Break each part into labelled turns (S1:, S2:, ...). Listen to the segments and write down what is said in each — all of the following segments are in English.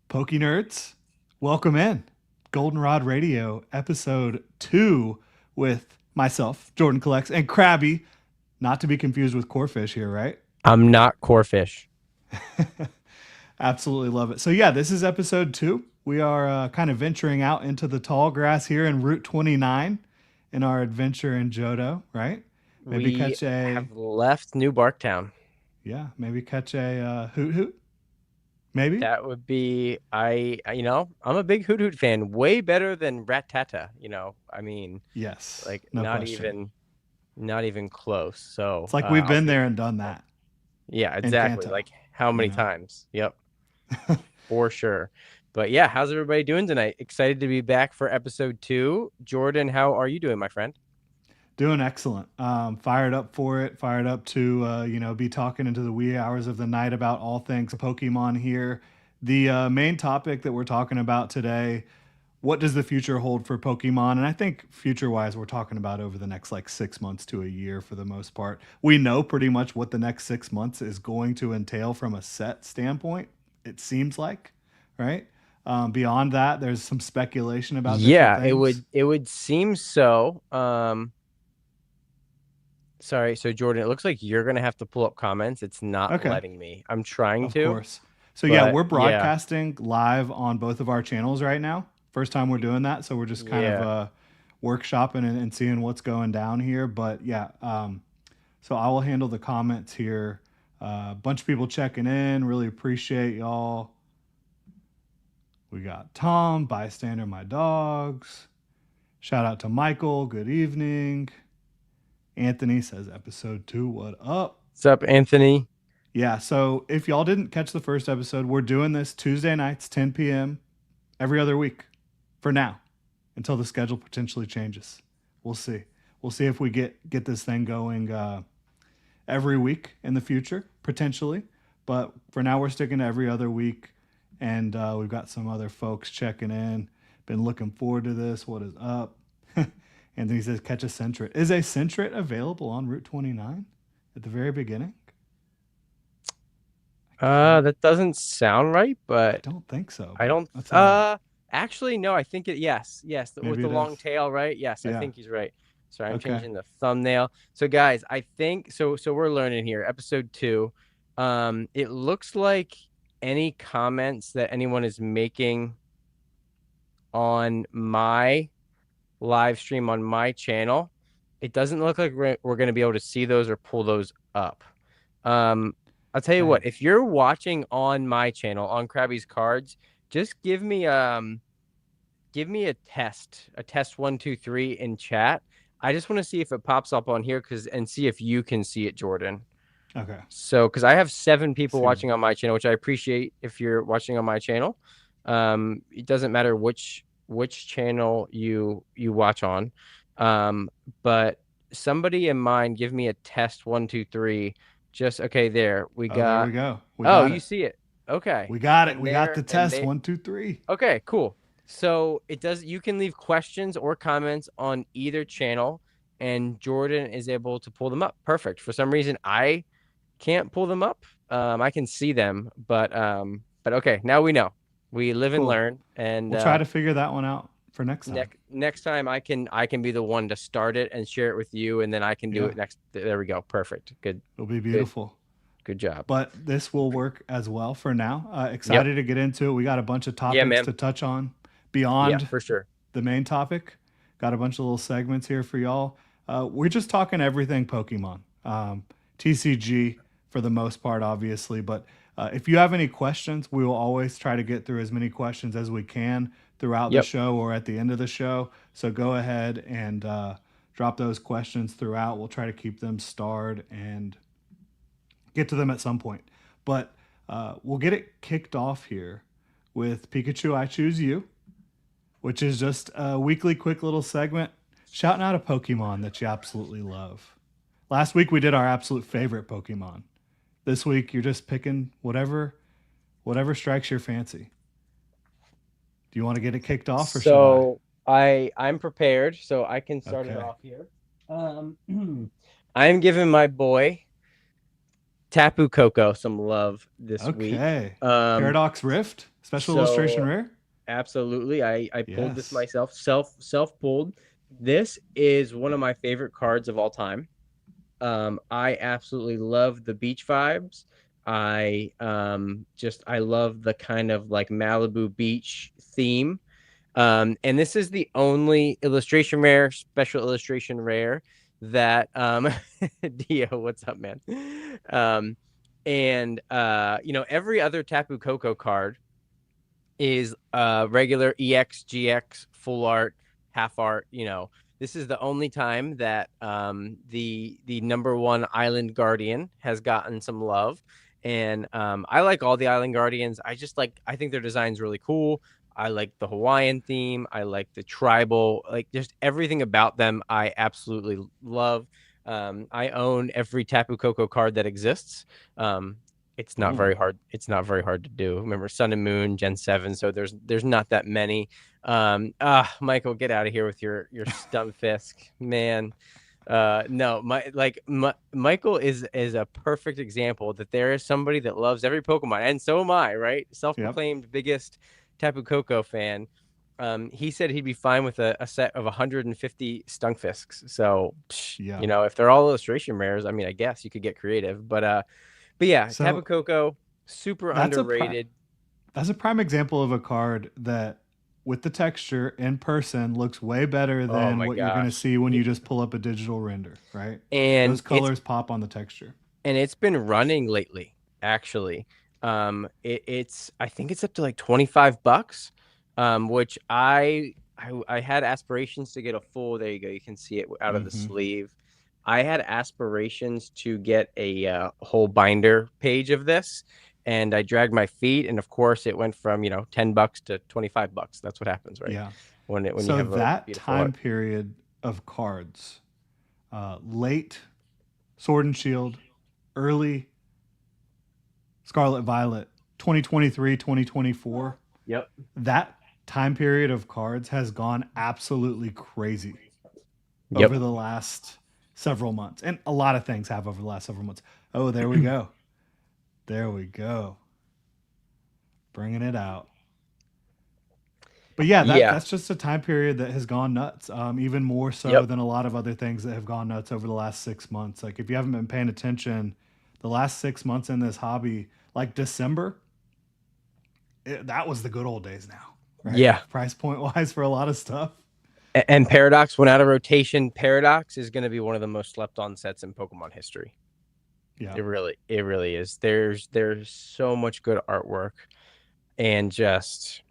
S1: Pokey Nerds, welcome in. Goldenrod Radio, episode 2, with myself, Jordan Collects, and Krabby, not to be confused with Corefish here, right?
S2: I'm not Corefish.
S1: Absolutely love it. So, yeah, this is episode 2. We are kind of venturing out into the tall grass here in Route 29 in our adventure in Johto, right? Maybe
S2: We
S1: catch a,
S2: have left New Barktown.
S1: maybe catch a hoot hoot, maybe?
S2: That would be I'm a big Hoot Hoot fan, way better than Rattata.
S1: Yes,
S2: Like
S1: no question.
S2: not even close. So
S1: It's like we've
S2: I'll
S1: been
S2: take
S1: there
S2: it.
S1: and done that
S2: Yeah,
S1: in
S2: exactly.
S1: Kanto,
S2: Like how
S1: you
S2: many
S1: know?
S2: times? Yep, for sure. But yeah, how's everybody doing tonight? Excited to be back for episode 2. Jordan, how are you doing, my friend?
S1: Doing excellent. Fired up for it. Fired up to be talking into the wee hours of the night about all things Pokemon here. The main topic that we're talking about today: what does the future hold for Pokemon? And I think future wise, we're talking about over the next like 6 months to a year for the most part. We know pretty much what the next 6 months is going to entail from a set standpoint. It seems like, right? Beyond that, there's some speculation about different
S2: Yeah, it
S1: things.
S2: would seem so. Sorry, so Jordan, it looks like you're gonna have to pull up comments. It's not
S1: Okay.
S2: letting me. I'm trying
S1: Of
S2: to,
S1: course. So yeah,
S2: but
S1: we're
S2: yeah,
S1: broadcasting live on both of our channels right now. First time we're doing that, so we're just kind of
S2: yeah.
S1: workshopping and seeing what's going down here. But yeah, so I will handle the comments here. A bunch of people checking in. Really appreciate y'all. We got Tom, bystander, my dogs. Shout out to Michael. Good evening. Anthony says episode 2. What up?
S2: What's up, Anthony?
S1: Yeah, so if y'all didn't catch the first episode, we're doing this Tuesday nights, 10 p.m. every other week for now until the schedule potentially changes. We'll see. We'll see if we get this thing going every week in the future, potentially. But for now, we're sticking to every other week. And we've got some other folks checking in. Been looking forward to this. What is up? Anthony says, catch a Centret. Is a Centret available on Route 29 at the very beginning? I can't.
S2: That doesn't sound right,
S1: I
S2: but
S1: don't think so,
S2: I
S1: but
S2: don't.
S1: that's all right.
S2: Actually, no. I think it. Yes, with
S1: Maybe
S2: the
S1: it
S2: long
S1: is.
S2: tail, right? Yes, I
S1: Yeah.
S2: think he's right. Sorry, I'm
S1: Okay.
S2: changing the thumbnail. So, guys, I think so. So we're learning here, episode 2. It looks like any comments that anyone is making on my live stream on my channel, it doesn't look like we're going to be able to see those or pull those up. Um, I'll tell you
S1: Dang.
S2: what, if you're watching on my channel on Krabby's Cards, just give me a test 1 2 3 in chat. I just want to see if it pops up on here and see if you can see it, Jordan.
S1: Okay.
S2: So, because I have 7 people
S1: See.
S2: watching on my channel, which I appreciate if you're watching on my channel. It doesn't matter which channel you watch on. Um, but somebody in mind, give me a test 1 2 3. Just okay, there we
S1: Oh, there we
S2: got.
S1: go. We
S2: Oh,
S1: got
S2: you
S1: it.
S2: see it. Okay.
S1: We got it.
S2: And
S1: We got
S2: there
S1: the
S2: and
S1: test.
S2: they
S1: 1, 2, 3.
S2: Okay, cool. So it does, you can leave questions or comments on either channel, and Jordan is able to pull them up. Perfect. For some reason, I can't pull them up. I can see them, but okay, now we know. We live and
S1: Cool.
S2: learn. And
S1: We'll try to figure that one out for next time.
S2: next time I can be the one to start it and share it with you, and then I can do
S1: Yeah.
S2: it next. There we go. Perfect. Good,
S1: It'll be
S2: good,
S1: beautiful.
S2: good job.
S1: But this will work as well for now.
S2: Yep.
S1: Excited to get into it. We got a bunch of
S2: Yeah,
S1: topics
S2: man.
S1: to touch on
S2: Yeah,
S1: beyond
S2: for sure.
S1: the main topic. Got a bunch of little segments here for y'all. We're just talking everything Pokemon, TCG for the most part, obviously. But if you have any questions, we will always try to get through as many questions as we can throughout the
S2: Yep.
S1: show or at the end of the show. So go ahead and drop those questions throughout. We'll try to keep them starred and get to them at some point. But we'll get it kicked off here with Pikachu I Choose You, which is just a weekly quick little segment shouting out a Pokemon that you absolutely love. Last week we did our absolute favorite Pokemon. This week you're just picking whatever strikes your fancy. Do you want to get it kicked off or should I?
S2: So I'm prepared, so I can start it
S1: Okay.
S2: off here. I'm giving my boy Tapu Koko some love this week.
S1: Okay.
S2: Um,
S1: Paradox Rift, Special illustration
S2: So
S1: rare?
S2: absolutely, I pulled this
S1: Yes.
S2: myself, self pulled. This is one of my favorite cards of all time. I absolutely love the beach vibes. I love the kind of like Malibu beach theme. And this is the only illustration rare, special illustration rare that Dio, what's up, man? Um, and every other Tapu Koko card is regular EX, GX, full art, half art. This is the only time that the number one Island Guardian has gotten some love. And I like all the Island Guardians. I think their design's really cool. I like the Hawaiian theme. I like the tribal, like just everything about them. I absolutely love. I own every Tapu Koko card that exists. It's not
S1: Ooh.
S2: very hard. It's not very hard to do. Remember Sun and Moon, Gen 7, so there's not that many. Michael, get out of here with your stump fisk, man. No, Michael is a perfect example that there is somebody that loves every Pokemon, and so am I, right?
S1: Yep.
S2: Self-proclaimed biggest Tapu Koko fan. He said he'd be fine with a set of 150 Stunkfisks. So,
S1: Yeah.
S2: if they're all illustration rares, I mean, I guess you could get creative, but yeah, Tapu
S1: So
S2: Koko, super
S1: that's a
S2: underrated.
S1: that's a prime example of a card that with the texture in person looks way better
S2: Oh
S1: than
S2: my
S1: what you're going to
S2: gosh.
S1: see when you
S2: It,
S1: just pull up a digital render, right?
S2: and
S1: Those
S2: it's
S1: colors pop on the texture.
S2: and it's been running lately, actually. It's I think it's up to like $25, which I had aspirations to get a full. There you go. You can see it out of the
S1: Mhm.
S2: sleeve. I had aspirations to get a whole binder page of this, and I dragged my feet. And of course, it went from $10 to $25. That's what happens, right?
S1: Yeah.
S2: When you
S1: So
S2: have a
S1: that
S2: beautiful art.
S1: time period of cards, late Sword and Shield, early Scarlet Violet, 2023, 2024,
S2: Yep.
S1: that time period of cards has gone absolutely crazy
S2: Yep.
S1: over the last several months. And a lot of things have over the last several months. Oh, there we go. There we go. Bringing it out. But yeah,
S2: Yeah.
S1: that's just a time period that has gone nuts. Even more so
S2: Yep.
S1: than a lot of other things that have gone nuts over the last 6 months. Like if you haven't been paying attention, the last 6 months in this hobby, like December, that was the good old days now, right?
S2: Yeah.
S1: Price point wise for a lot of stuff.
S2: And Paradox went out of rotation. Paradox is going to be one of the most slept on sets in Pokemon history.
S1: Yeah.
S2: It really is. There's so much good artwork, and just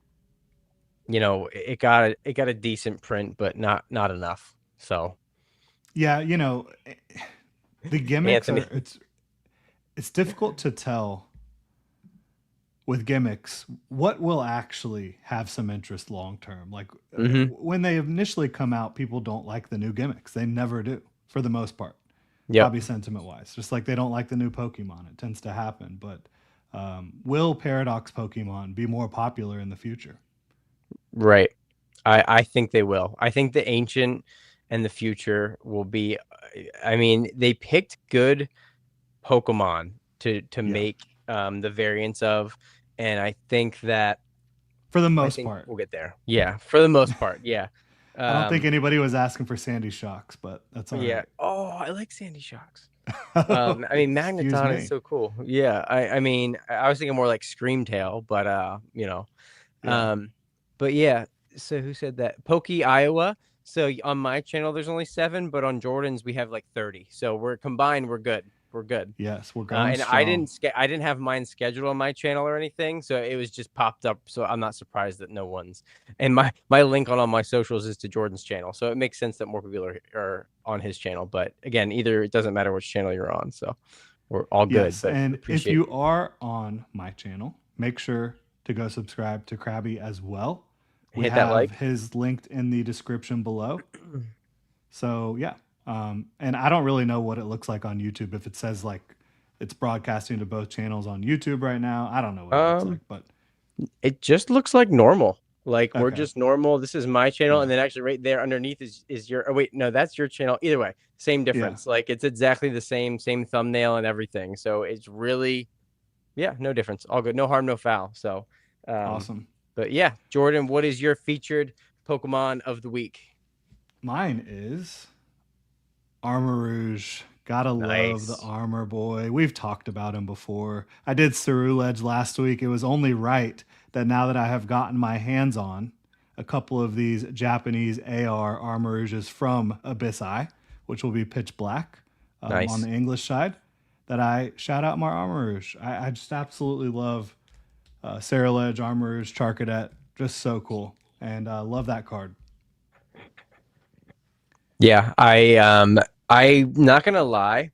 S2: it got a decent print, but not enough. So
S1: Yeah, the gimmicks are
S2: Anthony,
S1: it's difficult to tell with gimmicks what will actually have some interest long term. Like
S2: hmm
S1: when they initially come out, people don't like the new gimmicks. They never do for the most part,
S2: yep,
S1: hobby sentiment wise. Just like they don't like the new Pokemon. It tends to happen. But will Paradox Pokemon be more popular in the future?
S2: right. I think they will. I think the ancient and the future will be. I mean, they picked good Pokemon to
S1: Yeah,
S2: make the variants of, and
S1: for the
S2: I
S1: most
S2: think
S1: part.
S2: we'll get there. Yeah, for the most part, yeah.
S1: I don't think
S2: Um,
S1: anybody was asking for Sandy Shocks, but that's all
S2: yeah.
S1: right.
S2: Oh, I like Sandy Shocks. I mean,
S1: Excuse
S2: Magneton is
S1: me.
S2: so cool. Yeah, I mean, I was thinking more like Screamtail, but
S1: Yeah.
S2: um, but yeah. So who said that? Pokey Iowa. So on my channel, there's only 7, but on Jordan's we have like 30. So we're combined, we're good. We're good.
S1: Yes, we're going
S2: And I
S1: strong.
S2: didn't I didn't have mine scheduled on my channel or anything, so it was just popped up. So I'm not surprised that no one's. And my link on all my socials is to Jordan's channel, so it makes sense that more people are on his channel. But again, either it doesn't matter which channel you're on, so we're all good.
S1: Yes,
S2: But
S1: and if
S2: appreciate
S1: you are on my channel, make sure to go subscribe to Krabby as well. We
S2: hit that
S1: have
S2: like.
S1: his linked in the description below. So yeah, and I don't really know what it looks like on YouTube. If it says like it's broadcasting to both channels on YouTube right now, I don't know what it looks like,
S2: Um,
S1: but
S2: it just looks like normal. Like we're
S1: okay,
S2: just normal. This is my channel,
S1: yeah,
S2: and then actually right there underneath is your. Oh wait, no, that's your channel. Either way, same
S1: yeah,
S2: difference. Like it's exactly the same thumbnail and everything. So it's really, yeah, no difference. All good. No harm, no foul. So, Um,
S1: Awesome.
S2: but yeah, Jordan, what is your featured Pokemon of the week?
S1: Mine is Armarouge. Gotta love the
S2: Nice.
S1: Armor Boy. We've talked about him before. I did Ceruledge last week. It was only right that now that I have gotten my hands on a couple of these Japanese AR Armarouges from Abyss Eye, which will be pitch black on
S2: Nice.
S1: the English side, that I shout out my Armarouge. I just absolutely love Ceruledge, Armarouge, Charcadet. Just so cool. And love that card.
S2: Yeah, I'm not gonna lie.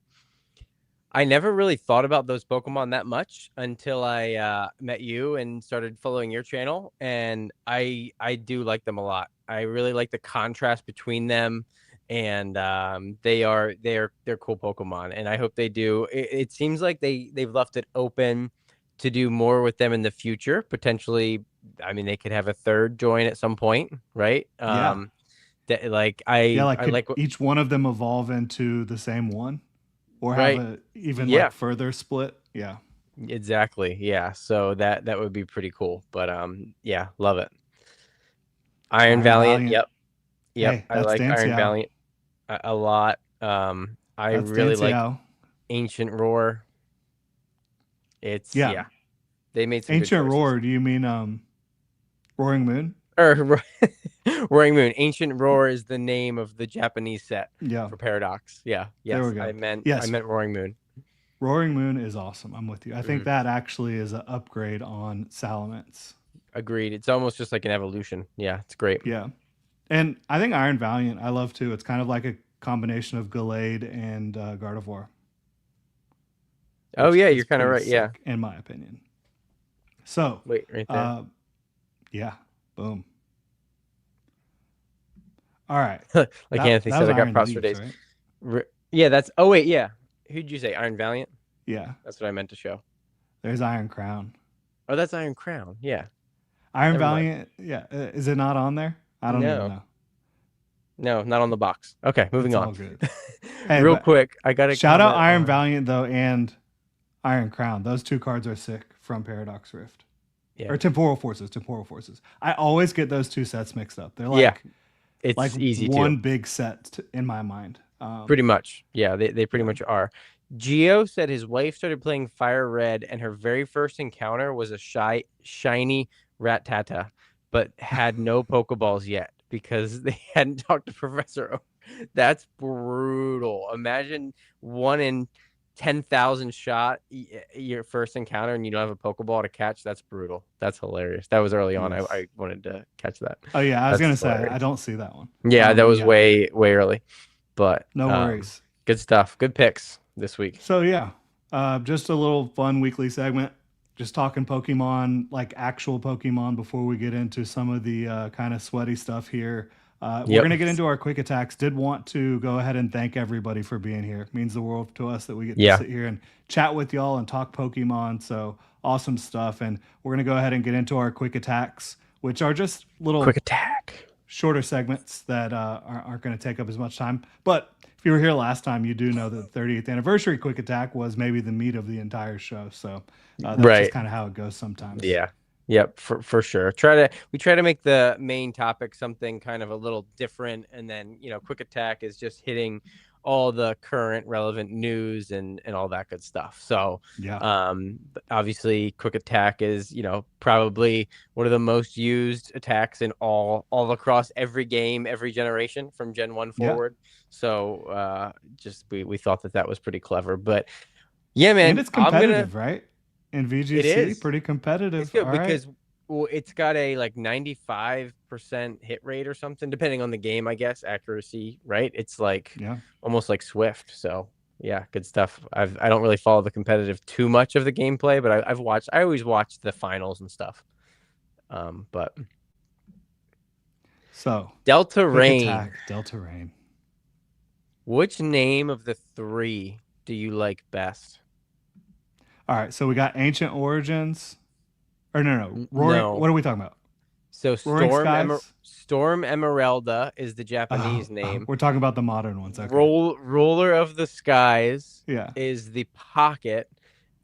S2: I never really thought about those Pokemon that much until I met you and started following your channel, and I do like them a lot. I really like the contrast between them, and they're cool Pokemon, and I hope they do. It seems like they've left it open to do more with them in the future. Potentially, I mean, they could have a third join at some point, right?
S1: Yeah.
S2: That like
S1: Yeah, like
S2: I
S1: could
S2: like what
S1: each one of them evolve into the same one or have
S2: right.
S1: a even
S2: Yeah,
S1: like further split? Yeah.
S2: exactly. Yeah. So that would be pretty cool. But yeah, love it. Iron
S1: Iron
S2: Valiant.
S1: Valiant.
S2: Yep. Yep.
S1: Hey,
S2: I
S1: that's
S2: like
S1: Dance
S2: Iron
S1: Yao.
S2: Valiant a lot. I
S1: That's
S2: really
S1: Dance
S2: like
S1: Yao.
S2: Ancient Roar. It's
S1: Yeah.
S2: yeah. They made some good
S1: Ancient
S2: choices.
S1: Roar, do you mean Roaring Moon?
S2: Or Roaring Moon. Ancient Roar is the name of the Japanese set
S1: Yeah.
S2: for Paradox. Yeah.
S1: Yes. There
S2: Yes.
S1: we
S2: I
S1: go.
S2: meant I
S1: Yes,
S2: meant Roaring Moon.
S1: Roaring Moon is awesome. I'm with you. I think
S2: Mhm.
S1: that actually is an upgrade on Salamence.
S2: Agreed. It's almost just like an evolution. Yeah, it's great.
S1: Yeah. And I think Iron Valiant I love too. It's kind of like a combination of Gallade and Gardevoir,
S2: Oh
S1: which
S2: yeah,
S1: is
S2: you're kind of
S1: pretty
S2: right. Yeah.
S1: sick in my opinion. So,
S2: Wait, right there.
S1: uh, yeah, boom. All right.
S2: Like Anthony
S1: That was
S2: said, I got
S1: Iron
S2: props for
S1: Leaves,
S2: days.
S1: right?
S2: Yeah, that's. Oh wait, yeah. Who'd you say? Iron Valiant.
S1: Yeah.
S2: That's what I meant to show.
S1: There's Iron Crown.
S2: Oh, that's Iron Crown. Yeah.
S1: Iron
S2: Never mind.
S1: Valiant. Yeah. Is it not on there? I don't even
S2: No,
S1: know.
S2: no, not on the box. Okay, moving
S1: It's
S2: on.
S1: all good. Hey,
S2: Real
S1: but
S2: quick, I got a
S1: shout out
S2: comment
S1: Iron
S2: on.
S1: Valiant though and Iron Crown. Those two cards are sick from Paradox Rift
S2: Yeah,
S1: or Temporal Forces. Temporal Forces. I always get those two sets mixed up. They're
S2: yeah.
S1: like
S2: It's easy too.
S1: one big set in my mind.
S2: Pretty much. Yeah, they pretty
S1: Yeah.
S2: much are. Geo said his wife started playing Fire Red, and her very first encounter was a shiny Rattata, but had no Pokeballs yet because they hadn't talked to Professor Oak. That's brutal. Imagine 1 in 10,000 shot your first encounter, and you don't have a Pokeball to catch. That's brutal. That's hilarious. That was early on.
S1: Yes.
S2: I wanted to catch that.
S1: Oh yeah, I was gonna
S2: That's
S1: say I
S2: hilarious.
S1: don't see that one.
S2: Yeah, that
S1: But
S2: was
S1: yeah,
S2: way early, but
S1: no worries.
S2: good stuff. Good picks this week.
S1: So yeah, just a little fun weekly segment. Just talking Pokemon, like actual Pokemon, before we get into some of the kind of sweaty stuff here. We're
S2: Yep.
S1: gonna get into our quick attacks. Did want to go ahead and thank everybody for being here. It means the world to us that we get to
S2: Yeah.
S1: sit here and chat with y'all and talk Pokemon. So awesome stuff. And we're gonna go ahead and get into our quick attacks, which are just
S2: Quick
S1: little
S2: attack.
S1: shorter segments that aren't going to take up as much time. But if you were here last time, you do know that the 30th anniversary quick attack was maybe the meat of the entire show. So that's just
S2: Right.
S1: kind of how it goes sometimes.
S2: Yeah. Yep, for sure. We try to make the main topic something kind of a little different, and then quick attack is just hitting all the current relevant news and all that good stuff. So
S1: Yeah.
S2: obviously quick attack is probably one of the most used attacks in all across every game, every generation from Gen 1
S1: Yeah.
S2: forward. So just we thought that was pretty clever. But yeah, man,
S1: And it's competitive, right? In VGC,
S2: it is.
S1: pretty competitive.
S2: It's good
S1: All right.
S2: because it's got a like 95% hit rate or something, depending on the game, I guess. Accuracy, right? It's like
S1: Yeah.
S2: almost like Swift. So yeah, good stuff. I don't really follow the competitive too much of the gameplay, but I've watched. I always watch the finals and stuff. But
S1: So
S2: Delta
S1: quick
S2: Rain.
S1: attack, Delta Rain.
S2: Which name of the three do you like best?
S1: All right. So we got Ancient Origins. Or no. Roaring.
S2: No.
S1: What are we talking about?
S2: So
S1: Roaring Skies?
S2: Storm Emeralda is the Japanese name.
S1: We're talking about the modern ones. Okay.
S2: Ruler of the Skies
S1: Yeah.
S2: is the Pocket,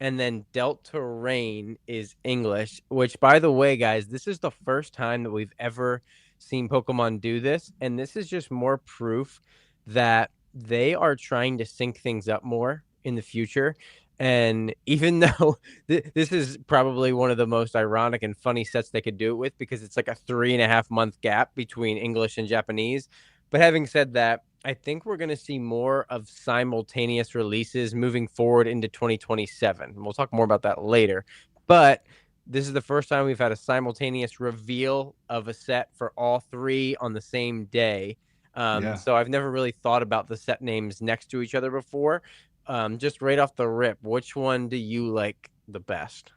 S2: and then Delta Rain is English, which, by the way, guys, this is the first time that we've ever seen Pokemon do this. And this is just more proof that they are trying to sync things up more in the future. And even though this is probably one of the most ironic and funny sets they could do it with, because it's like a 3.5 month gap between English and Japanese. But having said that, I think we're going to see more of simultaneous releases moving forward into 2027. We'll talk more about that later. But this is the first time we've had a simultaneous reveal of a set for all three on the same day.
S1: Yeah.
S2: So I've never really thought about the set names next to each other before. Just right off the rip, which one do you like the best?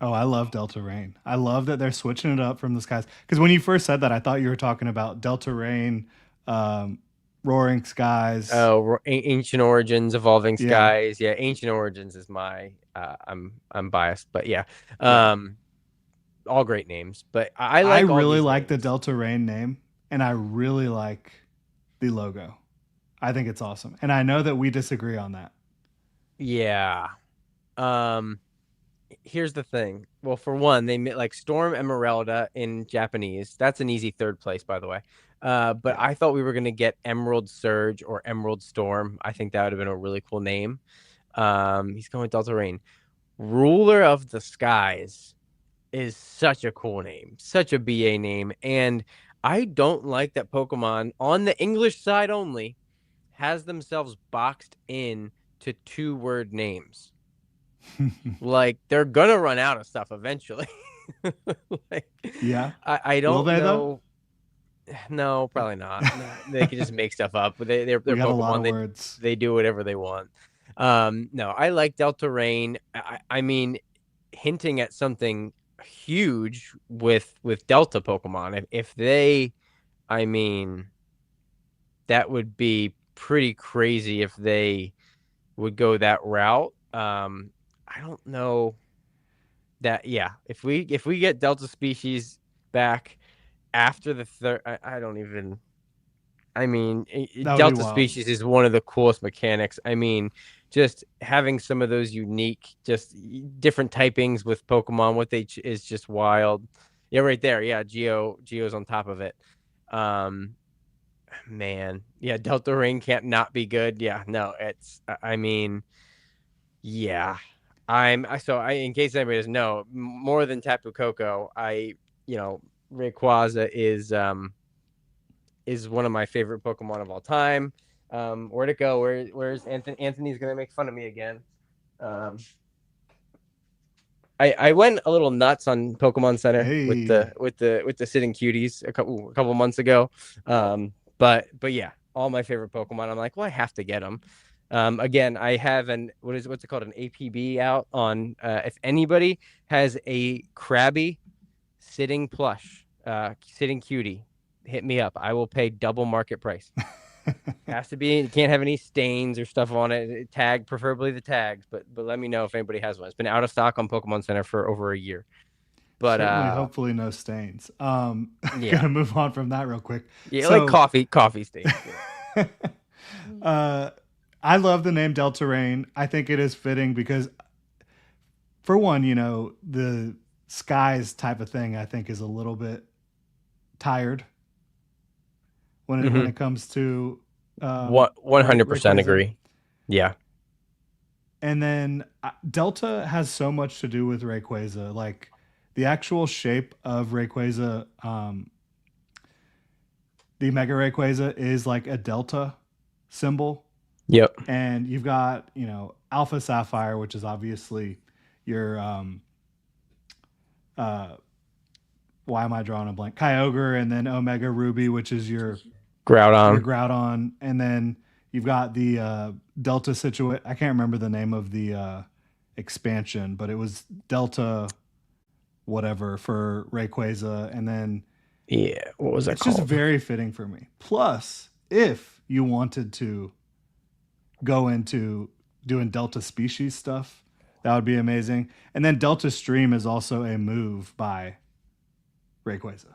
S1: Oh, I love Delta Rain. I love that they're switching it up from the skies. Because when you first said that, I thought you were talking about Delta Rain, um, Roaring Skies.
S2: Oh, Ancient Origins, Evolving
S1: Yeah,
S2: Skies. Yeah, Ancient Origins is my. I'm biased, but yeah.
S1: yeah.
S2: Um, all great names, but I
S1: I
S2: like all
S1: really
S2: these
S1: like the
S2: names.
S1: Delta Rain name, and I really like the logo. I think it's awesome. And I know that we disagree on that.
S2: Yeah. Um, Here's the thing. Well, for one, they made like Storm Emeralda in Japanese. That's an easy third place, by the way. But
S1: Yeah.
S2: I thought we were gonna get Emerald Surge or Emerald Storm. I think that would have been a really cool name. He's going with Delta Rain. Ruler of the Skies is such a cool name, such a BA name. And I don't like that Pokemon on the English side only has themselves boxed in to 2 word names. Like they're gonna run out of stuff eventually. Like
S1: Yeah.
S2: I
S1: Will
S2: don't
S1: they though?
S2: know. No, probably not. They can just make stuff up. But they're
S1: We got a lot
S2: Pokemon.
S1: of
S2: They
S1: words.
S2: they do whatever they want. No, I like Delta Rain. I mean, hinting at something huge with Delta Pokemon. If they, I mean, that would be pretty crazy if they would go that route. I don't know that. Yeah, if we get Delta species back after the third, I don't even. I mean,
S1: That would be
S2: Delta
S1: wild.
S2: species is one of the coolest mechanics. I mean, just having some of those unique, just different typings with Pokemon, what they is just wild. Yeah, right there. Yeah, Geo's on top of it. Um, Man, yeah, Delta Rain can't not be good. Yeah, no, I mean, yeah, in case anybody doesn't know, more than Tapu Koko, you know, Rayquaza is one of my favorite Pokemon of all time. Where'd it go? Where's Anthony? Anthony's gonna make fun of me again. Um, I went a little nuts on Pokemon Center with
S1: Hey.
S2: the sitting cuties a couple months ago. But yeah, all my favorite Pokemon. I'm like, well, I have to get them. Again, I have what's it called, an APB out on if anybody has a Krabby sitting plush, sitting cutie, hit me up. I will pay double market price. Has to be. It can't have any stains or stuff on it. Tag, preferably the tags, but let me know if anybody has one. It's been out of stock on Pokemon Center for over a year. But
S1: Certainly, hopefully, no stains.
S2: yeah,
S1: Gonna move on from that real quick.
S2: yeah, like
S1: So,
S2: coffee stains.
S1: uh, I love the name Delta Rain. I think it is fitting because, for one, the skies type of thing. I think is a little bit tired when
S2: Mm-hmm.
S1: it comes to
S2: What 100%
S1: Rayquaza.
S2: agree. Yeah.
S1: And then Delta has so much to do with Rayquaza. Like the actual shape of Rayquaza, the Mega Rayquaza is like a delta symbol.
S2: Yep.
S1: And you've got, Alpha Sapphire, which is obviously your, uh, why am I drawing a blank? Kyogre, and then Omega Ruby, which is your
S2: Groudon.
S1: Groudon. And then you've got the Delta Situate. I can't remember the name of the expansion, but it was Delta whatever for Rayquaza. And then
S2: Yeah. What was that
S1: it's just
S2: called?
S1: very fitting for me. Plus, if you wanted to go into doing Delta species stuff, that would be amazing. And then Delta Stream is also a move by Rayquaza.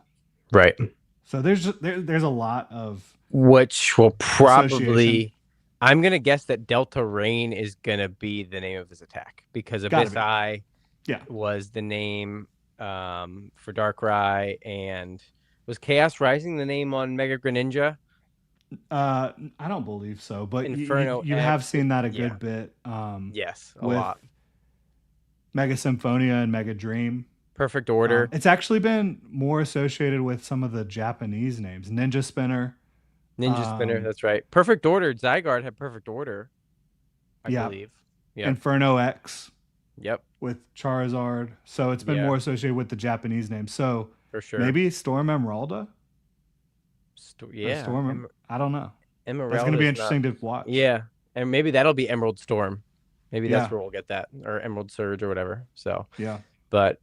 S2: Right.
S1: So there's a lot of
S2: Which will
S1: association.
S2: probably I'm gonna guess that Delta Rain is gonna be the name of his attack because
S1: Gotta
S2: Abyss
S1: be.
S2: Eye
S1: Yeah.
S2: was the name for Darkrai, and was Chaos Rising the name on Mega Greninja?
S1: I don't believe so, but
S2: Inferno
S1: you have
S2: X,
S1: seen that a
S2: yeah,
S1: good bit
S2: yes, a
S1: with
S2: lot.
S1: Mega Symphonia and Mega Dream.
S2: Perfect Order,
S1: It's actually been more associated with some of the Japanese names, Ninja Spinner.
S2: Ninja Spinner,
S1: Um,
S2: that's right. Perfect Order, Zygarde had Perfect Order, I
S1: yeah,
S2: believe. Yep,
S1: Inferno X
S2: yep,
S1: with Charizard. So it's been
S2: yeah,
S1: more associated with the Japanese names. So
S2: for sure.
S1: maybe Storm Emeralda or
S2: Yeah,
S1: Storm. I don't know. That's going to
S2: Emerald
S1: be
S2: is not.
S1: interesting to watch.
S2: Yeah, and maybe that'll be Emerald Storm. Maybe that's
S1: Yeah,
S2: where we'll get that, or Emerald Surge or whatever. So,
S1: yeah.
S2: but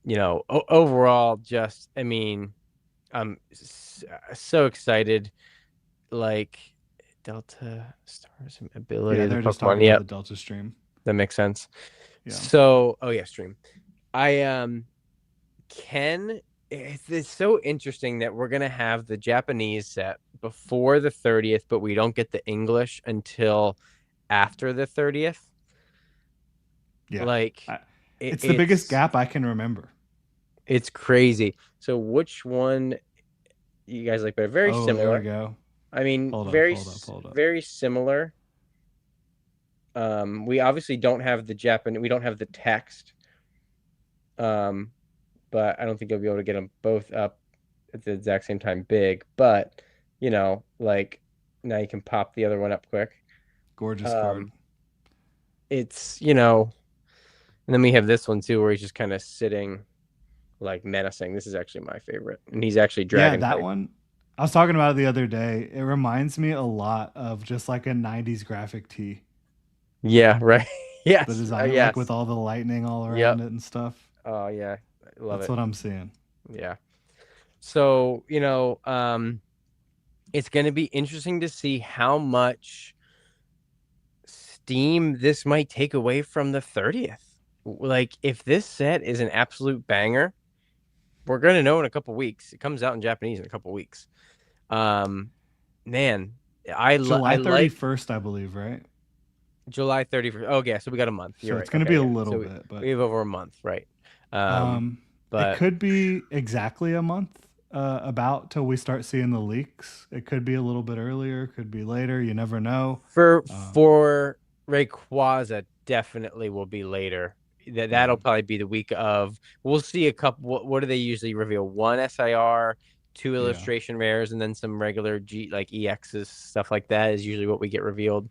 S2: overall, just I mean, I'm so excited. Like Delta Stars ability
S1: Yeah,
S2: of the
S1: they're just
S2: Pokemon.
S1: talking about
S2: Yep,
S1: the Delta Stream.
S2: that makes sense.
S1: Yeah.
S2: So, oh yeah, stream. I can. It's so interesting that we're gonna have the Japanese set before the 30th, but we don't get the English until after the 30th.
S1: Yeah.
S2: Like
S1: I,
S2: it,
S1: it's the biggest
S2: it's
S1: gap I can remember.
S2: it's crazy. So which one you guys like better? Very
S1: Oh, there we
S2: similar.
S1: go.
S2: I mean,
S1: Hold up, hold up, hold up.
S2: very similar. We obviously don't have the Japan. We don't have the text. Um, but I don't think you'll be able to get them both up at the exact same time big. But like now you can pop the other one up quick.
S1: Gorgeous card.
S2: Um, it's and then we have this one too, where he's just kind of sitting like menacing. This is actually my favorite, and he's actually
S1: Yeah,
S2: dragon
S1: that
S2: type.
S1: one. I was talking about it the other day. It reminds me a lot of just like a 90s graphic tee.
S2: Yeah, right.
S1: The
S2: Yes,
S1: design, like with
S2: yes.
S1: all the lightning all around
S2: Yep.
S1: it and stuff.
S2: Oh yeah, I love
S1: That's
S2: it.
S1: what I'm seeing.
S2: Yeah. So it's going to be interesting to see how much steam this might take away from the 30th. Like, if this set is an absolute banger, we're going to know in a couple weeks. It comes out in Japanese in a couple weeks. Um, man, I
S1: July
S2: like
S1: 31st, I believe, right?
S2: July 31st. Oh, yeah. So we got a month. You're
S1: So it's
S2: right.
S1: going to be
S2: Okay.
S1: a
S2: Yeah.
S1: little
S2: So
S1: bit,
S2: we
S1: but
S2: have over a month. Right. Um,
S1: it
S2: but
S1: could be exactly a month about till we start seeing the leaks. It could be a little bit earlier, could be later. You never know.
S2: for
S1: Um,
S2: for Rayquaza, definitely will be later.
S1: yeah,
S2: That'll probably be the week of. We'll see a couple. What do they usually reveal? One SIR, two
S1: yeah.
S2: illustration rares, and then some regular G like EXs stuff like that is usually what we get revealed.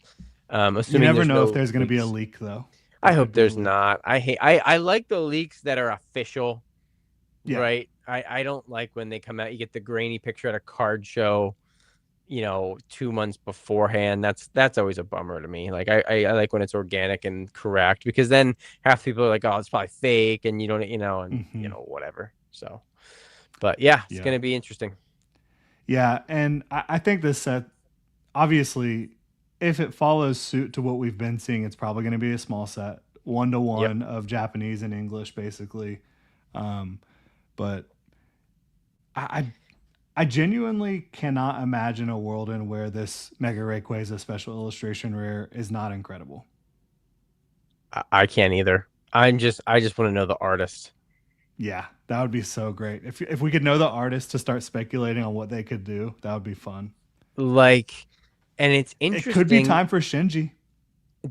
S1: You
S2: Assuming
S1: never
S2: there's
S1: know if
S2: no
S1: there's going to be a
S2: leaks.
S1: leak, though.
S2: I
S1: There
S2: hope
S1: could be a
S2: there's
S1: leak.
S2: not. I like the leaks that are official,
S1: Yeah.
S2: right? I don't like when they come out. You get the grainy picture at a card show 2 months beforehand. That's always a bummer to me. Like I like when it's organic and correct, because then half the people are like, oh, it's probably fake, and you don't, and
S1: Hmm.
S2: whatever. So, but yeah, it's
S1: Yeah.
S2: gonna be interesting.
S1: Yeah. And I think this set, obviously, if it follows suit to what we've been seeing, it's probably going to be a small set, one to
S2: Yep.
S1: one of Japanese and English, basically. Um, but I, I genuinely cannot imagine a world in where this Mega Rayquaza special illustration rare is not incredible.
S2: I can't either. I just want to know the artist.
S1: Yeah, that would be so great. If we could know the artist to start speculating on what they could do, that would be fun.
S2: Like, and it's
S1: It could be
S2: interesting.
S1: time for Shinji.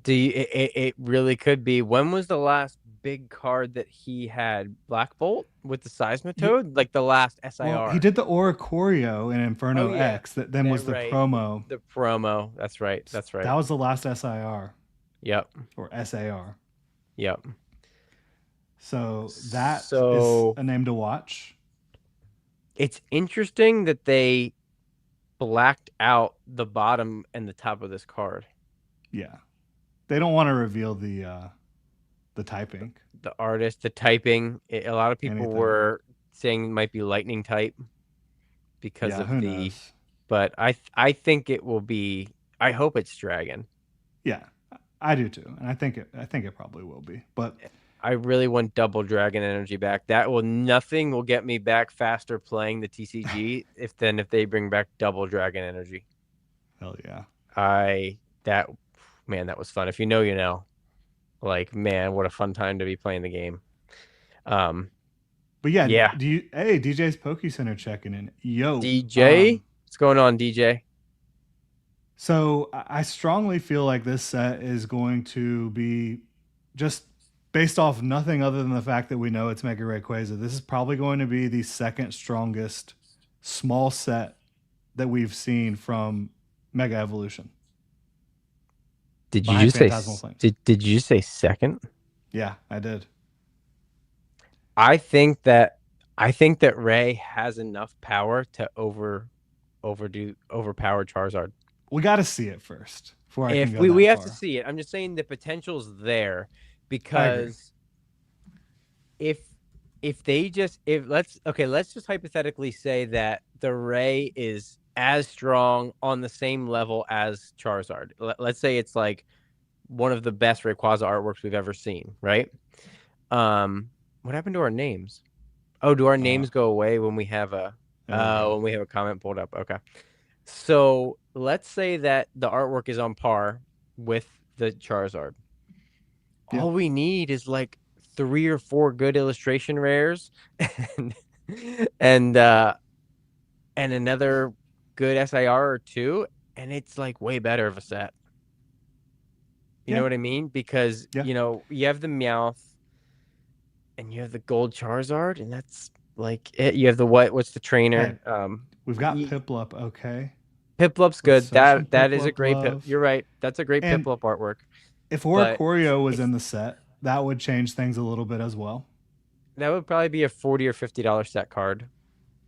S2: It really could be. When was the last big card that he had? Black Bolt with the
S1: He,
S2: Seismitoad, like the last
S1: well, he
S2: SIR.
S1: did the Oricorio in
S2: Oh
S1: Inferno
S2: yeah,
S1: X. That then
S2: that
S1: was the
S2: right.
S1: promo.
S2: The promo. That's right. That's
S1: That
S2: right.
S1: was the last SIR
S2: Yep.
S1: or SAR.
S2: Yep.
S1: So that is
S2: So
S1: a name to watch.
S2: it's interesting that they blacked out the bottom and the top of this card.
S1: Yeah, they don't want to reveal the typing
S2: The artist, the typing. A lot of people
S1: anything.
S2: were saying it might be lightning type because
S1: Yeah,
S2: of
S1: who
S2: the.
S1: knows?
S2: But I think it will be. I hope it's dragon.
S1: Yeah, I do too, and I think it probably will be. But
S2: I really want double dragon energy back. That will Nothing will get me back faster playing the TCG if they bring back double dragon energy.
S1: hell yeah,
S2: I that man, that was fun. If you know, you know. Like, man, what a fun time to be playing the game. Um,
S1: But yeah,
S2: yeah.
S1: hey, DJ's Poke Center checking in. Yo,
S2: DJ, what's going on, DJ?
S1: so I strongly feel like this set is going to be just based off nothing other than the fact that we know it's Mega Rayquaza. This is probably going to be the second strongest small set that we've seen from Mega Evolution
S2: Did you
S1: behind
S2: just say
S1: Phantasmal Flames.
S2: did you say second?
S1: Yeah, I did.
S2: I think that I think that Ray has enough power to overpower Charizard.
S1: We got to see it first before I can
S2: If
S1: go
S2: we
S1: that
S2: have to
S1: far.
S2: see it, I'm just saying the potential's there
S1: I agree.
S2: because if if they just if let's just hypothetically say that the Ray is as strong on the same level as Charizard. Let's say it's like one of the best Rayquaza artworks we've ever seen, right? What happened to our names? Oh, do our
S1: Uh,
S2: names go away when we have a
S1: there we go.
S2: when we have a comment pulled up? Okay. So let's say that the artwork is on par with the Charizard.
S1: Yeah.
S2: All we need is like 3 or 4 good illustration rares and and uh and another good SIR or two, and it's like way better of a set. You know
S1: Yeah.
S2: what I mean? Because
S1: Yeah.
S2: you have the Meowth and you have the gold Charizard, and that's like it. You have the what's the
S1: Hey,
S2: trainer?
S1: we've got Piplup. Okay.
S2: Piplup's
S1: Let's
S2: good.
S1: show some
S2: That is a
S1: Piplup
S2: great Pip.
S1: love.
S2: You're right. That's a great
S1: And
S2: Piplup artwork.
S1: if
S2: But
S1: Oricorio was
S2: it's
S1: in the set, that would change things a little bit as well.
S2: that would probably be a $40 or $50 set card.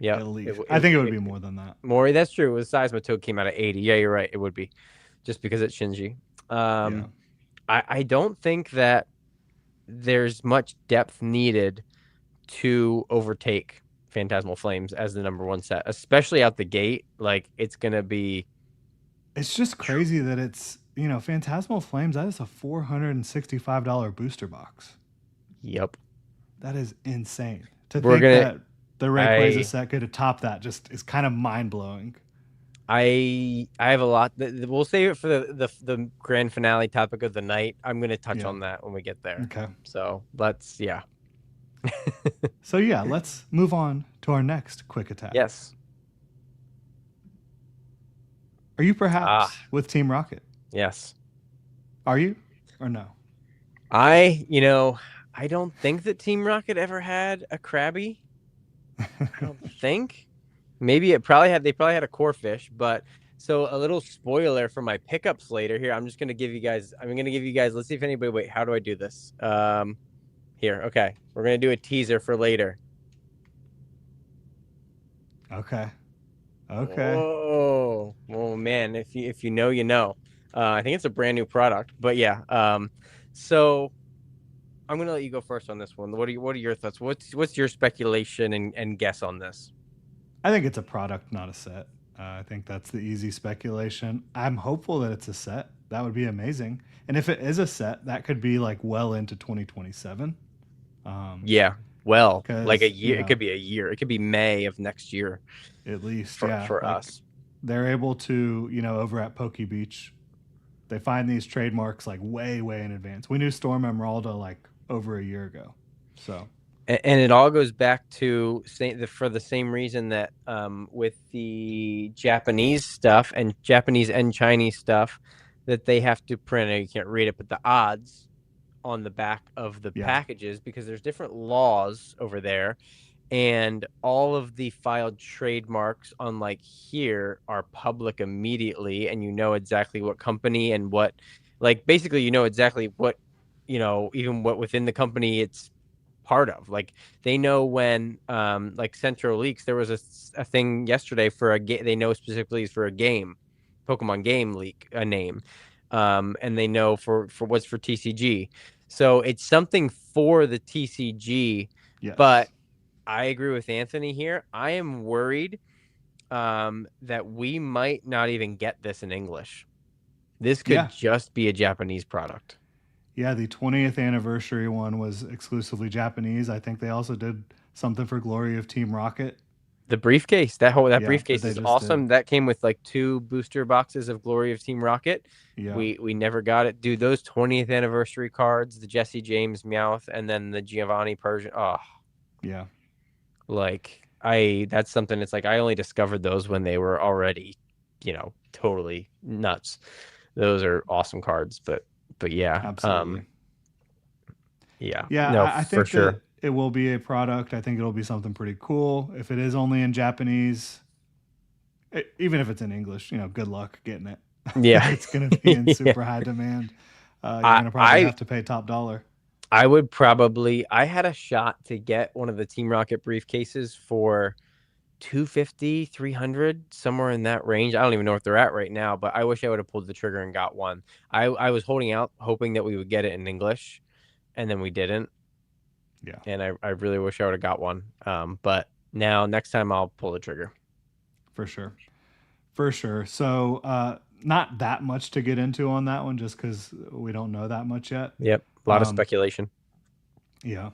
S2: Yep.
S1: At least. I think it would be
S2: It
S1: more than that.
S2: Mori, that's true. It was Seismitoad came out at 80. Yeah, you're right. It would be just because it's Shinji.
S1: Yeah.
S2: I don't think that there's much depth needed to overtake Phantasmal Flames as the number one set, especially out the gate. Like it's gonna be.
S1: It's just crazy that it's, Phantasmal Flames, that is a $465 booster box.
S2: Yep.
S1: That is insane. To
S2: We're
S1: think
S2: gonna.
S1: that the Rayquaza
S2: I
S1: set could top that just is kind of mind blowing.
S2: I have a lot. We'll save it for the grand finale topic of the night. I'm gonna touch
S1: Yeah.
S2: on that when we get there.
S1: Okay.
S2: So let's yeah.
S1: So yeah, let's move on to our next quick attack.
S2: Yes.
S1: Are you
S2: Ah,
S1: perhaps with Team Rocket?
S2: yes.
S1: Are you or no?
S2: I don't think that Team Rocket ever had a Krabby. I don't think. Maybe they probably had a core fish, but so a little spoiler for my pickups later here. I'm gonna give you guys, let's see if anybody wait, how do I do this? Here, okay. We're gonna do a teaser for later.
S1: Okay. Okay.
S2: Oh man, if you know, you know. I think it's a brand new product, but yeah. So I'm gonna let you go first on this one. What are your thoughts? What's your speculation and guess on this?
S1: I think it's a product, not a set. I think that's the easy speculation. I'm hopeful that it's a set. That would be amazing. And if it is a set, that could be like well into 2027.
S2: Yeah, well, like a
S1: Because,
S2: year. It could be a year. It could be May of next year
S1: at least,
S2: for
S1: yeah,
S2: for
S1: like
S2: us.
S1: they're able to, over at Poke Beach, they find these trademarks like way, way in advance. We knew Storm Emeralda like over a year ago. So,
S2: And it all goes back to for the same reason that with the Japanese stuff and Japanese and Chinese stuff that they have to print. You can't read it, but the odds on the back of the
S1: yeah.
S2: packages because there's different laws over there, and all of the filed trademarks unlike here are public immediately, and you know exactly what company and what, like basically you know exactly what, even what within the company it's part of. Like they know when like Centro leaks, there was a thing yesterday for a game they know specifically is for a game, Pokemon game leak a name, and they know for what's for TCG, so it's something for the TCG.
S1: Yes.
S2: But I agree with Anthony here. I am worried that we might not even get this in English. This could
S1: Yeah.
S2: just be a Japanese product.
S1: Yeah. The 20th anniversary one was exclusively Japanese. I think they also did something for Glory of Team Rocket.
S2: The briefcase, that
S1: Yeah, that
S2: briefcase
S1: they
S2: is
S1: just did.
S2: awesome. That came with like 2 booster boxes of Glory of Team Rocket.
S1: Yeah,
S2: We never got it. Dude, those 20th anniversary cards, the Jesse James Meowth and then the Giovanni Persian. Oh,
S1: yeah,
S2: like I that's something it's like I only discovered those when they were already, totally nuts. Those are awesome cards, but yeah.
S1: absolutely.
S2: Yeah.
S1: Yeah,
S2: No,
S1: I
S2: for
S1: think that
S2: sure.
S1: it will be a product. I think it'll be something pretty cool. If it is only in Japanese, even if it's in English, good luck getting it. If
S2: Yeah.
S1: it's going to be in
S2: Yeah.
S1: super high demand, you're
S2: I
S1: going to probably
S2: I
S1: have to pay top dollar.
S2: I would probably I had a shot to get one of the Team Rocket briefcases for 250, 300, somewhere in that range. I don't even know what they're at right now, but I wish I would have pulled the trigger and got one. I was holding out hoping that we would get it in English, and then we didn't.
S1: Yeah,
S2: And I really wish I would have got one. But now next time I'll pull the trigger.
S1: for sure. For sure. So, not that much to get into on that one just because we don't know that much yet.
S2: Yep. A lot of
S1: Um,
S2: speculation.
S1: yeah.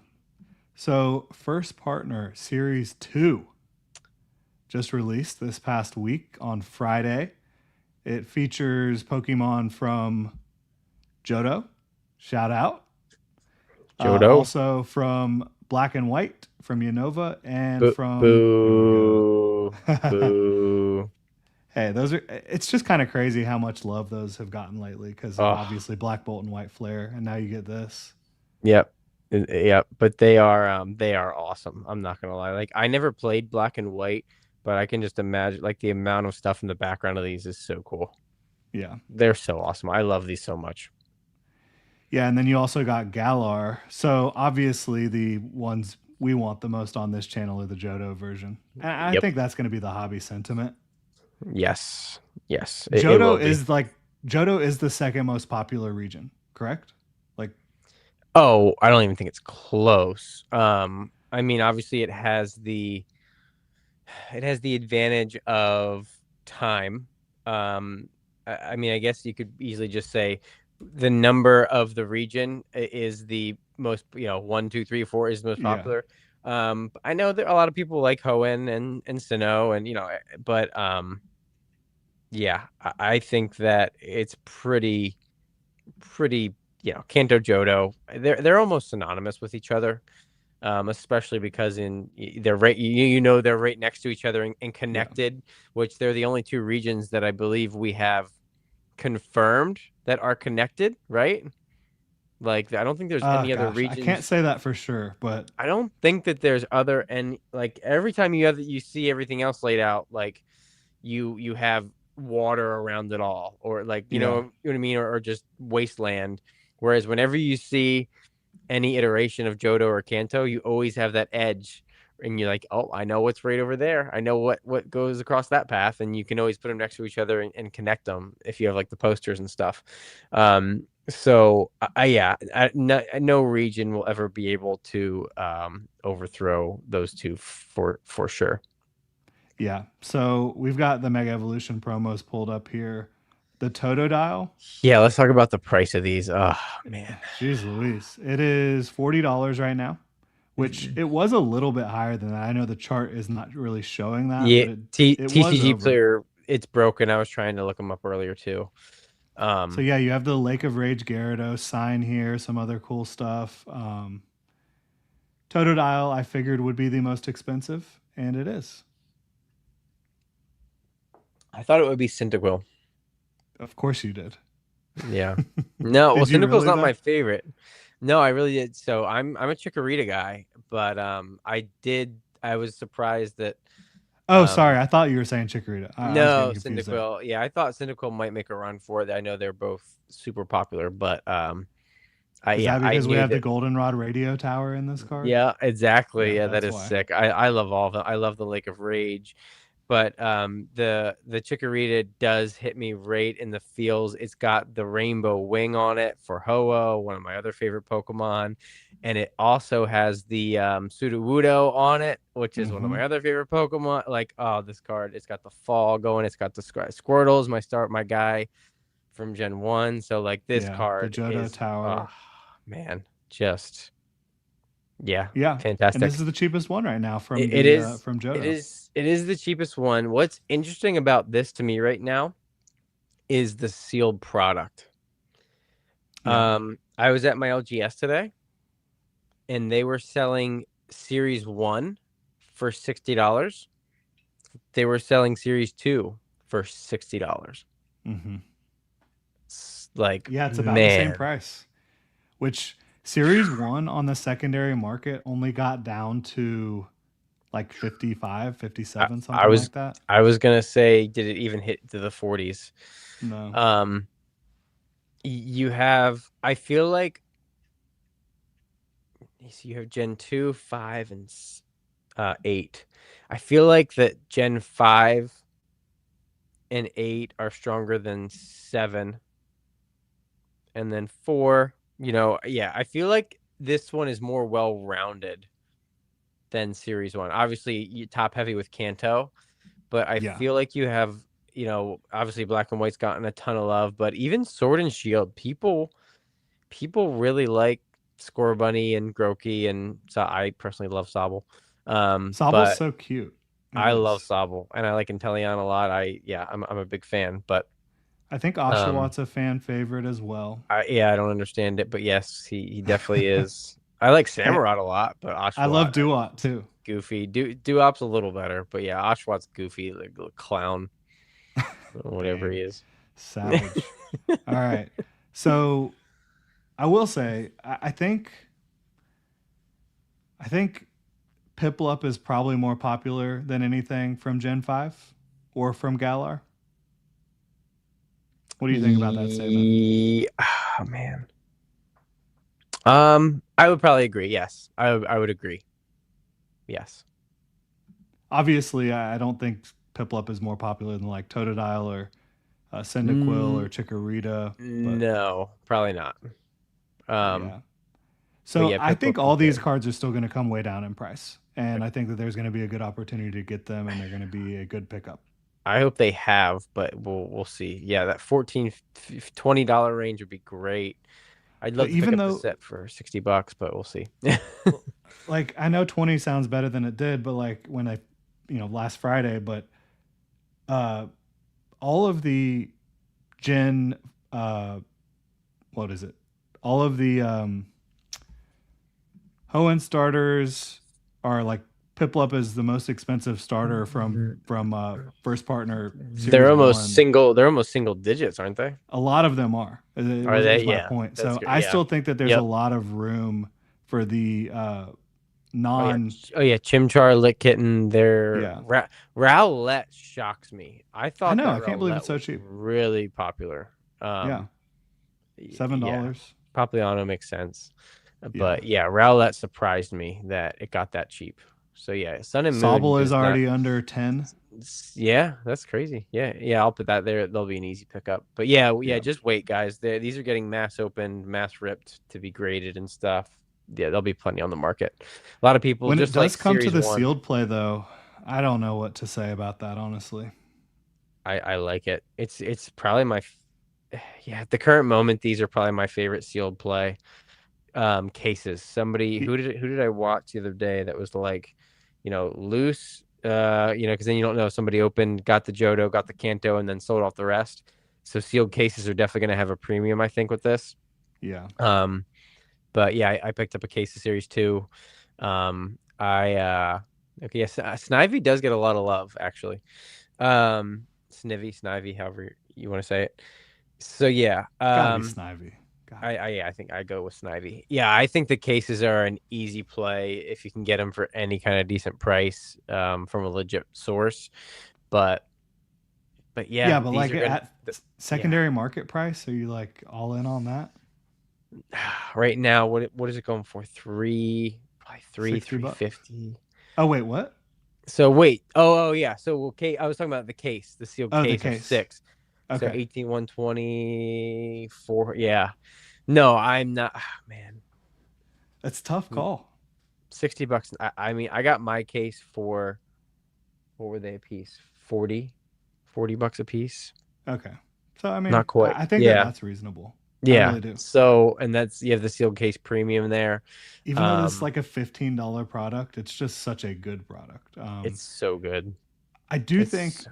S1: So, First Partner Series 2 just released this past week on Friday. It features Pokemon from Johto, shout out.
S2: Jodo.
S1: Also from Black and White, from Unova, and
S2: Boo
S1: from. There we go.
S2: boo. Boo.
S1: Hey, those are. It's just kind of crazy how much love those have gotten lately because of
S2: Oh,
S1: obviously Black Bolt and White Flare, and now you get this.
S2: yep. Yep. But they are awesome. I'm not gonna lie. Like I never played Black and White, but I can just imagine like the amount of stuff in the background of these is so cool.
S1: Yeah,
S2: They're so awesome. I love these so much.
S1: yeah, and then you also got Galar. So obviously the ones we want the most on this channel are the Johto version, and I
S2: Yep.
S1: think that's going to be the hobby sentiment.
S2: Yes. Yes. It will
S1: Johto
S2: be.
S1: is like Johto is the second most popular region, correct? Like,
S2: Oh, I don't even think it's close. I mean, obviously it has the advantage of time. I mean, I guess you could easily just say the number of the region is the most, one, two, three, four is the most
S1: yeah,
S2: popular. I know that a lot of people like Hoenn and Sinnoh and but yeah, I think that it's pretty, Kanto Jodo. They're almost synonymous with each other, especially because they're right. They're right next to each other and
S1: yeah.
S2: connected, which they're the only 2 regions that I believe we have confirmed that are connected. Right? Like I don't think there's any other
S1: Gosh, I can't
S2: regions.
S1: say that for sure, but
S2: I don't think that there's other and like every time you see everything else laid out, like you have water around it all, or like
S1: yeah.
S2: you know what I mean, or just wasteland. Whereas whenever you see any iteration of Johto or Kanto, you always have that edge, and you're like, oh, I know what's right over there. I know what goes across that path, and you can always put them next to each other and connect them if you have like the posters and stuff. So yeah, no region will ever be able to overthrow those two for sure.
S1: Yeah. So we've got the Mega Evolution promos pulled up here. The Totodile.
S2: Yeah, let's talk about the price of these. Oh man.
S1: Jeez Louise. It is $40 right now, which it was a little bit higher than that. I know the chart is not really showing that,
S2: Yeah,
S1: but it was
S2: TCG
S1: over.
S2: player, it's broken. I was trying to look them up earlier too.
S1: So
S2: Um,
S1: yeah, you have the Lake of Rage Gyarados sign here, some other cool stuff. Totodile I figured would be the most expensive, and it is.
S2: I thought it would be Cyndaquil.
S1: Of course you did.
S2: Yeah. No, well,
S1: Did you
S2: Cyndaquil's
S1: really
S2: not
S1: though?
S2: my favorite. No, I really did. So I'm a Chikorita guy, but I was surprised that
S1: Oh, sorry.
S2: um
S1: I thought you were saying Chikorita. I was getting
S2: no,
S1: confused there.
S2: Cyndaquil. Yeah, I thought Cyndaquil might make a run for it. I know they're both super popular, but
S1: Is
S2: yeah,
S1: that
S2: I
S1: because we
S2: knew
S1: have the
S2: that.
S1: Goldenrod radio tower in this card?
S2: Yeah, exactly.
S1: Yeah,
S2: Yeah, that
S1: that's
S2: is
S1: why.
S2: sick. I love all of them. I love the Lake of Rage. But the Chikorita does hit me right in the feels. It's got the rainbow wing on it for Ho-Oh, one of my other favorite Pokemon. And it also has the Sudowoodo on it, which is one of
S1: Mm-hmm.
S2: my other favorite Pokemon. Like, oh, this card, it's got the fall going. It's got the Squirtle's my guy from Gen 1. So like this
S1: Yeah, the
S2: card
S1: Johto
S2: is, oh
S1: Tower.
S2: man, just Yeah,
S1: Yeah, and this
S2: fantastic.
S1: is the cheapest one right now from
S2: It
S1: the
S2: is.
S1: from
S2: It
S1: Johto.
S2: is. It is the cheapest one. What's interesting about this to me right now is the sealed product.
S1: Yeah.
S2: I was at my LGS today, and they were selling Series One for $60. They were selling Series Two for $60.
S1: Hmm.
S2: Like,
S1: Yeah, it's about the same
S2: man,
S1: price. Which Series One on the secondary market only got down to like 55,
S2: I,
S1: 57,
S2: I
S1: something
S2: was
S1: like that.
S2: I was gonna say, did it even hit to the 40s?
S1: No.
S2: Um, you have. I feel like you have Gen 2, 5, and 8. I feel like that Gen 5 and 8 are stronger than 7, and then 4, yeah, I feel like this one is more well-rounded than Series 1. Obviously, you top heavy with Kanto, but I
S1: Yeah.
S2: feel like you have, obviously Black and White's gotten a ton of love, but even Sword and Shield, people really like Scorbunny and Groki, and so I personally love Sobble.
S1: Sobble's
S2: But
S1: so cute. It
S2: I love
S1: is.
S2: Sobble, and I like Inteleon a lot. I'm a big fan, but
S1: I think
S2: um,
S1: Oshawott a fan favorite as well.
S2: I don't understand it, but yes, he definitely is. I like
S1: Hey,
S2: Samurott a lot, but
S1: I love
S2: Oshawott
S1: Duot
S2: is
S1: too.
S2: goofy. Duop's a little better, but yeah, Oshawott's goofy, like a clown, whatever
S1: Dang.
S2: he is.
S1: Savage. All right. So I will say, I think Piplup is probably more popular than anything from Gen 5 or from Galar. What do you think about that statement?
S2: Oh man. I would probably agree. Yes, I would agree. Yes.
S1: Obviously, I don't think Piplup is more popular than like Totodile or Cyndaquil or
S2: Mm,
S1: Chikorita, but
S2: no, probably not. Um,
S1: yeah.
S2: but
S1: So
S2: yeah,
S1: I
S2: Piplup
S1: think all
S2: is
S1: these
S2: good.
S1: cards are still going to come way down in price, and I think that there's going to be a good opportunity to get them, and they're going to be a good pickup.
S2: I hope they have, but we'll see. Yeah, that 14 $20 range would be great. I'd
S1: But
S2: love to pick
S1: even
S2: up the
S1: though,
S2: set for $60, but we'll see.
S1: like, I know 20 sounds better than it did, but like when last Friday, but uh, all of the Gen, uh, what is it? All of the Hoenn starters are like Piplup is the most expensive starter from first partner series one.
S2: They're almost single digits, aren't they?
S1: A lot of them are. It
S2: Are
S1: was
S2: they?
S1: is my
S2: Yeah.
S1: point.
S2: That's
S1: So
S2: great.
S1: I
S2: Yeah.
S1: still think that there's a
S2: Yep.
S1: lot of room for the
S2: Oh yeah.
S1: non.
S2: Oh yeah. Chimchar, Lit Kitten,
S1: Yeah,
S2: Rowlett shocks me. I
S1: I
S2: thought
S1: know.
S2: that
S1: I can't believe
S2: Rowlett
S1: it's so
S2: was
S1: cheap.
S2: really popular.
S1: Yeah,
S2: Um, yeah,
S1: $7.
S2: Popliano makes sense,
S1: Yeah,
S2: but yeah, Rowlett surprised me that it got that cheap. So yeah, Sun and Moon
S1: Sobble is
S2: does not.
S1: already under 10.
S2: Yeah, that's crazy. Yeah, I'll put that there. They'll be an easy pickup. But yeah,
S1: Yeah,
S2: just wait, guys. These are getting mass opened, mass ripped to be graded and stuff. Yeah, there'll be plenty on the market. A lot of people
S1: when it
S2: just like
S1: does come to
S2: Series
S1: the
S2: One.
S1: sealed play, though, I don't know what to say about that honestly.
S2: I like it. It's probably yeah, at the current moment, these are probably my favorite sealed play cases. Somebody who did I watch the other day that was like, loose, because then you don't know, somebody opened, got the Johto, got the Kanto, and then sold off the rest. So sealed cases are definitely going to have a premium, I think, with this.
S1: Yeah,
S2: Um, but yeah, I picked up a case of Series 2. I okay, yes, Snivy does get a lot of love, actually. Snivy, however you want to say it. So yeah,
S1: it's got to be Snivy. Got to be.
S2: yeah, I think I go with Snivy. Yeah, I think the cases are an easy play if you can get them for any kind of decent price, from a legit source. But yeah,
S1: Yeah, but
S2: these
S1: like
S2: are gonna.
S1: at
S2: Yeah,
S1: secondary market price, are you like all in on that?
S2: right now, what is it going for? Probably
S1: 60 bucks.
S2: 350.
S1: Oh wait, what?
S2: So wait, oh yeah. So okay, I was talking about the case, the sealed
S1: Oh, the
S2: case of
S1: case.
S2: 6. So
S1: Okay,
S2: 18,124. Yeah. No, I'm not. Man,
S1: it's tough call.
S2: $60. I mean, I got my case for, what were they a piece? 40 $40 a piece.
S1: Okay, so I
S2: Not
S1: mean,
S2: quite.
S1: I think that
S2: Yeah.
S1: that's reasonable. I
S2: Yeah.
S1: really do.
S2: So, and that's you have the sealed case premium there.
S1: Even though this is
S2: Um,
S1: like a $15 product, it's just such a good product.
S2: it's so good.
S1: I do think
S2: It's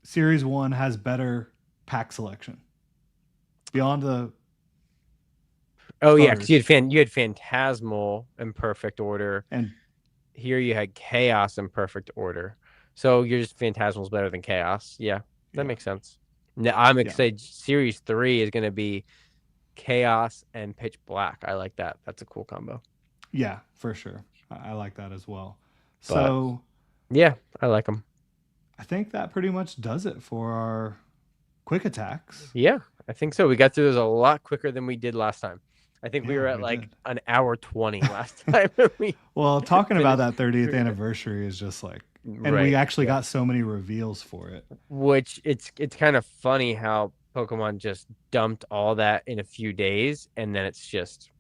S1: Series 1 has better pack selection beyond the
S2: oh yeah, because
S1: starters.
S2: you had Phantasmal in perfect order.
S1: And
S2: Here you had Chaos in perfect order. So you're just Phantasmal's better than Chaos. Yeah, that
S1: yeah,
S2: makes sense. Now, I'm
S1: yeah,
S2: excited. Series 3 is going to be Chaos and Pitch Black. I like that. That's a cool combo.
S1: yeah, for sure. I like that as well.
S2: But
S1: So
S2: yeah, I like them.
S1: I think that pretty much does it for our quick attacks.
S2: Yeah, I think so. We got through those a lot quicker than we did last time. I think we
S1: Yeah,
S2: were at
S1: we
S2: like
S1: did.
S2: an hour 20 last time we
S1: Well, talking about
S2: finished
S1: that 30th
S2: through it.
S1: anniversary is just like, and we
S2: Right.
S1: actually
S2: Yeah.
S1: got so many reveals for it.
S2: Which it's kind of funny how Pokemon just dumped all that in a few days and then it's just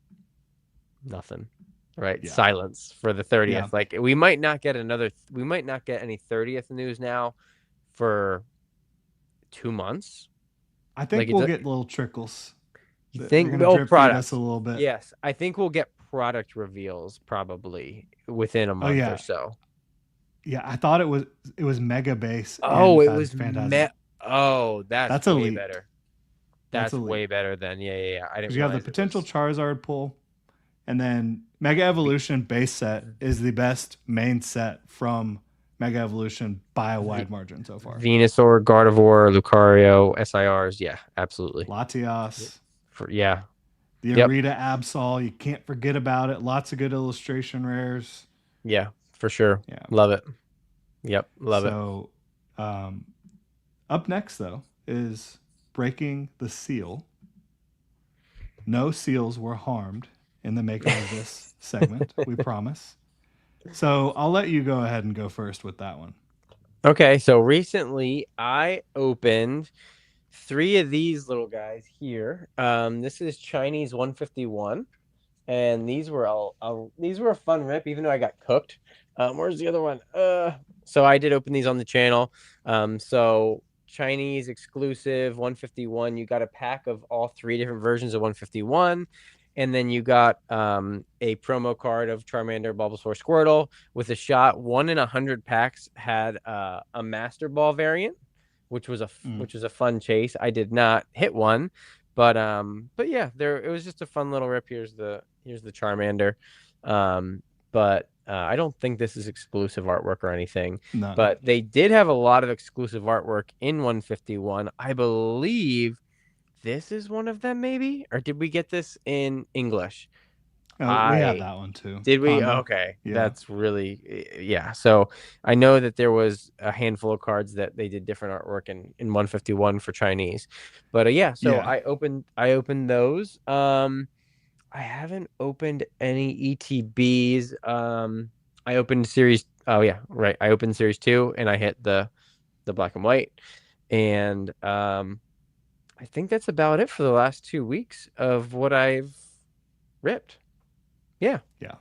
S2: nothing. Right?
S1: Yeah,
S2: Silence for the
S1: yeah.
S2: 30th. Like we might not get any 30th news now for 2 months.
S1: I
S2: Like
S1: think
S2: it's
S1: we'll
S2: a,
S1: get little trickles.
S2: you
S1: They're
S2: think
S1: gonna
S2: oh
S1: drip feed us a
S2: products.
S1: little bit.
S2: Yes, I think we'll get product reveals probably within a
S1: Oh
S2: month or
S1: yeah,
S2: so.
S1: yeah. I thought it was Mega Base and
S2: Oh, it was
S1: Phantasmal.
S2: Oh, that's
S1: That's
S2: way
S1: elite.
S2: better.
S1: That's
S2: That's
S1: elite
S2: way better than yeah. I didn't
S1: because you have the
S2: realize it
S1: potential
S2: was
S1: Charizard pull, and then Mega Evolution base set is the best main set from Mega Evolution by a
S2: v-
S1: wide margin so far.
S2: Venusaur, Gardevoir, Lucario, SIRs. Yeah, absolutely.
S1: Latias,
S2: Yeah.
S1: the
S2: Yep.
S1: Arita Absol, you can't forget about it. Lots of good illustration rares.
S2: Yeah, for sure.
S1: Yeah.
S2: Love it. Yep, love it.
S1: So, um, up next though is breaking the seal. No seals were harmed in the making of this segment. We promise. So I'll let you go ahead and go first with that one.
S2: Okay, so recently I opened three of these little guys here. This is Chinese 151, and these were a fun rip, even though I got cooked. Where's the other one? So I did open these on the channel. So Chinese exclusive 151. You got a pack of all three different versions of 151. And then you got a promo card of Charmander, Bulbasaur, Squirtle with a shot. 1 in 100 packs had a Master Ball variant,
S1: Mm.
S2: which was a fun chase. I did not hit one, but yeah, there it was just a fun little rip. Here's the Charmander, but I don't think this is exclusive artwork or anything.
S1: None.
S2: But they did have a lot of exclusive artwork in 151. I believe this is one of them, maybe, or did we get this in English?
S1: Oh, we had
S2: I
S1: that one too.
S2: did we?
S1: Hondo.
S2: Okay,
S1: Yeah.
S2: that's really yeah. So I know that there was a handful of cards that they did different artwork in 151 for Chinese, but yeah. So
S1: Yeah.
S2: I opened those. I haven't opened any ETBs. I opened series. Oh yeah, right. I opened series 2 and I hit the black and white, and I think that's about it for the last 2 weeks of what I've ripped. Yeah.
S1: Yeah.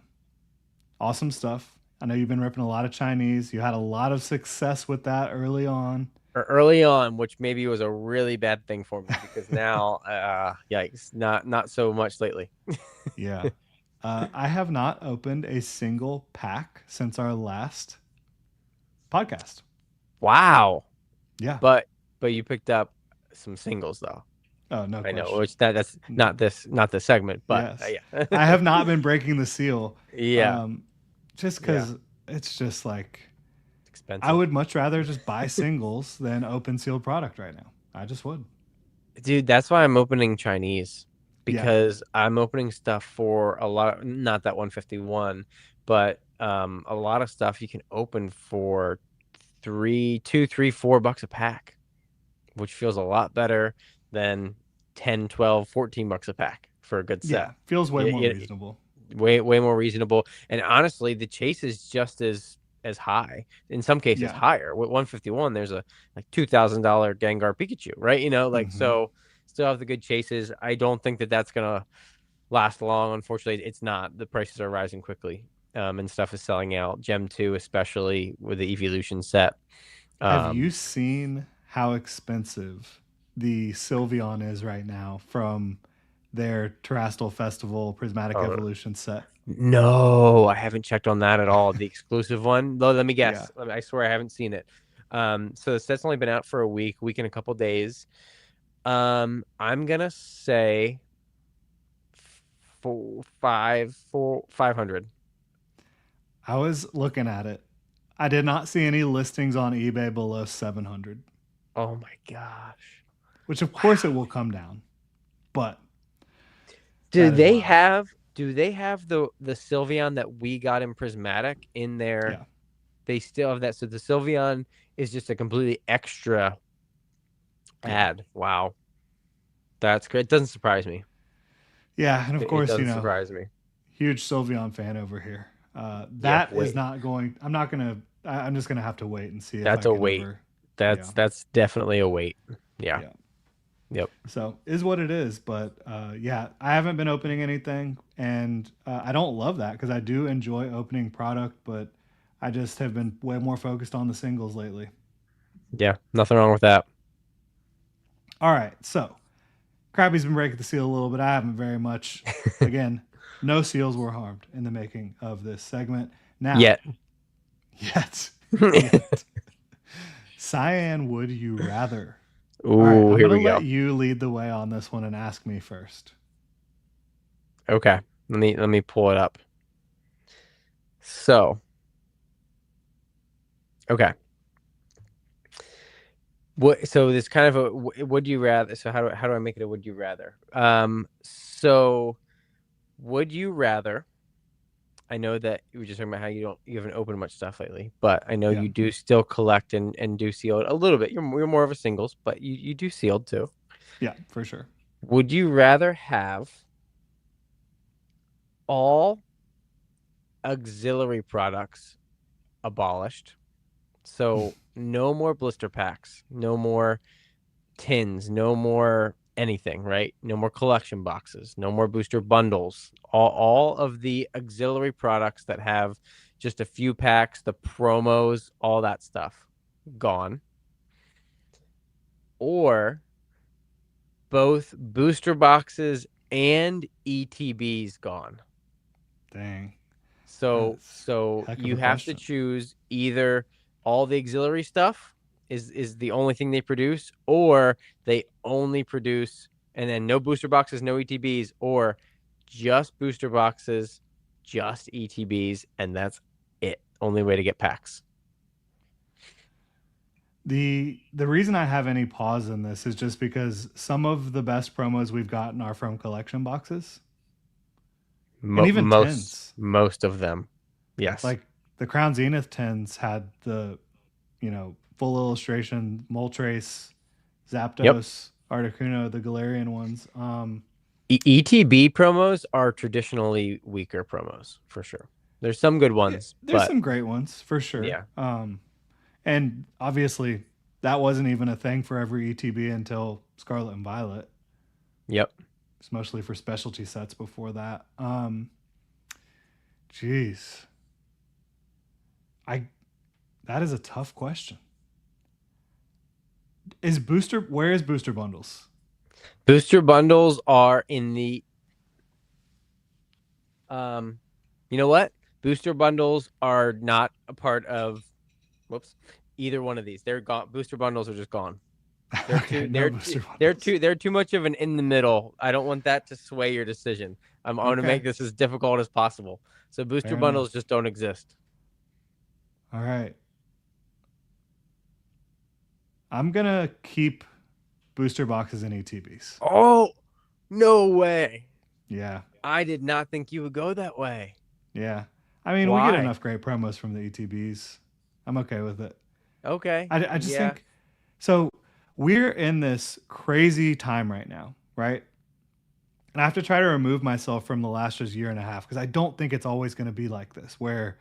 S1: Awesome stuff. I know you've been ripping a lot of Chinese. You had a lot of success with that early on.
S2: Or early on, which maybe was a really bad thing for me because now, yikes, not so much lately.
S1: Yeah. I have not opened a single pack since our last podcast.
S2: Wow,
S1: Yeah.
S2: but you picked up some singles though.
S1: Oh, no
S2: I know,
S1: question.
S2: which that's not this segment, but
S1: Yes.
S2: yeah,
S1: I have not been breaking the seal.
S2: yeah,
S1: Um, just
S2: yeah,
S1: because it's just like
S2: it's
S1: I
S2: expensive,
S1: would much rather just buy singles than open sealed product right now. I just would.
S2: dude. That's why I'm opening Chinese
S1: Yeah.
S2: because I'm opening stuff for a lot. Not that 151, but a lot of stuff you can open for $4 a pack, which feels a lot better than 10, 12, $14 a pack for a good set.
S1: Yeah. Feels way more
S2: Yeah,
S1: reasonable.
S2: way more reasonable. And honestly, the chase is just as high, in some cases
S1: Yeah.
S2: higher. With 151, there's a like $2,000 Gengar Pikachu, right? Like
S1: Hmm.
S2: so still have the good chases. I don't think that that's gonna last long. Unfortunately, it's not. The prices are rising quickly. And stuff is selling out. Gem 2, especially with the Evolution set.
S1: Have you
S2: Um,
S1: seen how expensive the Sylveon is right now from their Terastal Festival Prismatic
S2: Oh,
S1: Evolution set.
S2: no, I haven't checked on that at all. The exclusive one. Though, let me
S1: Yeah.
S2: guess. I swear I haven't seen it. So the set's only been out for a week and a couple days. I'm gonna say 500.
S1: I was looking at it. I did not see any listings on eBay below 700,
S2: Oh my gosh.
S1: which of course it
S2: Wow.
S1: will come down, but
S2: Do
S1: that is
S2: they
S1: wild.
S2: have do they have the Sylveon that we got in Prismatic in there?
S1: Yeah.
S2: They still have that. So the Sylveon is just a completely extra
S1: Yeah.
S2: add. Wow. That's great. It doesn't surprise me.
S1: Yeah. And of
S2: It
S1: course,
S2: doesn't surprise me.
S1: huge Sylveon fan over here.
S2: Yeah,
S1: That is
S2: wait.
S1: not going, I'm not going to, I'm just going to have to wait and see if I
S2: That's a
S1: can
S2: wait.
S1: ever. Yeah.
S2: That's definitely a wait. Yeah.
S1: Yeah.
S2: Yep.
S1: So is what it is. But yeah, I haven't been opening anything. And I don't love that because I do enjoy opening product, but I just have been way more focused on the singles lately.
S2: Yeah. Nothing wrong with that.
S1: All right. So Krabby's been breaking the seal a little bit. I haven't very much. Again, no seals were harmed in the making of this segment. Now,
S2: Yet.
S1: yet, yet. Cyan, would you rather? All right,
S2: Ooh,
S1: I'm
S2: here
S1: going
S2: we
S1: to let
S2: go.
S1: you lead the way on this one and ask me first.
S2: Okay. Let me pull it up. So, okay. So this kind of a would you rather, so how do I make it a would you rather? So would you rather, I know that you were just talking about how you haven't opened much stuff lately, but I know
S1: Yeah,
S2: you do still collect and do sealed a little bit. You're more of a singles, but you do sealed too.
S1: yeah, for sure.
S2: Would you rather have all auxiliary products abolished? So no more blister packs, no more tins, no more anything, right? No more collection boxes, no more booster bundles. All of the auxiliary products that have just a few packs, the promos, all that stuff gone. Or both booster boxes and ETBs gone.
S1: Dang,
S2: So
S1: that's
S2: so
S1: a heck of
S2: you
S1: a
S2: have to
S1: question.
S2: choose either all the auxiliary stuff is the only thing they produce, or they only produce and then no booster boxes, no ETBs, or just booster boxes, just ETBs, and that's it. Only way to get packs.
S1: The reason I have any pause in this is just because some of the best promos we've gotten are from collection boxes and
S2: Mo-
S1: even
S2: most
S1: tins.
S2: most of them. Yes.
S1: Like the Crown Zenith tins had the full illustration Moltres,
S2: Yep.
S1: Zapdos, Articuno, the Galarian ones.
S2: ETB promos are traditionally weaker promos for sure. There's some good
S1: Yeah,
S2: ones,
S1: there's
S2: but
S1: some great ones for sure.
S2: yeah.
S1: And obviously that wasn't even a thing for every ETB until Scarlet and Violet.
S2: Yep.
S1: It's mostly for specialty sets before that. Jeez, I that is a tough question. Is booster where is booster bundles?
S2: Booster bundles are in the um you know what? Booster bundles are not a part of whoops, either one of these. They're gone. Booster bundles are just gone. They're
S1: Okay,
S2: too
S1: no
S2: they're
S1: booster
S2: too
S1: bundles.
S2: they're too much of an in the middle. I don't want that to sway your decision. I want to
S1: Okay,
S2: make this as difficult as possible. So booster
S1: fair
S2: bundles
S1: enough.
S2: just don't exist.
S1: All right, I'm gonna keep booster boxes and ETBs.
S2: Oh, no way.
S1: Yeah,
S2: I did not think you would go that way.
S1: yeah. I mean, we get
S2: Why?
S1: enough great promos from the ETBs. I'm okay with it.
S2: Okay.
S1: I just
S2: Yeah.
S1: think so. We're in this crazy time right now, right? And I have to try to remove myself from the last just year and a half because I don't think it's always going to be like this. Where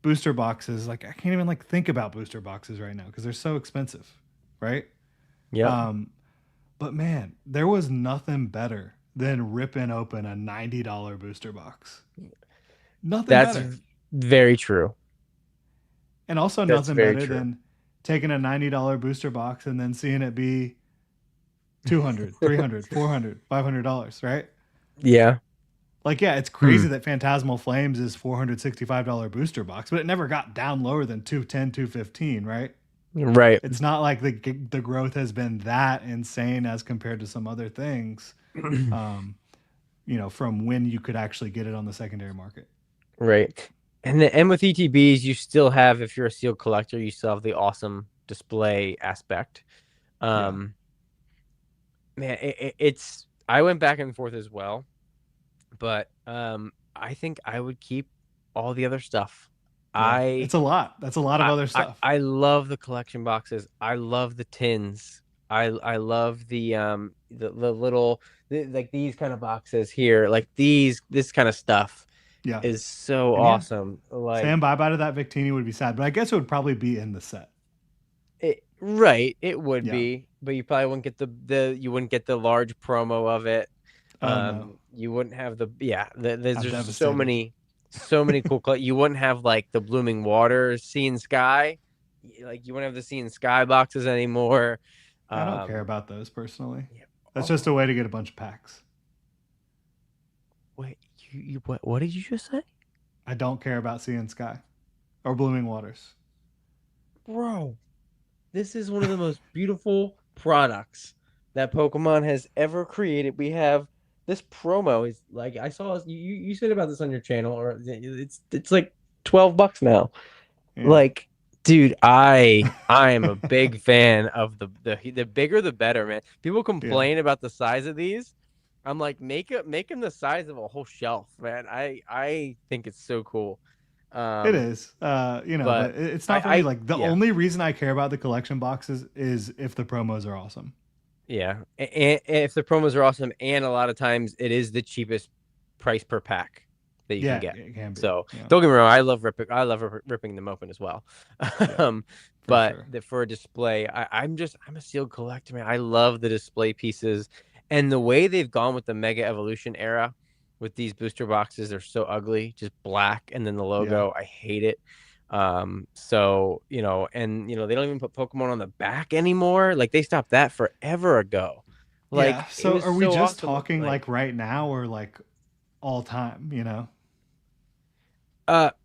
S1: booster boxes, like I can't even like think about booster boxes right now because they're so expensive, right?
S2: Yep.
S1: Um, but man, there was nothing better than ripping open a $90 booster box. Nothing
S2: That's
S1: better.
S2: very true.
S1: And also
S2: That's
S1: nothing
S2: very
S1: better
S2: true.
S1: than taking a $90 booster box and then seeing it be 200, 300, 400, $500, right?
S2: Yeah.
S1: Like, yeah, it's
S2: Hmm.
S1: crazy that Phantasmal Flames is $465 booster box, but it never got down lower than 210, 215, right?
S2: Right.
S1: It's not like the growth has been that insane as compared to some other things, um, from when you could actually get it on the secondary market.
S2: Right. And with ETBs, you still have, if you're a sealed collector, you still have the awesome display aspect.
S1: Yeah.
S2: Um, man, it's I went back and forth as well, but I think I would keep all the other stuff.
S1: Yeah.
S2: I
S1: It's a lot. That's a lot of
S2: I
S1: other
S2: I,
S1: stuff.
S2: I love the collection boxes. I love the tins. I love the little like these kind of boxes here, like this kind of stuff
S1: Yeah.
S2: is so
S1: And yeah,
S2: awesome. Like
S1: saying bye bye to that Victini would be sad, but I guess it would probably be in the set.
S2: right, it would
S1: Yeah.
S2: be, but you probably wouldn't get the you wouldn't get the large promo of it.
S1: Oh, no.
S2: You wouldn't have there's
S1: I'm
S2: just
S1: devastated.
S2: so many cool. You wouldn't have like the Blooming Waters, Sea and Sky, like you wouldn't have the Sea and Sky boxes anymore.
S1: I don't care
S2: Um,
S1: about those personally.
S2: yeah.
S1: That's just a
S2: Oh
S1: way to get a bunch of packs.
S2: wait, you what did you just say,
S1: I don't care about Sea and Sky or Blooming Waters.
S2: bro? This is one of the most beautiful products that Pokemon has ever created. We have this promo is like I saw you said about this on your channel, or it's like $12 now.
S1: Yeah.
S2: Like, dude, I am a big fan of the bigger the better, man. People
S1: Yeah.
S2: complain about the size of these. I'm like, make them the size of a whole shelf, man. I think it's so cool.
S1: It
S2: Um,
S1: is, but
S2: but
S1: it's not for me.
S2: I
S1: Like, the
S2: yeah.
S1: only reason I care about the collection boxes is if the promos are awesome.
S2: Yeah, and if the promos are awesome, and a lot of times it is the cheapest price per pack that you can
S1: Yeah,
S2: get.
S1: it can be.
S2: So
S1: Yeah,
S2: don't get me wrong, I love ripping them open as well.
S1: yeah,
S2: um,
S1: for
S2: but
S1: sure.
S2: for a display, I'm a sealed collector, man. I love the display pieces and the way they've gone with the Mega Evolution era with these booster boxes. They're so ugly, just black, and then the
S1: Yeah,
S2: logo. I hate it. So and they don't even put Pokemon on the back anymore. Like they stopped that forever ago.
S1: yeah.
S2: Like it
S1: So,
S2: was
S1: are we
S2: so
S1: just
S2: awesome.
S1: talking like right now, or like all time?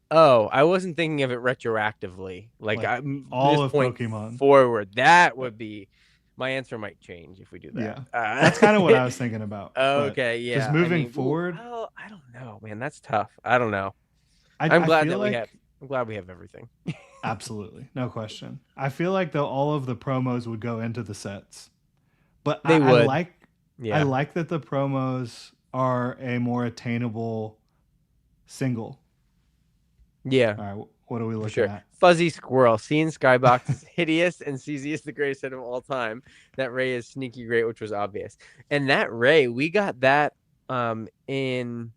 S2: Oh, I wasn't thinking of it retroactively. Like
S1: Like all
S2: this
S1: of
S2: point
S1: Pokemon.
S2: forward, that
S1: Uh,
S2: would be my answer might change if we do that.
S1: Yeah, that's kind of what I was thinking about. But
S2: Okay,
S1: just
S2: yeah. I
S1: moving
S2: mean, ooh,
S1: forward,
S2: well, I don't know, man. That's tough. I don't know.
S1: I
S2: I'm
S1: I
S2: glad
S1: feel
S2: that we have.
S1: like
S2: I'm glad we have everything.
S1: absolutely no question. I feel like though all of the promos would go into the sets, but
S2: They
S1: I
S2: would.
S1: like I
S2: Yeah.
S1: like that the promos are a more attainable single.
S2: Yeah.
S1: All right, what are we
S2: For
S1: looking
S2: sure.
S1: at?
S2: Fuzzy Squirrel. Seeing Skybox is hideous and CZ is the greatest set of all time. That Ray is sneaky great, which was obvious. And that Ray, we got that in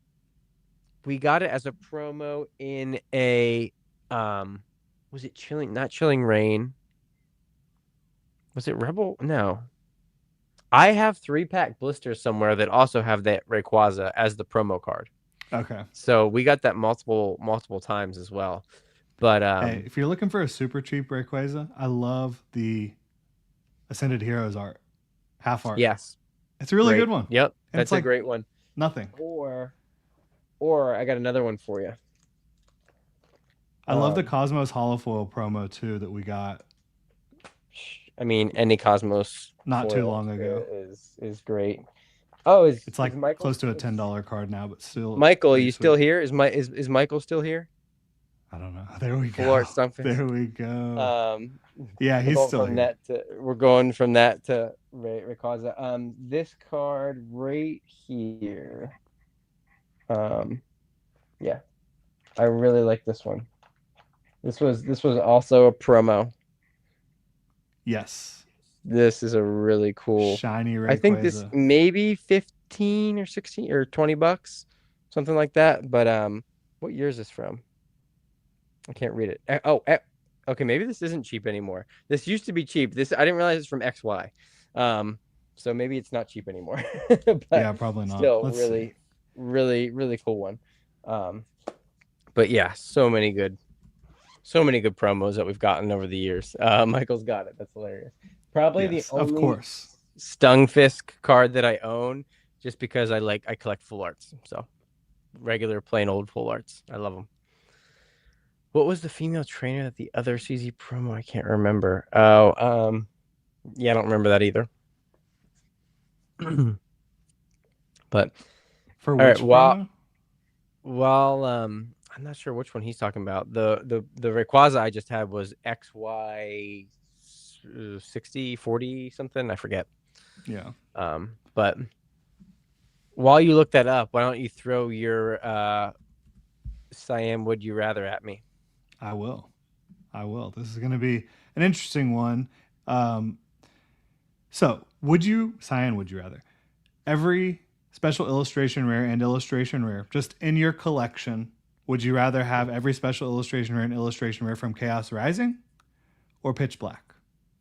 S2: we got it as a promo in a was it chilling not chilling rain? Was it Rebel? No. I have 3-pack blisters somewhere that also have that Rayquaza as the promo card.
S1: Okay.
S2: So we got that multiple times as well. But
S1: Hey, if you're looking for a super cheap Rayquaza, I love the Ascended Heroes art, half art.
S2: yes,
S1: It's a really good
S2: great.
S1: one,
S2: Yep,
S1: and it's
S2: that's a
S1: like
S2: great one.
S1: nothing.
S2: Or or I got another one for you.
S1: I love the
S2: Um,
S1: Cosmos Holofoil promo too that we got
S2: I mean, any Cosmos
S1: not too
S2: foil
S1: long ago.
S2: is great. Oh,
S1: It's
S2: is
S1: like
S2: Michael
S1: close to a $10 card now, but still
S2: Michael? Are
S1: pretty
S2: you still
S1: sweet.
S2: here? Is Michael still here?
S1: I don't know. There we
S2: Full art
S1: go.
S2: Stunfisk.
S1: There we go.
S2: Um,
S1: Yeah, he's still here.
S2: we're going from that to Rayquaza. This card right here. Um, yeah, I really like this one. This was also a promo.
S1: Yes.
S2: This is a really cool.
S1: Shiny
S2: I think this
S1: Rayquaza.
S2: maybe 15 or 16 or $20, something like that. But what year is this from? I can't read it. Okay, maybe this isn't cheap anymore. This used to be cheap. This I didn't realize it's from XY. Um, so maybe it's not cheap anymore. But
S1: Yeah, probably not.
S2: still
S1: Let's see.
S2: really cool one. Um, but yeah, so many good promos that we've gotten over the years. Michael's got it. That's hilarious. Probably the
S1: Yes, of
S2: only
S1: course.
S2: Stunfisk card that I own just because I collect full arts. So regular plain old full arts. I love them. What was the female trainer that the other CZ promo? I can't remember. Oh, yeah, I don't remember that either. But
S1: For
S2: all right,
S1: which promo?
S2: while I'm not sure which one he's talking about. The Rayquaza I just had was XY 60 40 something. I forget.
S1: Yeah,
S2: But while you look that up, why don't you throw your Siam would you rather at me?
S1: I will. I will. This is going to be an interesting one. Um, so, would you, Cyan, would you rather? Every special illustration rare and illustration rare, just in your collection, would you rather have every special illustration rare and illustration rare from Chaos Rising or Pitch Black?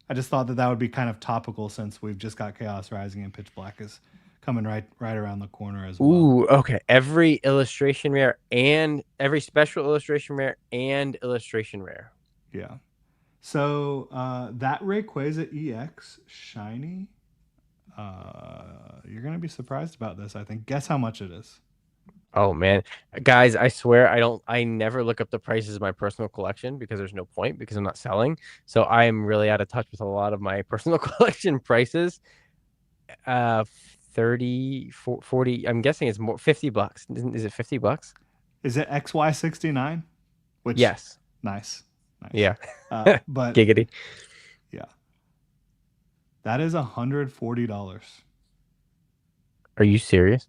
S1: I just thought that that would be kind of topical since we've just got Chaos Rising and Pitch Black is coming right around the corner as well.
S2: Ooh, okay. Every illustration rare and every special illustration rare and illustration rare.
S1: Yeah. So that Rayquaza EX shiny, you're gonna be surprised about this. I think. Guess how much it is.
S2: Oh man, guys, I swear I never look up the prices of my personal collection because there's no point because I'm not selling. So I am really out of touch with a lot of my personal collection prices. Uh 30 40, I'm guessing it's more $50. Is it $50?
S1: Is it XY69? Which
S2: Yes.
S1: nice, nice.
S2: Yeah.
S1: But
S2: Giggity.
S1: yeah, that is $140.
S2: Are you serious?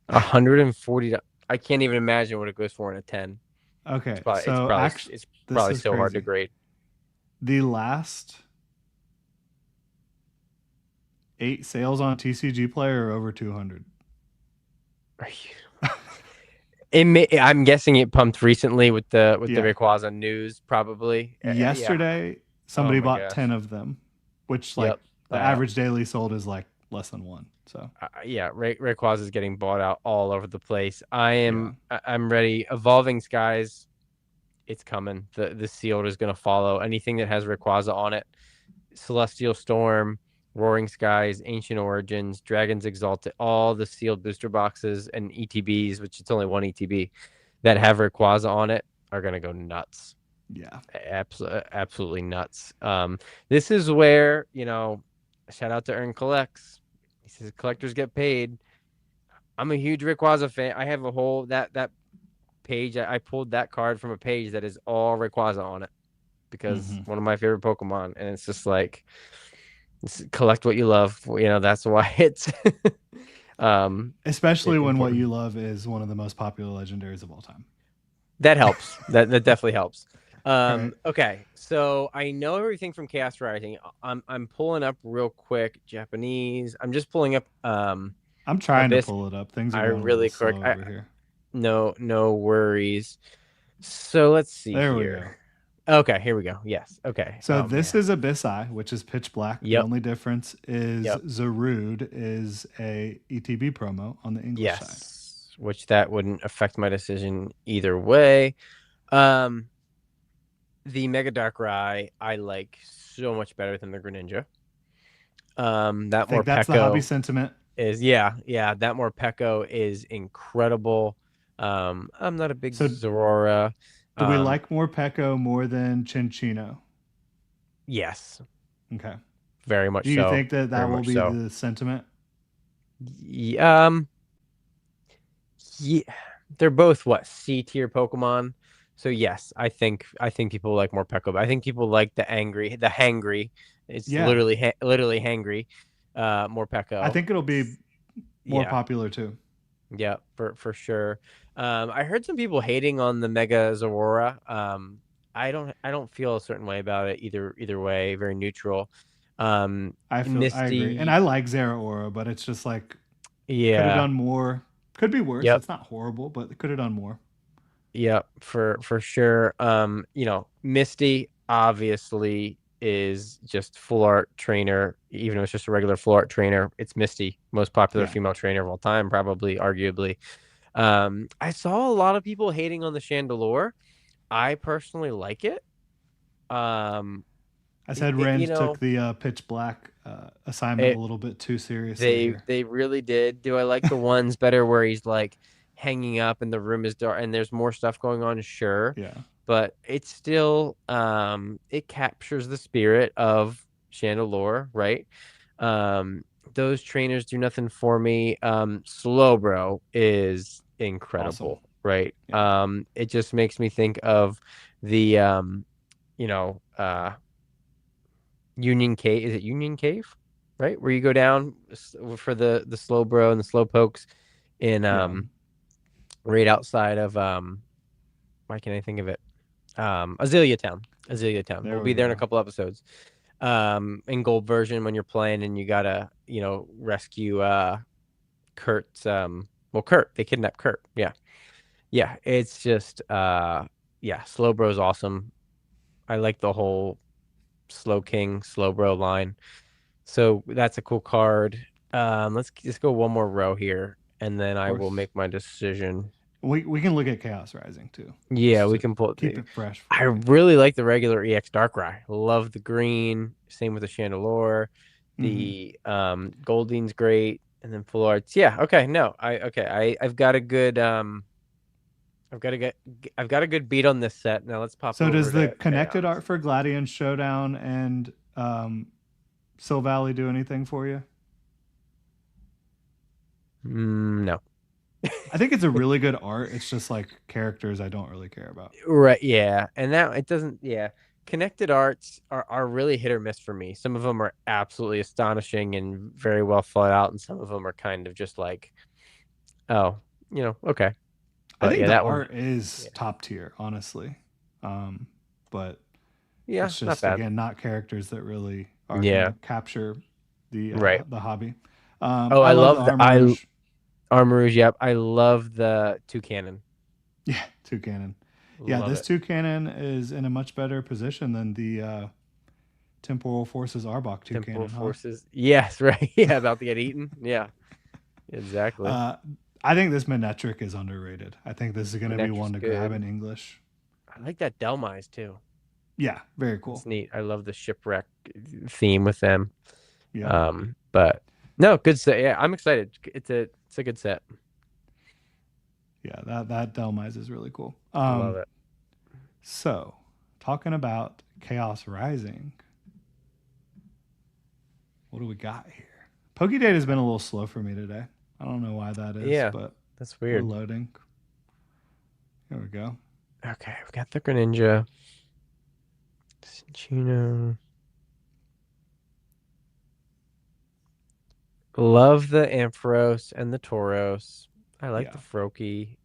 S2: $140. I can't even imagine what it goes for in a 10. It's
S1: Okay,
S2: probably it's
S1: so
S2: probably
S1: actually,
S2: it's
S1: this
S2: probably
S1: is
S2: so hard to
S1: crazy.
S2: grade.
S1: The last 8 sales on TCG Player are over 200.
S2: Are you I'm guessing it pumped recently with the
S1: Yeah,
S2: Rayquaza news, probably. Yeah.
S1: yesterday
S2: Oh
S1: somebody
S2: my
S1: bought
S2: gosh.
S1: 10 of them, which like
S2: Yep.
S1: the average daily sold is like less than one. So
S2: Yeah. Rayquaza is getting bought out all over the place.
S1: yeah,
S2: I'm ready. Evolving Skies, it's coming. The sealed is gonna follow. Anything that has Rayquaza on it. Celestial Storm, Roaring Skies, Ancient Origins, Dragons Exalted, all the sealed booster boxes and ETBs, which it's only one ETB, that have Rayquaza on it are gonna go nuts.
S1: yeah.
S2: Absolutely nuts. This is where, shout out to Earn Collects. He says collectors get paid. I'm a huge Rayquaza fan. I have a whole that page. I pulled that card from a page that is all Rayquaza on it because
S1: Mm-hmm.
S2: one of my favorite Pokemon, and it's just like collect what you love. That's why it's
S1: Especially when what
S2: important.
S1: you love is one of the most popular legendaries of all time.
S2: That helps. That definitely helps.
S1: All right,
S2: Okay, so I know everything from Chaos Rising. I'm pulling up real quick Japanese. I'm just pulling up
S1: I'm trying to
S2: Abyss.
S1: pull it up. Things are
S2: I
S1: going a little
S2: really quick.
S1: slow
S2: I
S1: over here.
S2: no worries. So let's see
S1: There we go.
S2: here. Okay, here we go. Yes. Okay.
S1: So
S2: Oh
S1: this
S2: man.
S1: is Abyss Eye, which is pitch black. The
S2: Yep.
S1: only difference is
S2: Yep.
S1: Zarude is a ETB promo on the English side.
S2: Yes. Which that wouldn't affect my decision either way. Um, the Mega Darkrai I like so much better than the Greninja.
S1: I
S2: That
S1: think
S2: more
S1: that's the hobby
S2: Pecco
S1: sentiment.
S2: is yeah. That more Pecco is incredible. I'm not a big
S1: So
S2: Zorora.
S1: do we
S2: Um,
S1: like more Pecco more than Chinchino?
S2: yes,
S1: Okay.
S2: very
S1: Do
S2: much
S1: you
S2: so.
S1: think that
S2: Very
S1: that will
S2: much
S1: be
S2: so.
S1: the sentiment?
S2: Yeah, yeah, they're both what C tier Pokemon. So yes, I think people like more Pecco. But I think people like the hangry. It's
S1: Yeah.
S2: literally hangry. More
S1: I
S2: Pecco.
S1: think it'll be more
S2: Yeah,
S1: popular too.
S2: yeah, for sure. I heard some people hating on the Mega Zorora. I don't feel a certain way about it either way. Very neutral.
S1: I agree. And
S2: Misty.
S1: I like Zeraora, but it's just like could have
S2: Yeah.
S1: done more. Could be worse.
S2: Yep.
S1: It's not horrible, but it could have done more.
S2: Yep. For sure. Misty obviously is just full art trainer. Even though it's just a regular full art trainer, it's Misty, most popular
S1: Yeah.
S2: female trainer of all time, probably, arguably. I saw a lot of people hating on the Chandelure. I personally like it. Um,
S1: I
S2: it,
S1: said
S2: it- you
S1: Rend took
S2: know,
S1: the pitch black assignment a
S2: It
S1: little bit too seriously
S2: They
S1: here.
S2: they really did. Do I like the ones better where he's like hanging up and the room is dark and there's more stuff going on? Sure.
S1: Yeah,
S2: But it's still it captures the spirit of Chandelure, right? Um those trainers do nothing for me. Slowbro is
S1: awesome.
S2: incredible, right?
S1: Yeah,
S2: It just makes me think of the you know, Union Cave. Is it Union Cave? Right? Where you go down for the slow bro and the slow pokes in
S1: yeah.
S2: right outside of why can't I think of it? Azalea Town. Azalea Town. We'll
S1: There
S2: be
S1: we
S2: there in a
S1: go.
S2: couple episodes. In gold version when you're playing and you gotta, rescue Kurt's Kurt. They kidnap Kurt. Yeah. Yeah. It's just yeah, Slow Bro's awesome. I like the whole Slow King, Slow Bro line. So that's a cool card. Let's just go one more row here, and then
S1: Of
S2: I will
S1: course.
S2: make my decision.
S1: We can look at Chaos Rising too,
S2: Yeah,
S1: just
S2: we
S1: to
S2: can pull
S1: keep
S2: the.
S1: it fresh
S2: I
S1: for you.
S2: really like the regular EX Darkrai. Love the green. Same with the Chandelure.
S1: Hmm.
S2: The Goldeen's great, and then full arts. Yeah. Okay. No. I've got a good I've got to get I've got a good beat on this set. Now let's pop
S1: So
S2: over
S1: does the
S2: to
S1: connected
S2: Chaos.
S1: art for Gladion Showdown and Sil Valley do anything for you?
S2: No.
S1: I think it's a really good art. It's just like characters I don't really care about.
S2: Right, yeah. And now it doesn't, yeah. Connected arts are really hit or miss for me. Some of them are absolutely astonishing and very well thought out, and some of them are kind of just like, oh, okay.
S1: I
S2: But
S1: think
S2: yeah,
S1: the
S2: that one,
S1: art is
S2: yeah,
S1: top tier, honestly. But
S2: yeah,
S1: it's
S2: not
S1: just
S2: bad.
S1: again not characters that really are
S2: Yeah,
S1: gonna capture
S2: right.
S1: the hobby.
S2: Oh,
S1: I
S2: I
S1: love the
S2: love the
S1: Armor Rouge.
S2: Armor. Yep, I love the two cannon.
S1: Yeah, two cannon. Yeah,
S2: Love
S1: this
S2: it.
S1: two cannon is in a much better position than the Temporal Forces Arbok two
S2: Temporal
S1: cannon, huh?
S2: forces. Yes, right. Yeah, about to get eaten. Yeah, exactly.
S1: Uh, I think this Manetric is underrated. I think this is going to be
S2: Manetric's
S1: one to grab
S2: good.
S1: in English.
S2: I like that Delmise too.
S1: Yeah, very
S2: It's
S1: cool.
S2: neat. I love the shipwreck theme with them.
S1: Yep.
S2: But no, good set. Yeah, I'm excited. It's a good set.
S1: Yeah, that Delmise is really cool.
S2: Love it.
S1: So talking about Chaos Rising, what do we got here? Pokedate has been a little slow for me today. I don't know why that is,
S2: Yeah,
S1: but
S2: that's
S1: we're
S2: weird.
S1: loading. Here we go.
S2: Okay, we've got the Greninja, Cinccino. Love the Ampharos and the Tauros. I like the
S1: Yeah,
S2: Froakie.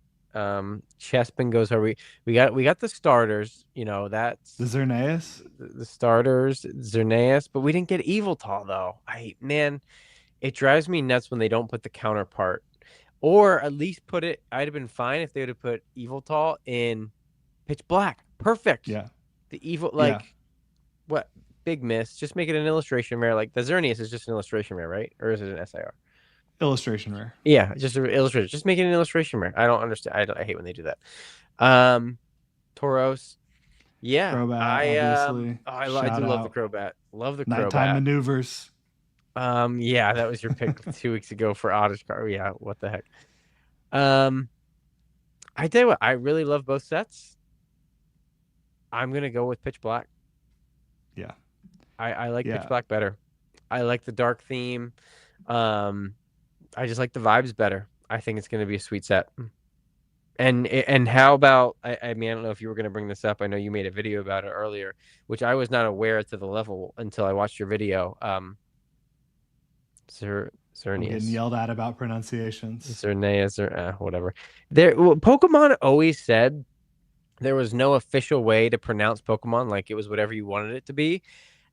S2: Chespin goes. Are we got the starters?
S1: the
S2: That's
S1: Xerneas.
S2: the starters. Xerneas, but we didn't get Eviltal though. Man, it drives me nuts when they don't put the counterpart, or at least put it. I'd have been fine if they would have put Eviltal in Pitch Black. Perfect.
S1: Yeah,
S2: The evil,
S1: yeah.
S2: like, what? Big miss. Just make it an illustration rare. Like the Xerneas is just an illustration rare, right? Or is it an SIR?
S1: Illustration rare.
S2: Yeah, just an illustration. Just make it an illustration rare. I don't understand. I hate when they do that. Um, Tauros. Yeah,
S1: Crobat, obviously.
S2: I
S1: Shout
S2: do love the
S1: out.
S2: Crobat. Love the
S1: Nighttime
S2: Crobat.
S1: maneuvers.
S2: Yeah, that was your pick 2 weeks ago for Oddish Car. Yeah, what the heck. Um, I tell you what, I really love both sets. I'm gonna go with Pitch Black.
S1: Yeah,
S2: I like Pitch
S1: yeah.
S2: Black better. I like the dark theme. Um, I just like the vibes better. I think it's gonna be a sweet set. And how about I mean I don't know if you were gonna bring this up. I know you made a video about it earlier, which I was not aware to the level until I watched your video.
S1: I'm getting
S2: Xerneas.
S1: yelled at about pronunciations.
S2: Xerneas or whatever. Pokemon always said there was no official way to pronounce Pokemon, like it was whatever you wanted it to be.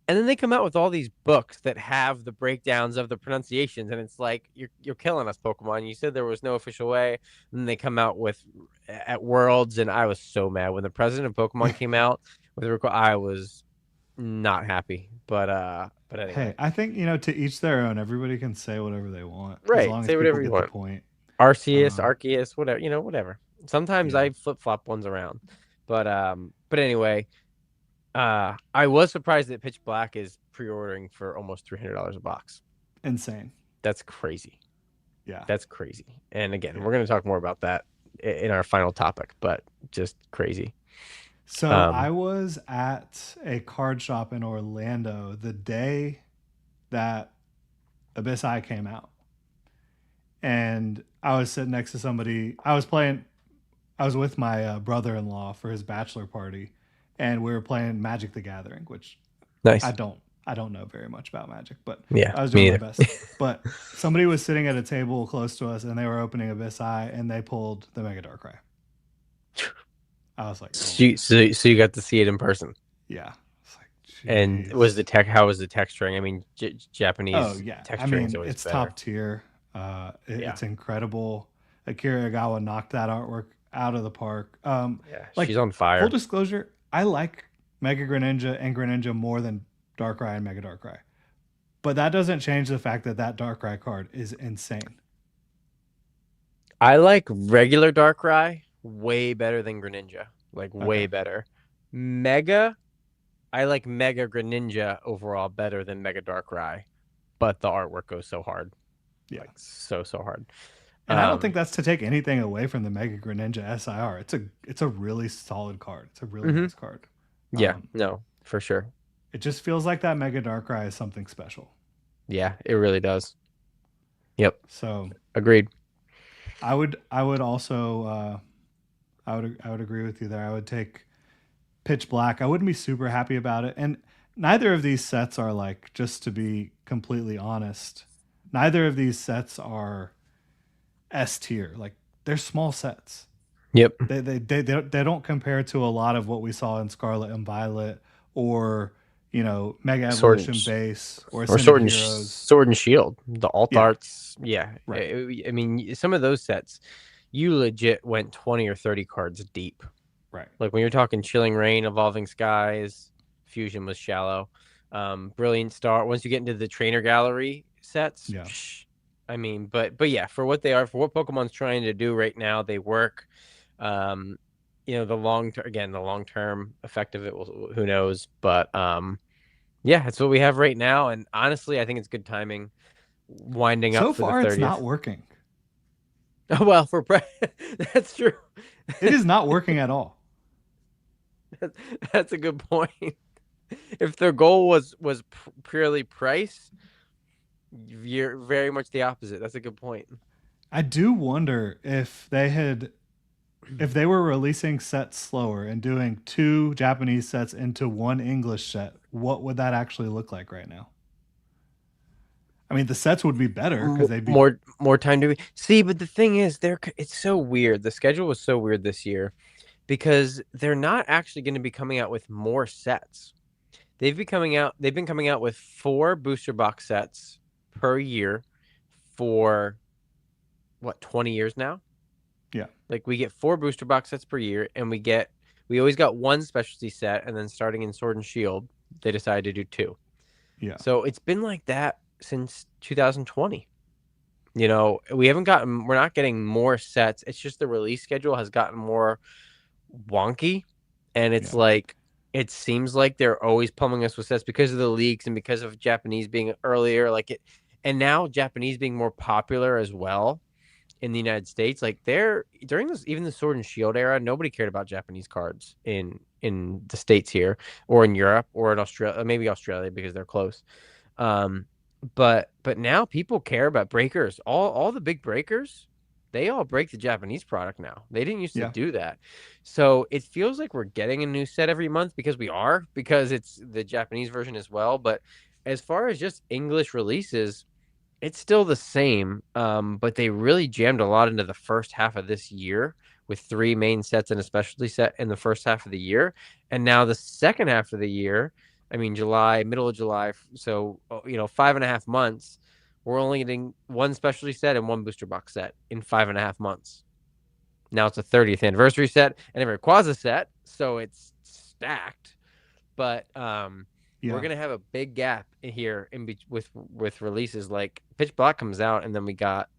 S2: And then they come out with all these books that have the breakdowns of the pronunciations, and it's like you're killing us, Pokemon. You said there was no official way, and then they come out with at Worlds, and I was so mad when the president of Pokemon came out with a I was not happy. But
S1: Hey,
S2: anyway,
S1: I think to each their own. Everybody can say whatever they want as
S2: right?
S1: long as
S2: Say
S1: people
S2: whatever you
S1: get the
S2: want.
S1: point.
S2: Arceus,
S1: Um,
S2: Arceus, whatever, whatever. Sometimes
S1: yeah,
S2: I flip flop ones around, but anyway, I was surprised that Pitch Black is pre-ordering for almost $300 a box.
S1: Insane.
S2: That's crazy.
S1: Yeah.
S2: That's crazy. And again,
S1: Yeah.
S2: we're going to talk more about that in our final topic, but just crazy.
S1: So I
S2: Um,
S1: was at a card shop in Orlando the day that Abyss Eye came out. And I was sitting next to somebody. I was with my brother in law for his bachelor party. And we were playing Magic the Gathering, which I
S2: nice.
S1: don't I don't know very much about Magic, but
S2: Yeah,
S1: I was doing
S2: me
S1: my
S2: either.
S1: best. But somebody was sitting at a table close to us, and they were opening Abyss Eye, and they pulled the Mega Darkrai. I was like, oh
S2: So,
S1: my,
S2: so you got to see it in person.
S1: yeah. It's like,
S2: And was
S1: jeez.
S2: the tech? How was the texturing? I mean,
S1: Oh
S2: Japanese
S1: yeah. I
S2: texturing is
S1: mean,
S2: always
S1: it's
S2: better.
S1: top tier.
S2: Yeah,
S1: It's incredible. Akira Igawa knocked that artwork out of the park.
S2: yeah, she's
S1: Like
S2: on
S1: full
S2: fire.
S1: disclosure, I like Mega Greninja and Greninja more than Darkrai and Mega Darkrai. But that doesn't change the fact that that Darkrai card is insane.
S2: I like regular Darkrai way better than Greninja. Like way
S1: Okay.
S2: better. Mega, I like Mega Greninja overall better than Mega Darkrai, but the artwork goes so hard,
S1: Yeah.
S2: like so hard.
S1: And I don't think
S2: Um,
S1: that's to take anything away from the Mega Greninja SIR. It's a really solid card. It's a really
S2: hmm
S1: nice card.
S2: yeah,
S1: Um,
S2: no, for sure.
S1: it just feels like that Mega Darkrai is something special.
S2: Yeah, it really does. Yep,
S1: So
S2: agreed.
S1: I would also I would agree with you there. I would take Pitch Black. I wouldn't be super happy about it. And neither of these sets are like, just to be completely honest, neither of these sets are S tier. Like they're small sets.
S2: Yep.
S1: They don't compare to a lot of what we saw in Scarlet and Violet, or Mega
S2: Sword and
S1: Evolution Base or
S2: or
S1: Ascended Heroes.
S2: Sword and Shield, the alt
S1: Yeah,
S2: arts. Yeah,
S1: right,
S2: I mean, some of those sets, you legit went 20 or 30 cards deep.
S1: right.
S2: Like when you're talking Chilling Rain, Evolving Skies, Fusion was shallow. Brilliant Star. Once you get into the Trainer Gallery sets,
S1: Yeah.
S2: I mean, but yeah, for what they are, for what Pokemon's trying to do right now, they work. Um, the long term, again, the long term effect of it will, who knows, but yeah, that's what we have right now. And honestly, I think it's good timing winding up
S1: So
S2: for the
S1: far, it's
S2: 30th.
S1: not working.
S2: Well, that's true.
S1: It is not working at all.
S2: That's a good point. If their goal was purely price, you're very much the opposite. That's a good point.
S1: I do wonder if they were releasing sets slower and doing two Japanese sets into one English set, what would that actually look like right now? I mean, the sets would be better because they'd be,
S2: More time to see, but the thing is, it's so weird. The schedule was so weird this year because they're not actually going to be coming out with more sets. They've been coming out with 4 booster box sets per year for what, 20 years now?
S1: yeah,
S2: Like we get 4 booster box sets per year, and we always got one specialty set, and then starting in Sword and Shield, they decided to do 2.
S1: yeah,
S2: So it's been like that since 2020. We're not getting more sets. It's just the release schedule has gotten more wonky, and it's
S1: yeah,
S2: like it seems like they're always pummeling us with sets because of the leaks and because of Japanese being earlier, and now Japanese being more popular as well in the United States. Like they're during this, even the Sword and Shield era, nobody cared about Japanese cards in the States here or in Europe or in Australia, maybe Australia because they're close. Um, but now people care about breakers. All the big breakers, they all break the Japanese product now. They didn't used to
S1: yeah.
S2: do that. So it feels like we're getting a new set every month because it's the Japanese version as well. But as far as just English releases, it's still the same. But they really jammed a lot into the first half of this year with 3 main sets and a specialty set in the first half of the year. And now the second half of the year, I mean, July, middle of July. So, 5.5 months. We're only getting 1 specialty set and 1 booster box set in 5.5 months. Now it's a 30th anniversary set and a Rayquaza set. So it's stacked. But we're
S1: Yeah.
S2: going to have a big gap in here with releases. Like Pitch Black comes out, and then we got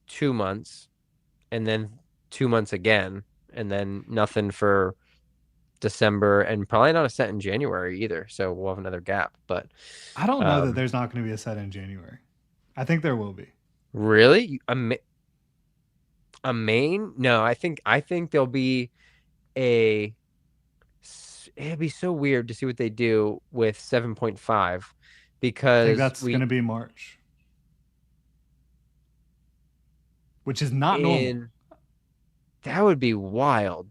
S2: 2 months, and then 2 months again, and then nothing for December, and probably not a set in January either. So we'll have another gap. But
S1: I don't know that
S2: um,
S1: there's not going to be a set in January. I think there will be.
S2: really, a main? No, I think there'll be a. It'd be so weird to see what they do with 7.5
S1: I think
S2: because
S1: that's going
S2: we
S1: to be March, which is not normal.
S2: in that would be wild.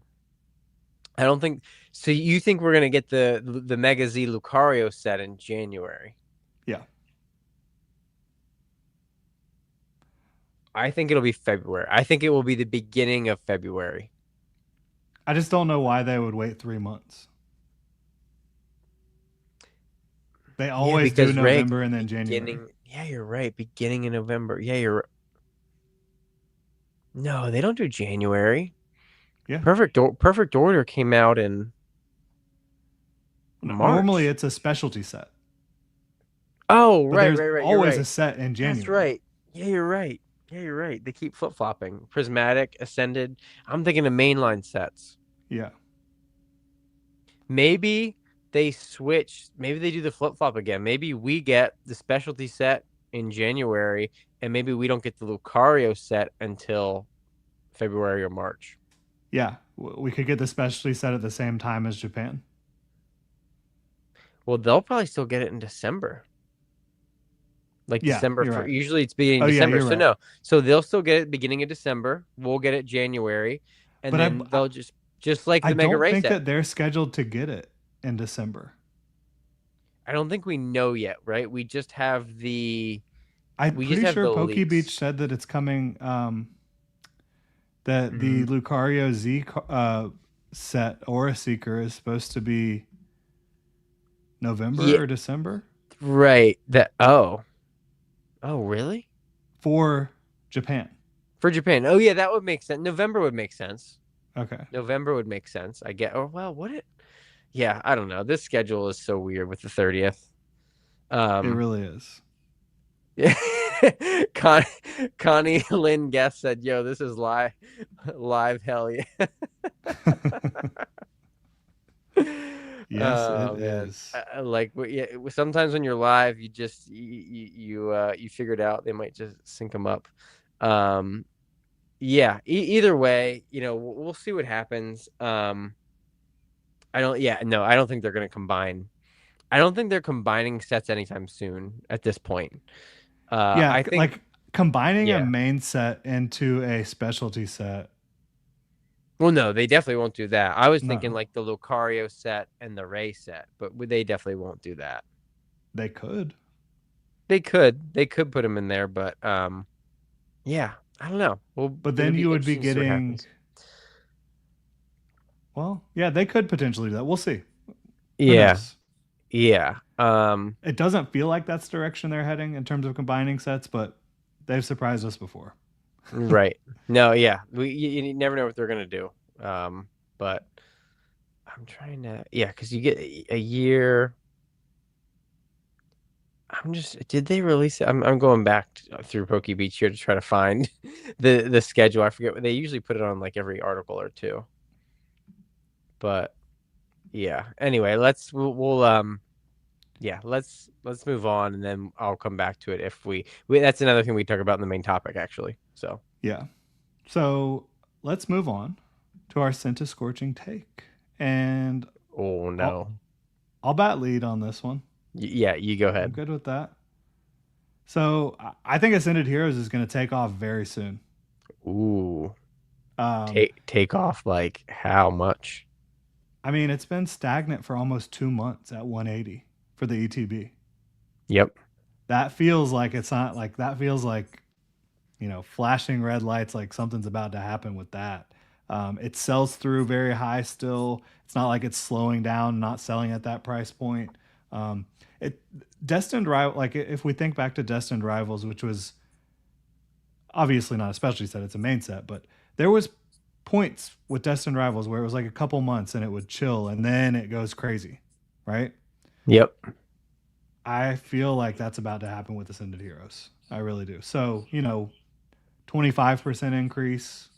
S2: I don't think so. You think we're gonna get the Mega Z Lucario set in January?
S1: Yeah.
S2: I think it'll be February. I think it will be the beginning of February.
S1: I just don't know why they would wait 3 months. They
S2: Yeah,
S1: always do
S2: because Ray,
S1: November and then January.
S2: beginning. Yeah, you're right. Beginning in November. Yeah, you're. No, they don't do January.
S1: Yeah.
S2: Perfect Order came out in
S1: Normally
S2: March.
S1: it's a specialty set,
S2: Oh,
S1: but
S2: right,
S1: there's
S2: right, right. You're
S1: always a
S2: right.
S1: set in
S2: That's
S1: January.
S2: right. Yeah, you're right. Yeah, you're right. They keep flip flopping. Prismatic, Ascended. I'm thinking of mainline sets.
S1: Yeah.
S2: Maybe they switch. Maybe they do the flip flop again. Maybe we get the specialty set in January, and maybe we don't get the Lucario set until February or March.
S1: Yeah. We could get the specialty set at the same time as Japan.
S2: Well, they'll probably still get it in December, like
S1: Yeah,
S2: December.
S1: you're
S2: For
S1: right.
S2: usually it's beginning
S1: Oh yeah,
S2: December.
S1: you're
S2: So
S1: right.
S2: no, so they'll still get it beginning of December. We'll get it January, and
S1: But
S2: then they'll just like
S1: I
S2: the Mega
S1: don't
S2: Ray
S1: think
S2: set.
S1: that they're scheduled to get it in December.
S2: I don't think we know yet, right?
S1: I'm
S2: We just
S1: pretty
S2: have
S1: sure
S2: the
S1: Poke Beach
S2: leaks.
S1: said that it's coming. That the
S2: Mm,
S1: Lucario Z set Aura Seeker is supposed to be November
S2: yeah,
S1: or December
S2: right. Oh, really?
S1: for Japan.
S2: For Japan. Oh yeah, that would make sense. November would make sense.
S1: Okay.
S2: November would make sense. I get. Oh well, what it? Yeah, I don't know. This schedule is so weird with the 30th.
S1: It
S2: Um,
S1: really is.
S2: yeah. Con- Connie Lynn Guest said, "Yo, this is live hell yeah."
S1: Yes, it
S2: Oh man,
S1: is.
S2: like yeah, sometimes when you're live, you just you figure it out. They might just sync them up. Um, yeah. Either way, we'll see what happens. I don't. Yeah, no, I don't think they're going to combine. I don't think they're combining sets anytime soon at this point.
S1: Yeah,
S2: I think.
S1: like combining a
S2: Yeah.
S1: main set into a specialty set.
S2: Well, no, they definitely won't do that. I was thinking
S1: No,
S2: like the Lucario set and the Ray set, but they definitely won't do that.
S1: they could.
S2: They could put them in there, but yeah, I don't know. Well,
S1: But
S2: it'll
S1: then
S2: be
S1: you would be
S2: interesting to see what
S1: getting,
S2: happens.
S1: well, yeah, they could potentially do that. We'll see. Who
S2: Yeah,
S1: knows?
S2: yeah,
S1: It doesn't feel like that's the direction they're heading in terms of combining sets, but they've surprised us before.
S2: right. No, yeah, you never know what they're gonna do. But I'm trying to, yeah, because you get a year. Did they release it? I'm going back through Poke Beach here to try to find the schedule. I forget what they usually put it on like every article or two. But yeah. Anyway, yeah, let's move on and then I'll come back to it if that's another thing we talk about in the main topic actually. So,
S1: Yeah. So let's move on to our scent to scorching take. And
S2: oh
S1: I'll,
S2: no.
S1: I'll bat lead on this one.
S2: Yeah, you go
S1: I'm
S2: ahead.
S1: good with that. So I think Ascended Heroes is going to take off very soon.
S2: Ooh.
S1: Um,
S2: Take off like how much?
S1: I mean, it's been stagnant for almost 2 months at 180 for the ETB.
S2: Yep.
S1: That feels like it's not like that feels like, flashing red lights, like something's about to happen with that. It sells through very high still. It's not like it's slowing down, not selling at that price point. Um, it Destined Rival, like if we think back to Destined Rivals, which was obviously not a specialty set, it's a main set, but there was points with Destined Rivals where it was like a couple months and it would chill and then it goes crazy, right?
S2: Yep.
S1: I feel like that's about to happen with Ascended Heroes. I really do. So, 25% increase,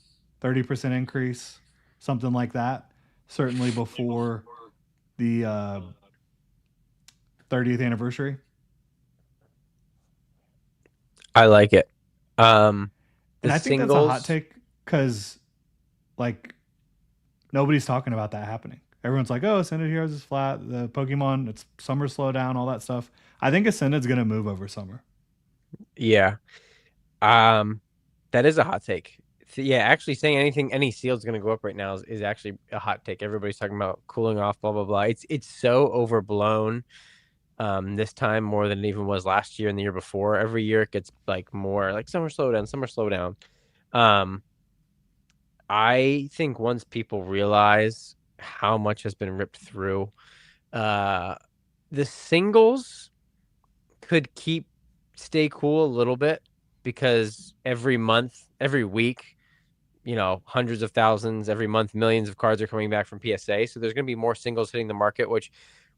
S1: 30% increase, something like that. certainly before the 30th anniversary.
S2: I like it. The
S1: And I think that's a hot
S2: singles,
S1: take because, like, nobody's talking about that happening. Everyone's like, oh, Ascended Heroes is flat. The Pokemon, it's summer slowdown, all that stuff. I think Ascended's going to move over summer.
S2: yeah. Um, that is a hot take. Yeah, actually saying any seal's going to go up right now is actually a hot take. Everybody's talking about cooling off, blah blah blah. It's so overblown. This time more than it even was last year and the year before. Every year it gets like more like summer slowdown, summer slowdown. Um, I think once people realize how much has been ripped through, uh, the singles could stay cool a little bit because every month, every week, hundreds of thousands, every month, millions of cards are coming back from PSA. So there's going to be more singles hitting the market, which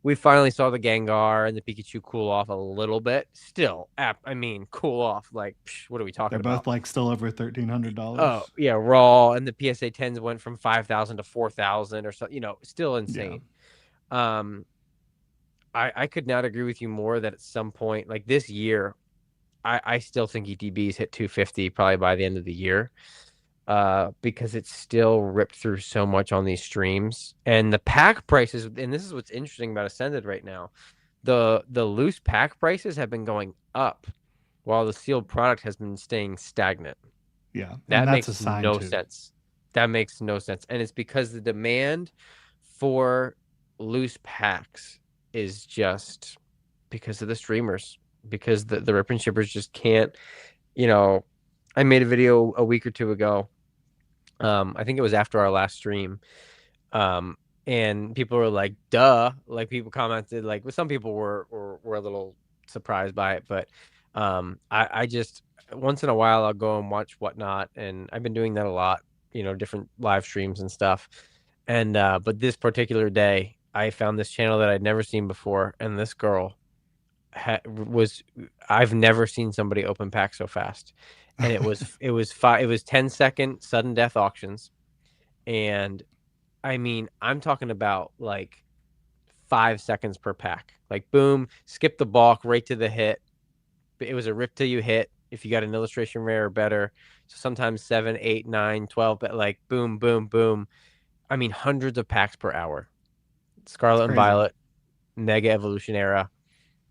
S2: we finally saw the Gengar and the Pikachu cool off a little bit. Still, I mean, cool off. Like, what are we
S1: They're
S2: talking
S1: both
S2: about?
S1: like still over
S2: Oh,
S1: $1,300.
S2: yeah, raw. And the PSA 10s went from 5,000 to 4,000 or so, still
S1: Yeah.
S2: insane. Um, I could not agree with you more that at some point, like this year, I still think ETBs hit 250 probably by the end of the year. Because it's still ripped through so much on these streams. And the pack prices, and this is what's interesting about Ascended right now. The loose pack prices have been going up while the sealed product has been staying stagnant.
S1: Yeah. And
S2: That
S1: that's a
S2: makes
S1: sign
S2: no
S1: too.
S2: sense. That makes no sense. And it's because the demand for loose packs is just because of the streamers, because the rip and shippers just can't, you know, I made a video a week or two ago. I think it was after our last stream. Um, and people were like, duh. Like people commented, like well, some people were a little surprised by it, but I just once in a while I'll go and watch whatnot, and I've been doing that a lot, different live streams and stuff. And but this particular day, I found this channel that I'd never seen before, and this girl was I've never seen somebody open pack so fast. And it was 10-second sudden death auctions. And I mean, I'm talking about like 5 seconds per pack. Like boom, skip the balk right to the hit. It was a rip till you hit if you got an illustration rare or better. So sometimes 7, 8, 9, 12, but like boom, boom, boom. I mean, hundreds of packs per hour.
S1: It's
S2: Scarlet and
S1: crazy.
S2: Violet, Mega Evolution era,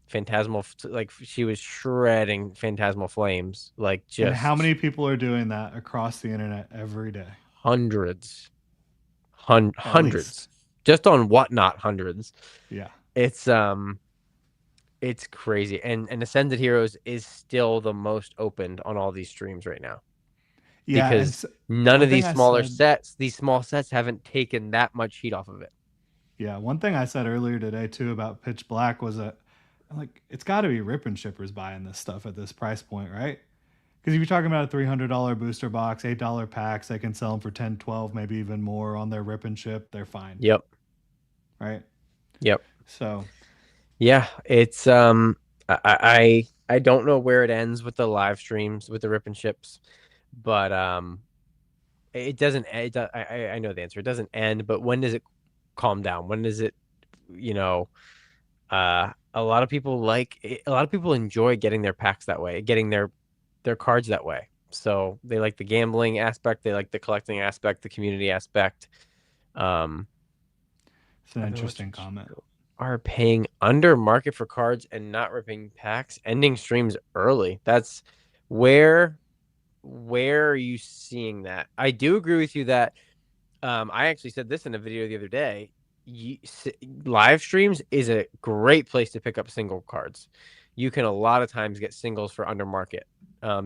S2: Phantasmal, like she was shredding Phantasmal Flames, like
S1: And how
S2: just
S1: many people are doing that across the internet every day?
S2: hundreds,
S1: At least.
S2: hundreds, just on whatnot, hundreds.
S1: Yeah.
S2: It's it's crazy, and Ascended Heroes is still the most opened on all these streams right now
S1: Yeah. And
S2: because none
S1: one
S2: of
S1: thing
S2: these
S1: I said,
S2: small sets haven't taken that much heat off of it.
S1: yeah, one thing I said earlier today too about Pitch Black was that, like, it's got to be rip and shippers buying this stuff at this price point, right? Because if you're talking about a $300 booster box, $8 packs, they can sell them for 10, 12, maybe even more on their rip and ship. They're fine,
S2: Yep,
S1: right?
S2: yep,
S1: So,
S2: yeah. It's I don't know where it ends with the live streams with the rip and ships, but it doesn't. I know the answer. It doesn't end, but when does it calm down? When does it, you know, a lot of people a lot of people enjoy getting their packs that way, getting their cards that way. So they like the gambling aspect, they like the collecting aspect, the community aspect. Um,
S1: it's an
S2: I've been watching
S1: interesting comment.
S2: are paying under market for cards and not ripping packs, ending streams early. That's where where are you seeing that? I do agree with you that I actually said this in a video the other day. You, live streams is a great place to pick up single cards. You can a lot of times get singles for under market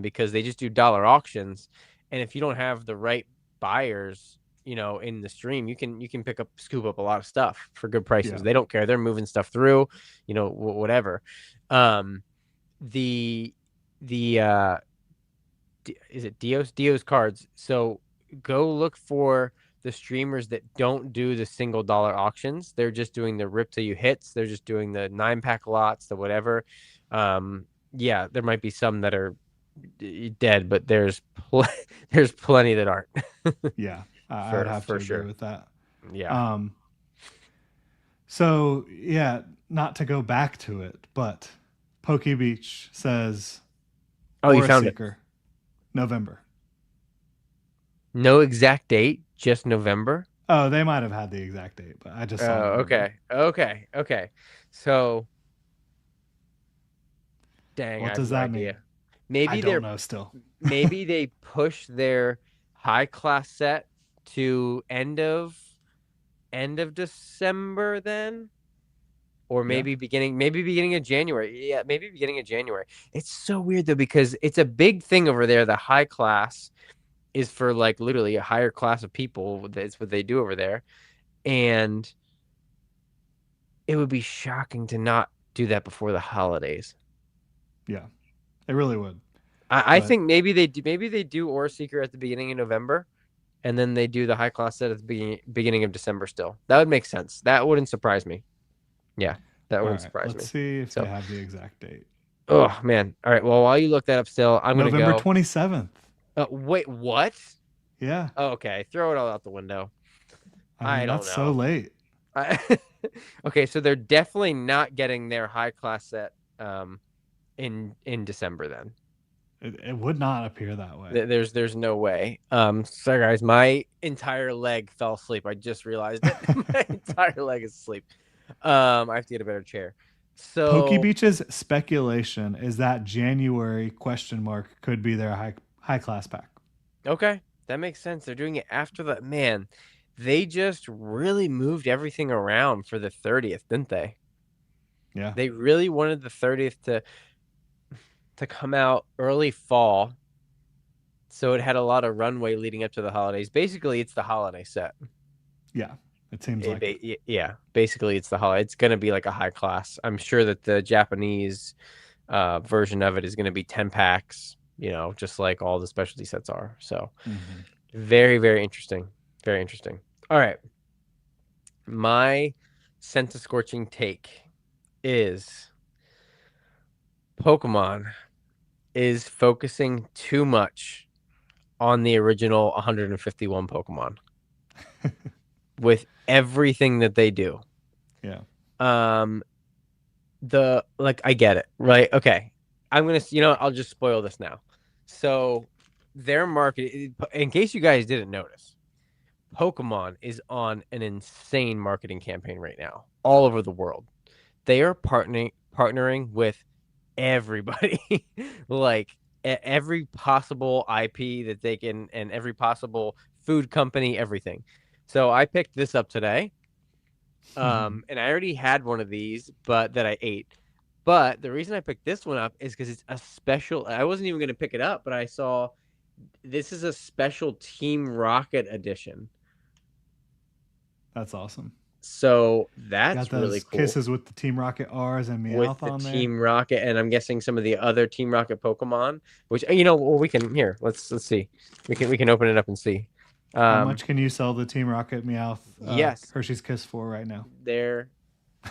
S2: because they just do dollar auctions, and if you don't have the right buyers, in the stream, you can scoop up a lot of stuff for good prices.
S1: Yeah.
S2: They don't care; they're moving stuff through, whatever. Um, the the is it Dio's cards? So go look for the streamers that don't do the single dollar auctions. They're just doing the rip till you hits. They're just doing the 9-pack lots, the whatever. Yeah, there might be some that are dead, but there's there's plenty that aren't
S1: Yeah. I would
S2: for
S1: have to
S2: for
S1: agree
S2: sure.
S1: with that.
S2: Yeah.
S1: Um, so yeah, not to go back to it, but Poke Beach says
S2: Oh, you
S1: Aura
S2: found it.
S1: Seeker, November.
S2: No exact date, just November.
S1: Oh, they might have had the exact date, but I just saw
S2: Oh,
S1: November.
S2: okay. Okay. Okay. So, dang, I
S1: What
S2: have
S1: does
S2: no
S1: that mean?
S2: idea.
S1: I
S2: Maybe
S1: don't
S2: they're
S1: know still.
S2: maybe they push their high class set to end of December then, or
S1: Yeah,
S2: maybe beginning of January. Yeah, maybe beginning of January. It's so weird though because it's a big thing over there. The high class is for like literally a higher class of people. That's what they do over there, and it would be shocking to not do that before the holidays.
S1: yeah, they really would.
S2: I
S1: But
S2: think maybe they do Aura Seeker at the beginning of November, and then they do the high class set at the beginning of December still. That would make sense. That wouldn't surprise me. Yeah, that
S1: all
S2: wouldn't
S1: right,
S2: surprise
S1: let's
S2: me.
S1: see if they
S2: So,
S1: have the exact date.
S2: oh man. All right. Well, while you look that up still, I'm gonna
S1: November
S2: go.
S1: 27th.
S2: Wait, what?
S1: Yeah,
S2: Oh, okay, throw it all out the window.
S1: I
S2: I
S1: mean
S2: don't
S1: that's so
S2: know.
S1: late.
S2: I... okay, so they're definitely not getting their high class set in December then.
S1: It would not appear that way.
S2: There's no way. Sorry guys, my entire leg fell asleep. I just realized it. My entire leg is asleep. I have to get a better chair.
S1: Pokey
S2: So
S1: Beach's speculation is that January question mark could be their high class pack.
S2: okay, that makes sense. They're doing it after the man. They just really moved everything around for the 30th, didn't they?
S1: Yeah,
S2: They really wanted the 30th to come out early fall, so it had a lot of runway leading up to the holidays. Basically, it's the holiday set.
S1: yeah, it seems like it.
S2: Yeah, basically it's the holiday. It's going to be like a high class. I'm sure that the Japanese version of it is going to be 10 packs, just like all the specialty sets are. So
S1: Mm-hmm.
S2: very, very interesting. Very interesting. All right. My sense of scorching take is Pokemon is focusing too much on the original 151 Pokemon with everything that they do.
S1: Yeah,
S2: Um, I get it, right? Okay. I'll just spoil this now. So their market, in case you guys didn't notice, Pokemon is on an insane marketing campaign right now, all over the world. They are partnering with everybody, like every possible IP that they can, and every possible food company, everything. So I picked this up today. And I already had one of these, but that I ate. But the reason I picked this one up is because it's a special. I wasn't even going to pick it up, but I saw this is a special Team Rocket edition.
S1: that's awesome.
S2: So
S1: Got
S2: that's really
S1: those
S2: cool
S1: kisses with the Team Rocket R's and
S2: with
S1: Meowth
S2: the
S1: on there.
S2: Team Rocket, and I'm guessing some of the other Team Rocket Pokemon. Which well, we can here. Let's see. We can open it up and see.
S1: How
S2: Um,
S1: much can you sell the Team Rocket Meowth
S2: yes,
S1: Hershey's Kiss for right now?
S2: there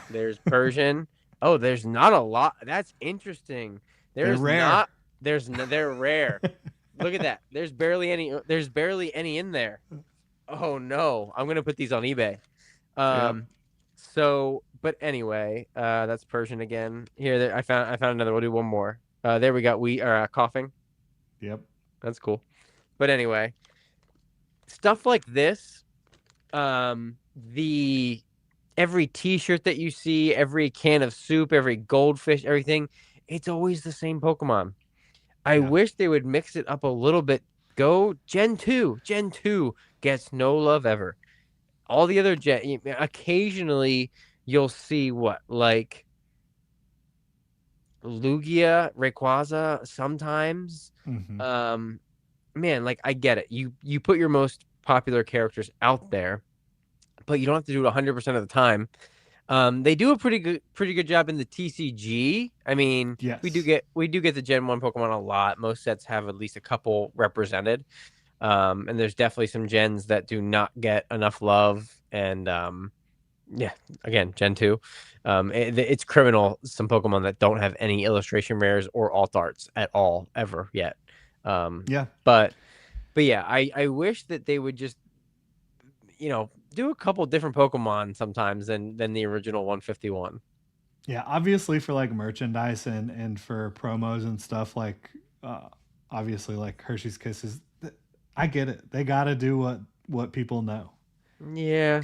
S2: There's Persian. Oh, there's not a lot. That's interesting.
S1: They're
S2: There's
S1: rare.
S2: not. There's no, they're rare. Look at that. There's barely any. There's barely any in there. Oh no. I'm gonna put these on eBay.
S1: Yep.
S2: Um. So, but anyway, that's Persian again. Here, I found another. We'll do one more. There we go. We are coughing.
S1: Yep.
S2: That's cool. But anyway, stuff like this. The every T-shirt that you see, every can of soup, every goldfish, everything, it's always the same Pokemon. I
S1: Yeah.
S2: wish they would mix it up a little bit. Go Gen 2. Gen 2 gets no love ever. All the other occasionally you'll see what like Lugia, Rayquaza sometimes.
S1: Mm-hmm.
S2: Um man, like I get it. You put your most popular characters out there, but you don't have to do it 100% of the time. They do a pretty good job in the TCG. I mean,
S1: Yes.
S2: we do get the Gen 1 Pokemon a lot. Most sets have at least a couple represented. And there's definitely some gens that do not get enough love. And yeah, again, Gen 2. It's criminal some Pokemon that don't have any illustration rares or alt arts at all ever yet. Um,
S1: Yeah.
S2: but but yeah, I wish that they would just do a couple different Pokemon sometimes than the original 151.
S1: Yeah, obviously for like merchandise and for promos and stuff like uh obviously like Hershey's Kisses, I get it. They got to do what people know.
S2: Yeah,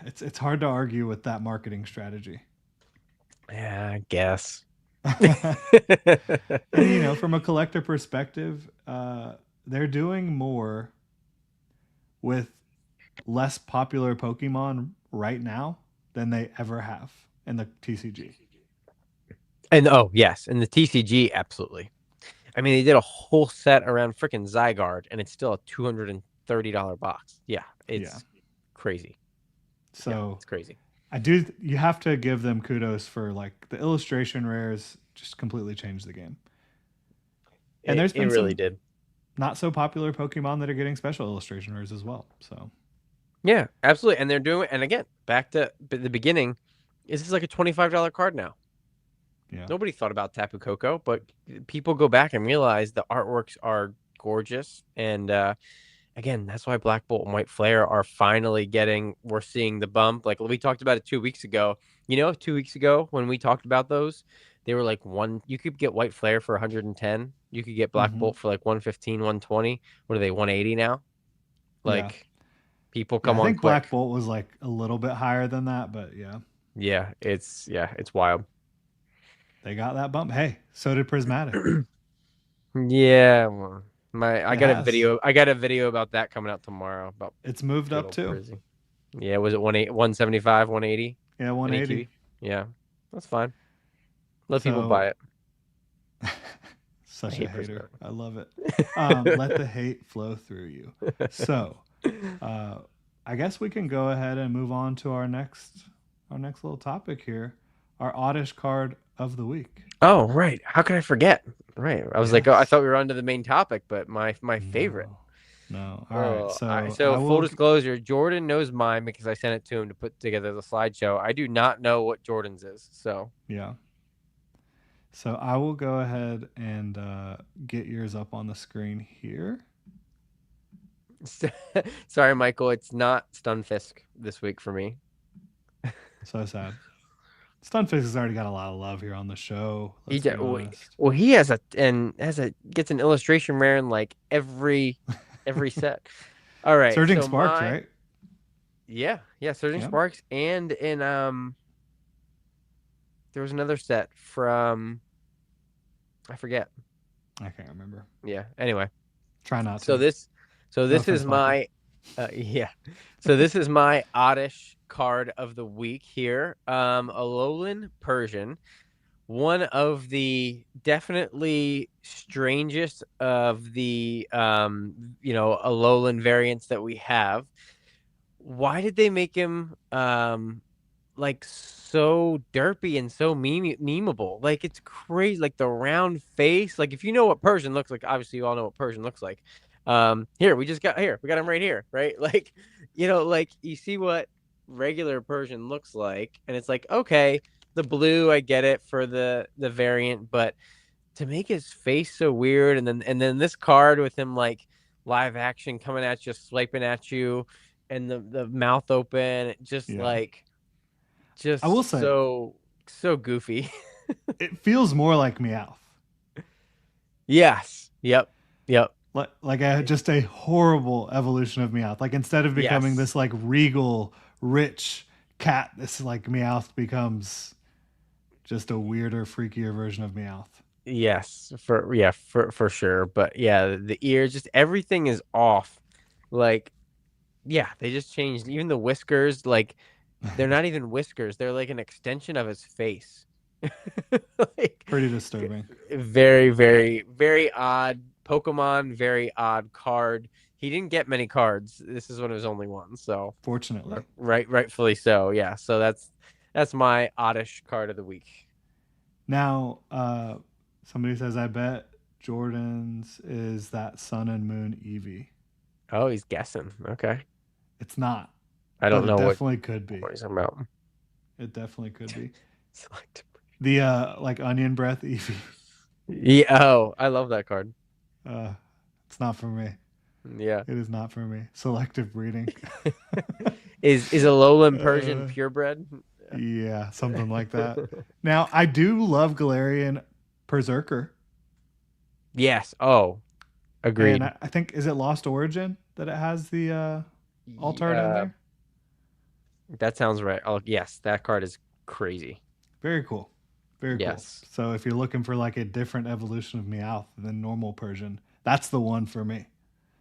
S1: It's hard to argue with that marketing strategy.
S2: yeah, I guess.
S1: And you know, from a collector perspective, they're doing more with less popular Pokemon right now than they ever have in the TCG.
S2: And oh yes, and the TCG absolutely. I mean, they did a whole set around freaking Zygarde, and it's still a $230 box. Yeah,
S1: Yeah.
S2: it's crazy. Yeah,
S1: So
S2: it's crazy.
S1: I do. You have to give them kudos for like the illustration rares just completely changed the game. And there's
S2: It
S1: been
S2: really
S1: some
S2: did.
S1: not so popular Pokemon that are getting special illustration rares as well. So
S2: Yeah, absolutely. And they're doing, and again, back to the beginning, this is like a $25 card now.
S1: yeah,
S2: Nobody thought about Tapu Koko, but people go back and realize the artworks are gorgeous. And again, that's why Black Bolt and White Flare are finally getting, we're seeing the bump. Like we talked about it 2 weeks ago. 2 weeks ago when we talked about those, they were like you could get White Flare for 110. You could get Black
S1: hmm
S2: Bolt for like 115, 120. What are they, 180 now?
S1: yeah,
S2: Like people
S1: yeah.
S2: come
S1: I
S2: on
S1: think Black
S2: quick.
S1: Bolt was like a little bit higher than that, but
S2: Yeah, it's wild.
S1: they got that bump. Hey, so did Prismatic.
S2: Yeah, well, my
S1: It has.
S2: I got a video about that coming out tomorrow about
S1: It's moved
S2: good
S1: up
S2: old
S1: too.
S2: Prizzy. Yeah, was it 175, 180
S1: Yeah, 180.
S2: NETV? Yeah, that's fine. Let people
S1: So
S2: buy it. I
S1: such a
S2: hate
S1: hater.
S2: Prismatic.
S1: I love it. Let the hate flow through you. So, uh, I guess we can go ahead and move on to our next little topic here, our oddish card of the week.
S2: Oh, right. How could I forget? Right. I was like, oh, I
S1: Yes.
S2: thought we were on to the main topic, but my favorite.
S1: No. No. All right.
S2: Oh,
S1: So
S2: so
S1: I
S2: full
S1: will.
S2: disclosure, Jordan knows mine because I sent it to him to put together the slideshow. I do not know what Jordan's is. So
S1: Yeah. So I will go ahead and get yours up on the screen here.
S2: sorry, Michael. It's not Stunfisk this week for me.
S1: So sad. Stunfisk has already got a lot of love here on the show.
S2: He
S1: Let's be
S2: well,
S1: honest.
S2: well, he gets an illustration rare in like every set. All right,
S1: Surging
S2: so
S1: Sparks, right?
S2: yeah, Surging
S1: Yeah.
S2: Sparks, and in there was another set from I forget.
S1: I can't remember.
S2: Yeah. Anyway,
S1: Try not
S2: so
S1: to.
S2: this so
S1: No
S2: this is
S1: offense, Michael.
S2: my yeah. So this is my oddish card of the week here. Alolan Persian, one of the definitely strangest of the Alolan variants that we have. Why did they make him like so derpy and so memeable? Like it's crazy. Like the round face. Like if you know what Persian looks like, obviously you all know what Persian looks like. Here we got him right here, right? Like like you see what regular Persian looks like, and it's like okay, the blue I get it for the variant, but to make his face so weird, and then this card with him like live action coming at you, swiping at you, and the mouth open, just
S1: Yeah.
S2: like
S1: I will
S2: just
S1: say,
S2: so goofy.
S1: it feels more like Meowth.
S2: Yes. Yep.
S1: Just a horrible evolution of Meowth. Like instead of becoming
S2: Yes.
S1: this like regal, rich cat, this like Meowth becomes just a weirder, freakier version of Meowth.
S2: Yes. For sure. But yeah, the ears, just everything is off. Like, yeah, they just changed even the whiskers. Like, they're not even whiskers. They're like an extension of his face. Like,
S1: Pretty disturbing.
S2: very, very, very odd Pokemon, very odd card. He didn't get many cards. This is one of his only ones, so
S1: Fortunately.
S2: rightfully so. Yeah, so that's my oddish card of the week.
S1: Now, somebody says, I bet Jordan's is that Sun and Moon Eevee.
S2: Oh, he's guessing. Okay,
S1: It's not,
S2: I
S1: but
S2: don't
S1: it
S2: know
S1: definitely could be.
S2: what he's talking about.
S1: It definitely could be.
S2: Select.
S1: The like onion breath Eevee.
S2: Yeah. Oh, I love that card.
S1: Uh, it's not for me.
S2: Yeah.
S1: It is not for me. Selective breeding.
S2: Is a lowland Persian
S1: uh,
S2: purebred?
S1: yeah, something like that. Now, I do love Galarian Berserker,
S2: Yes. Oh,
S1: and
S2: agreed.
S1: I think is it Lost Origin that it has the Altart in
S2: Uh,
S1: there.
S2: that sounds right. Oh, yes, that card is crazy.
S1: Very cool. Very cool.
S2: Yes.
S1: So if you're looking for like a different evolution of Meowth than normal Persian, that's the one for me.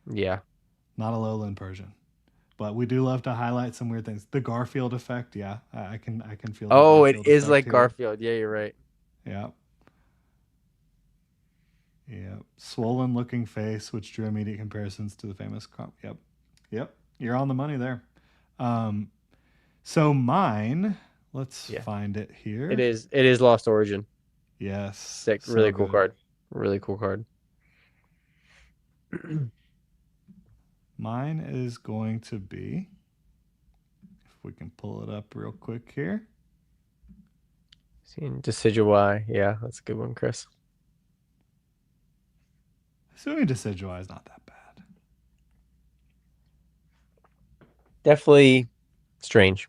S2: Yeah.
S1: Not a lowland Persian. But we do love to highlight some weird things. The Garfield effect, yeah. I can feel the
S2: Oh, it
S1: Garfield
S2: is
S1: effect
S2: like
S1: here.
S2: Garfield. Yeah, you're right.
S1: Yeah. Yeah. Swollen looking face, which drew immediate comparisons to the famous Yep. Yep. You're on the money there. Um so mine, let's
S2: Yeah.
S1: find it
S2: It
S1: here.
S2: is. It is Lost Origin.
S1: Yes.
S2: Sick.
S1: So
S2: Really cool
S1: good.
S2: card. Really cool card.
S1: Mine is going to be, if we can pull it up real quick here.
S2: Seeing Decidueye. Yeah, that's a good one, Chris.
S1: Assuming Decidueye is not that bad.
S2: Definitely strange.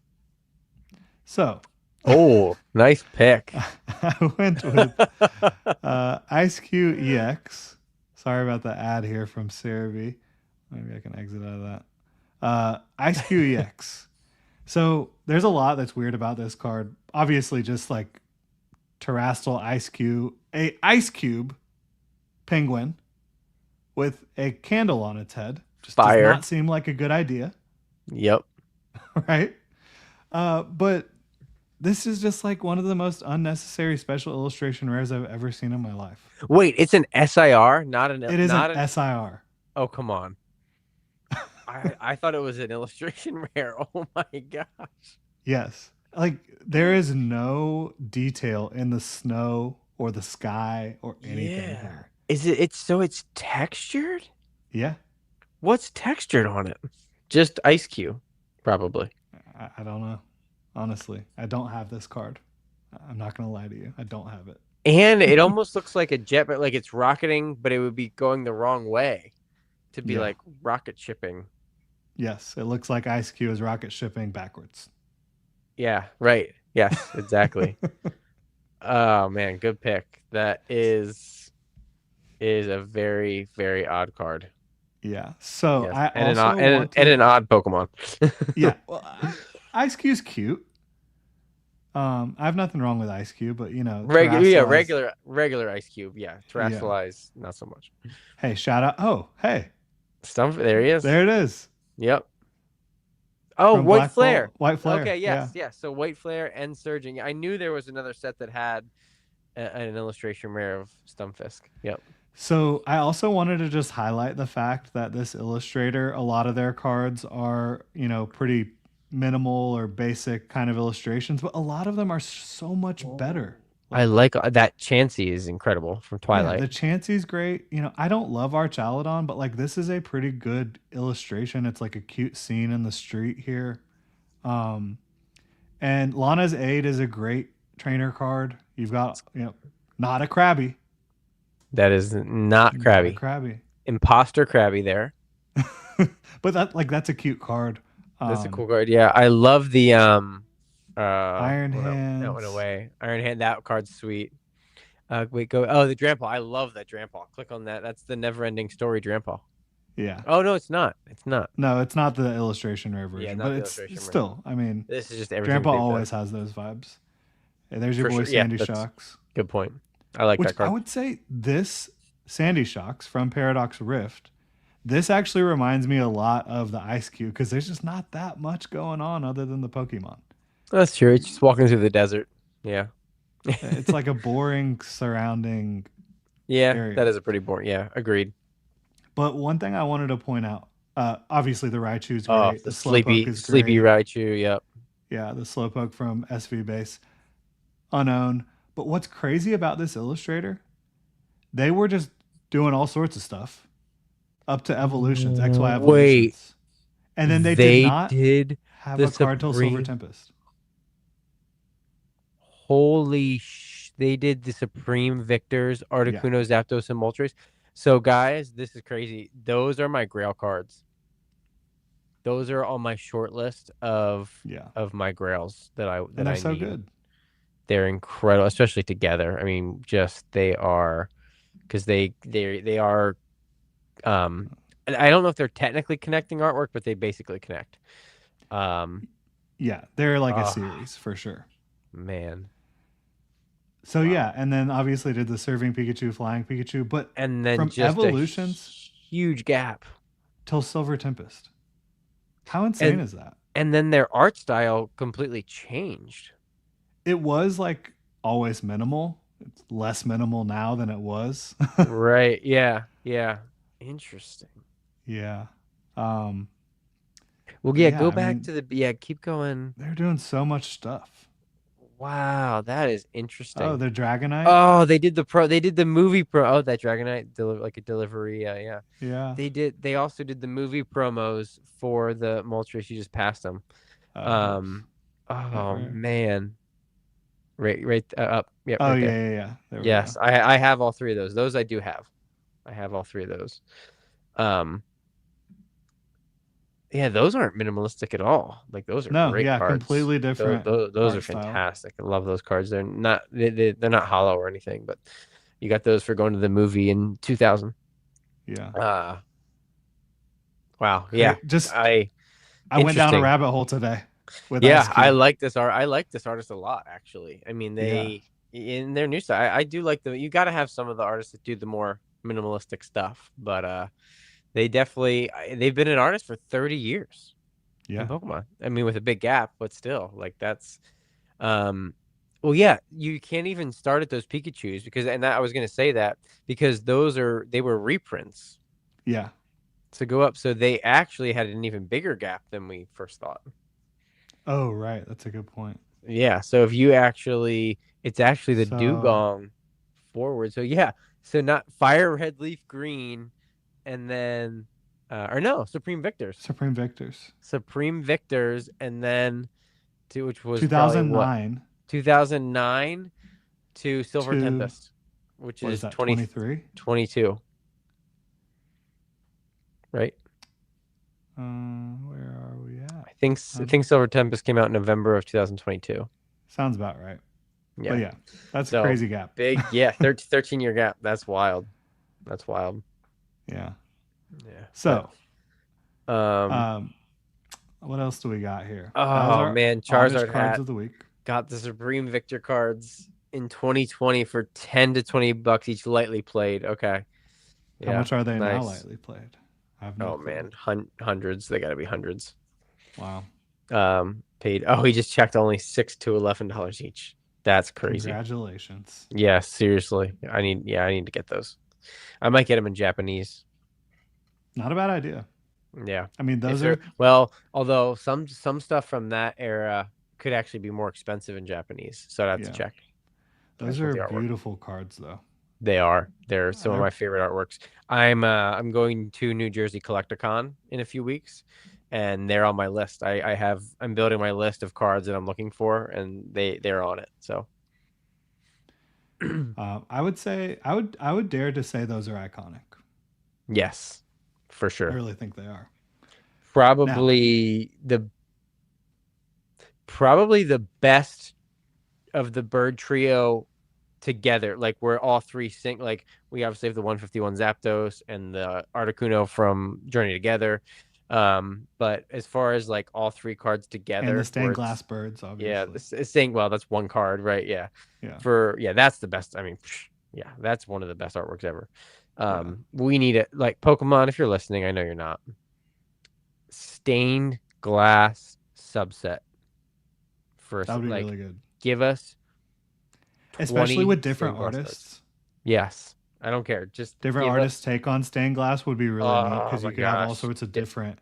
S1: So,
S2: Oh, nice pick.
S1: I went with Ice Cube EX. Sorry about the ad here from CeraV. Maybe I can exit out of that. Ice Cube EX. So there's a lot that's weird about this card. Obviously, just like Terrestrial Ice Cube, a Ice Cube penguin with a candle on its head. Just does
S2: Fire.
S1: not seem like a good idea,
S2: Yep.
S1: right? But this is just like one of the most unnecessary special illustration rares I've ever seen in my life.
S2: Wait, it's an SIR, not an
S1: It is an
S2: not an.
S1: SIR.
S2: Oh, come on. I thought it was an illustration rare. Oh my gosh.
S1: Yes. Like there is no detail in the snow or the sky or anything
S2: Yeah.
S1: here.
S2: Is it? It's textured.
S1: Yeah.
S2: What's textured on it? Just ice cube, probably.
S1: I don't know. Honestly, I don't have this card. I'm not going to lie to you. I don't have it.
S2: And it almost looks like a jet, but like it's rocketing, but it would be going the wrong way to be
S1: Yeah.
S2: like rocket shipping.
S1: Yes. It looks like Ice Cube is rocket shipping backwards.
S2: Yeah, right. Yes, exactly. Oh man, good pick. That is a very, very odd card.
S1: Yeah. So
S2: Yes.
S1: I
S2: And an
S1: also
S2: odd
S1: want
S2: and
S1: to.
S2: an odd Pokemon.
S1: Yeah. Well, Ice Cube's cute. I have nothing wrong with Ice Cube, but
S2: Yeah,
S1: terrestrialized.
S2: regular ice cube. Yeah.
S1: Yeah.
S2: Terrestrialized, not so much.
S1: Hey, shout out. Oh, hey,
S2: Stump, there he is.
S1: there it is
S2: Yep. Oh,
S1: from
S2: White
S1: Black
S2: Flare.
S1: Bolt, White Flare.
S2: Okay,
S1: Yeah.
S2: yes, yes. So White Flare and Surging. I knew there was another set that had an illustration rare of Stumpfisk. Yep.
S1: So I also wanted to just highlight the fact that this illustrator, a lot of their cards are, pretty minimal or basic kind of illustrations, but a lot of them are so much better.
S2: I like that. Chansey is incredible from
S1: Yeah,
S2: Twilight.
S1: the Chansey's great. I don't love Archaludon, but like this is a pretty good illustration. It's like a cute scene in the street here. Um, and Lana's Aid is a great trainer card. You've got, not a Krabby.
S2: That is not
S1: Not a
S2: Krabby.
S1: Krabby.
S2: Imposter Krabby there.
S1: But that's a cute card.
S2: That's a cool card. Yeah, I love the
S1: Iron
S2: well, that went
S1: Hands.
S2: away. Iron Hand, that card's sweet. Wait, go. Oh, the Drampa. I love that Drampa. Click on that. That's the never-ending story Drampa.
S1: Yeah.
S2: Oh no, it's not. It's not.
S1: No, it's not the illustration rare
S2: Yeah,
S1: version,
S2: not
S1: but
S2: the
S1: it's
S2: illustration version.
S1: still. I mean,
S2: This is just everything
S1: Grandpa
S2: Big
S1: always
S2: does.
S1: has those vibes. Hey, there's your
S2: For
S1: boy
S2: sure. Yeah,
S1: Sandy
S2: that's
S1: Shocks.
S2: good point. I like
S1: Which
S2: that
S1: I
S2: card.
S1: would say this Sandy Shocks from Paradox Rift. This actually reminds me a lot of the Ice Cube because there's just not that much going on other than the Pokemon.
S2: That's true. It's just walking through the desert. Yeah.
S1: It's like a boring surrounding
S2: Yeah,
S1: area.
S2: that is a pretty boring. Yeah, agreed.
S1: But one thing I wanted to point out, obviously the Raichu's
S2: Oh,
S1: great.
S2: the
S1: Slowpoke is
S2: sleepy
S1: great.
S2: Raichu. Yep.
S1: Yeah, the Slowpoke from SV base, unowned. But what's crazy about this illustrator? They were just doing all sorts of stuff up to evolutions, XY
S2: Wait,
S1: evolutions, and then they did
S2: they
S1: not
S2: did
S1: have
S2: the
S1: a card till Silver
S2: Supreme.
S1: Tempest.
S2: Holy sh! They did the Supreme Victors,
S1: Yeah,
S2: Articuno, Zapdos, and Moltres. So guys, this is crazy. Those are my Grail cards. Those are on my short list
S1: Yeah,
S2: of my Grails
S1: and
S2: that
S1: they're
S2: I
S1: so
S2: need.
S1: good.
S2: They're incredible, especially together. I mean, just they are because they are and I don't know if they're technically connecting artwork, but they basically connect. Um
S1: Yeah, they're like a
S2: oh
S1: series for sure.
S2: man.
S1: So
S2: Wow.
S1: yeah, and then obviously did the serving Pikachu, flying Pikachu, but
S2: And then
S1: from
S2: just a
S1: evolutions
S2: huge gap.
S1: till Silver Tempest. How insane
S2: And
S1: is that?
S2: and then their art style completely changed.
S1: It was like always minimal. It's less minimal now than it was.
S2: Right. Yeah. Yeah. Interesting.
S1: Yeah. Um,
S2: Well,
S1: but
S2: yeah,
S1: yeah,
S2: go
S1: I
S2: back
S1: mean,
S2: to the yeah, keep going.
S1: they're doing so much stuff.
S2: Wow, that is
S1: Oh,
S2: interesting.
S1: they're Dragonite.
S2: Oh, they did the movie pro. Oh, that Dragonite like a delivery. Yeah, yeah.
S1: Yeah.
S2: They also did the movie promos for the Moltres. You just passed them.
S1: Yes.
S2: Um,
S1: Yeah.
S2: oh
S1: Right.
S2: man, right up. Yep,
S1: Oh
S2: right
S1: yeah,
S2: there.
S1: yeah, yeah. There we go.
S2: Yes, I have all three of those. Those I do have. I have all three of those. Um, yeah, those aren't minimalistic at all. Like those are
S1: No,
S2: great
S1: yeah,
S2: cards.
S1: completely different
S2: Those are
S1: art style.
S2: fantastic. I love those cards. They're not they're not hollow or anything, but you got those for going to the movie in 2000.
S1: Yeah.
S2: Uh wow. Yeah.
S1: Great. Just
S2: I
S1: I went down a
S2: Interesting.
S1: rabbit hole today with Ice
S2: Yeah, I
S1: Cube.
S2: like this art. I like this artist a lot actually. I mean,
S1: Yeah.
S2: they in their new style. I do like the you got to have some of the artists that do the more minimalistic stuff, but they've been an artist for 30 years in
S1: Yeah.
S2: Pokemon. I mean, with a big gap, but still, like that's um well, yeah, you can't even start at those Pikachus because and that, I was going to say that because they were reprints
S1: Yeah.
S2: to go up, so they actually had an even bigger gap than we first thought.
S1: Oh, right. That's a good point.
S2: Yeah, so if you actually, it's actually the
S1: So,
S2: dugong forward. So yeah, so not fire red leaf green, and then or no,
S1: Supreme Victors.
S2: Supreme Victors, and then to which was probably what
S1: 2009
S2: 2009 to Silver
S1: to,
S2: Tempest, which
S1: what is
S2: is
S1: that, 23?
S2: 2022, right?
S1: Where are we at?
S2: I think Silver Tempest came out in November of 2022.
S1: Sounds about right. But
S2: Yeah.
S1: yeah, that's a
S2: So
S1: crazy gap.
S2: big, yeah, 13-year gap. That's wild. That's wild.
S1: Yeah.
S2: Yeah. But
S1: So,
S2: um
S1: um, what else do we got here? That was
S2: oh
S1: our
S2: man,
S1: oddish
S2: Charizard
S1: cards
S2: hat
S1: of the week.
S2: got the Supreme Victor cards in 2020 for 10 to 20 bucks each lightly played. Okay.
S1: How
S2: Yeah.
S1: much are they now
S2: Nice.
S1: lightly played? I have no
S2: Oh
S1: clue.
S2: man, hundreds. They got to be hundreds.
S1: Wow.
S2: Paid. Oh, he just checked only $6 to $11 each. That's crazy.
S1: Congratulations.
S2: Yeah, seriously. I need to get those. I might get them in Japanese.
S1: Not a bad idea.
S2: Yeah.
S1: I mean,
S2: If
S1: those
S2: they're
S1: are,
S2: well, although some stuff from that era could actually be more expensive in Japanese, so I'd have to
S1: yeah,
S2: check.
S1: those
S2: With
S1: are
S2: the artwork.
S1: beautiful cards, though.
S2: They are. They're some of
S1: They're
S2: my favorite artworks. I'm going to New Jersey Collecticon in a few weeks, and they're on my list. I'm building my list of cards that I'm looking for, and they're on it. So
S1: I would say I would dare to say those are iconic.
S2: yes, for
S1: I
S2: sure.
S1: really think they are. Now,
S2: Probably the probably the best of the bird trio together. Like we're all three sync. Like we obviously have the 151 Zapdos and the Articuno from Journey Together. But as far as like all three cards
S1: and the
S2: together, where
S1: stained glass
S2: it's
S1: birds,
S2: yeah,
S1: obviously.
S2: it's saying well, that's one card, right? Yeah.
S1: Yeah,
S2: That's the best. I mean, yeah, that's one of the best artworks ever.
S1: yeah,
S2: We need it like Pokemon, if you're listening, I know you're not. Stained glass subset for
S1: that would be
S2: like
S1: really good,
S2: give us
S1: especially
S2: 20
S1: with different
S2: stained glass cards.
S1: artists.
S2: Yes. I don't care. Just
S1: Different
S2: give
S1: artists
S2: us
S1: take on stained glass would be really neat
S2: oh
S1: because you
S2: my
S1: could have all
S2: gosh.
S1: sorts of different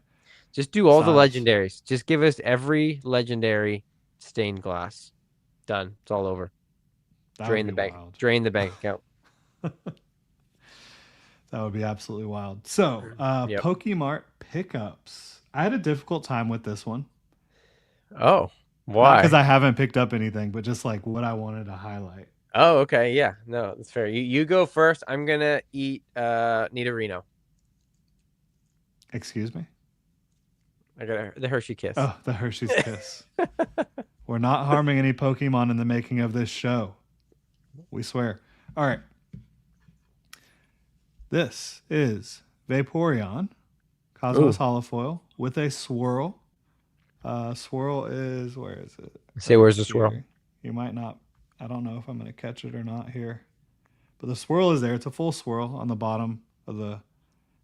S2: Just do all the
S1: styles.
S2: legendaries. Just give us every legendary stained glass. Done. It's all over.
S1: That would be wild.
S2: Drain the bank account.
S1: That would be absolutely wild. So,
S2: Yep.
S1: Pokemart pickups. I had a difficult time with this one.
S2: Oh,
S1: Not because
S2: why?
S1: I haven't picked up anything, but just like what I wanted to highlight.
S2: Oh, okay. Yeah. No, that's fair. You go first. I'm gonna eat Nidorino.
S1: Excuse me?
S2: I got the Hershey Kiss.
S1: Oh, the Hershey's Kiss. We're not harming any Pokemon in the making of this show. We swear. All right. This is Vaporeon, Cosmos
S2: Ooh.
S1: Holofoil, with a swirl. Swirl is, where is it?
S2: Say
S1: Right
S2: where's the swirl?
S1: here. You might not, I don't know if I'm going to catch it or not here. But the swirl is there. It's a full swirl on the bottom of the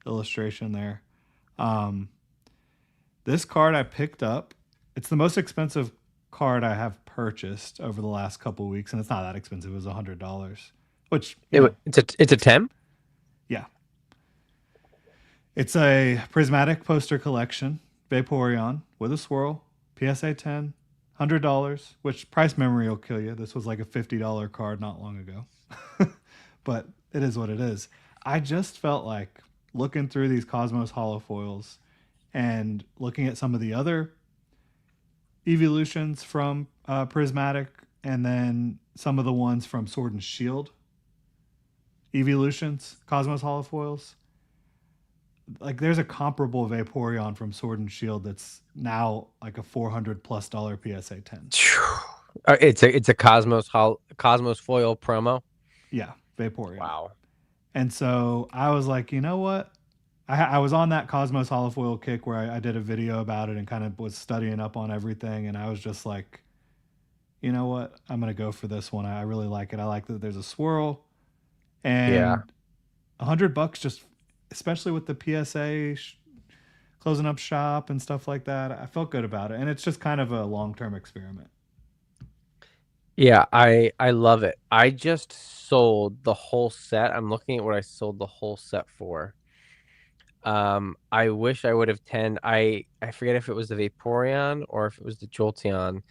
S1: illustration there. Um, this card I picked up. It's the most expensive card I have purchased over the last couple of weeks, and it's not that expensive. It was $100, which
S2: It's a Tem.
S1: yeah, it's a prismatic poster collection, Vaporeon with a swirl, PSA 10, $100, which price memory will kill you. This was like a $50 card not long ago, but it is what it is. I just felt like looking through these Cosmos holofoils and looking at some of the other evolutions from Prismatic, and then some of the ones from Sword and Shield evolutions, Cosmos holofoils. Like there's a comparable Vaporeon from Sword and Shield that's now like a $400+ PSA 10.
S2: It's a Cosmos foil promo.
S1: Yeah, Vaporeon.
S2: Wow.
S1: And so I was like, you know what? I was on that Cosmos holofoil kick where I did a video about it and kind of was studying up on everything. And I was just like, you know what? I'm going to go for this one. I really like it. I like that there's a swirl
S2: Yeah.
S1: and $100 just, especially with the PSA closing up shop and stuff like that. I felt good about it. And it's just kind of a long term experiment.
S2: Yeah, I love it. I just sold the whole set. I'm looking at what I sold the whole set for. I wish I would have 10. I forget if it was the Vaporeon or if it was the Jolteon.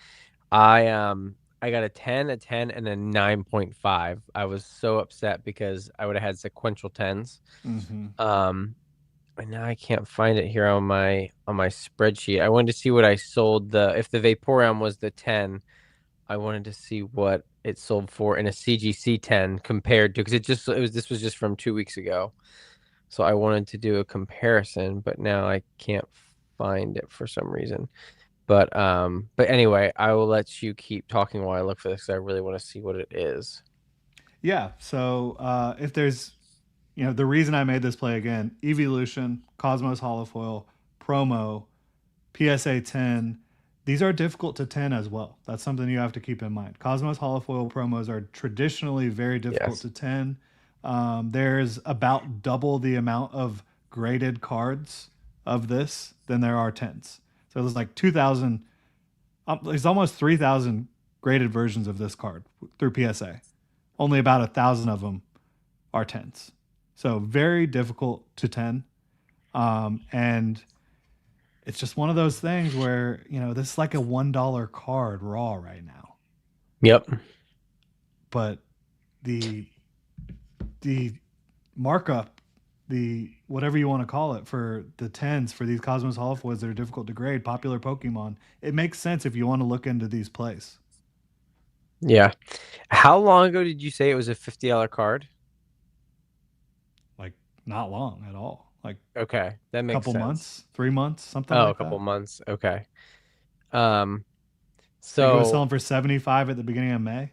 S2: I got a 10, a 10, and a 9.5. I was so upset because I would have had sequential 10s.
S1: Mm-hmm.
S2: And now I can't find it here on my spreadsheet. I wanted to see what I sold the if the Vaporeon was the 10. I wanted to see what it sold for in a CGC 10 compared to because it was this was just from 2 weeks ago. So I wanted to do a comparison, but now I can't find it for some reason. But anyway, I will let you keep talking while I look for this because I really want to see what it is.
S1: Yeah. So if there's, the reason I made this play again, Evolution, Cosmos Holofoil, Promo, PSA 10, these are difficult to 10 as well. That's something you have to keep in mind. Cosmos Holofoil promos are traditionally very difficult
S2: Yes.
S1: to 10. There's about double the amount of graded cards of this than there are 10s. So there's like 2,000, there's almost 3,000 graded versions of this card through PSA. Only about 1,000 of them are 10s. So very difficult to 10. And it's just one of those things where, this is like a $1 card raw right now.
S2: Yep.
S1: But the the markup, the whatever you want to call it for the 10s for these Cosmos Holofoils that are difficult to grade, popular Pokemon, it makes sense if you want to look into these plays.
S2: Yeah. How long ago did you say it was a $50 card?
S1: Like not long at all. Like
S2: Okay, that
S1: a
S2: makes
S1: couple
S2: sense.
S1: months, 3 months, something
S2: Oh, a
S1: like
S2: couple
S1: that.
S2: months. Okay. Um,
S1: I think it was
S2: so
S1: selling for 75 at the beginning of May.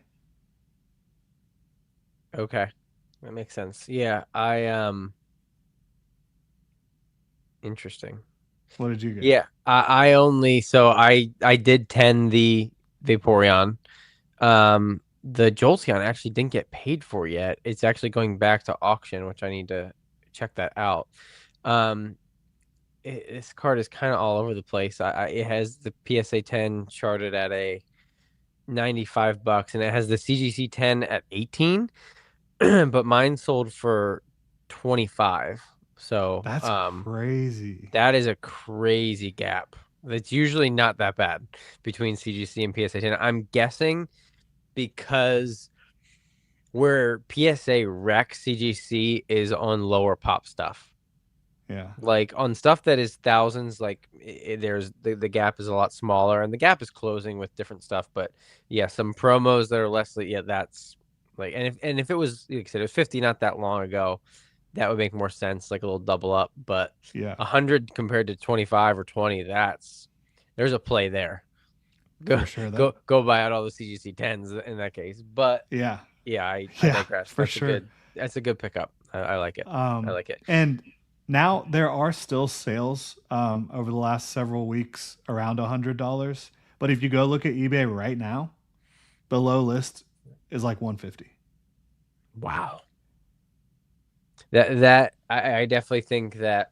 S2: okay. That makes sense. Yeah, I interesting.
S1: What did you get?
S2: Yeah, I only so I did 10 the Vaporeon. The Jolteon actually didn't get paid for yet. It's actually going back to auction, which I need to check that out. Um, this card is kind of all over the place. It has the PSA 10 charted at a $95, and it has the CGC 10 at 18, but mine sold for 25. So,
S1: That's crazy.
S2: that is a crazy gap. That's usually not that bad between CGC and PSA 10. I'm guessing because where PSA Rec CGC is on lower pop stuff.
S1: Yeah.
S2: Like on stuff that is thousands, like there's the gap is a lot smaller and the gap is closing with different stuff. But yeah, some promos that are less, yeah, Like, and if it was, like I said, it was 50 not that long ago, that would make more sense, like a little double up. But
S1: Yeah,
S2: 100 compared to 25 or 20, there's a play there. Go
S1: for sure. That
S2: go buy out all the CGC 10s in that case. But
S1: yeah,
S2: yeah, I
S1: yeah,
S2: digress.
S1: for sure.
S2: That's a good pickup. I like it. I like it.
S1: And now there are still sales over the last several weeks around $100. But if you go look at eBay right now, the low list is like 150.
S2: Wow. I definitely think that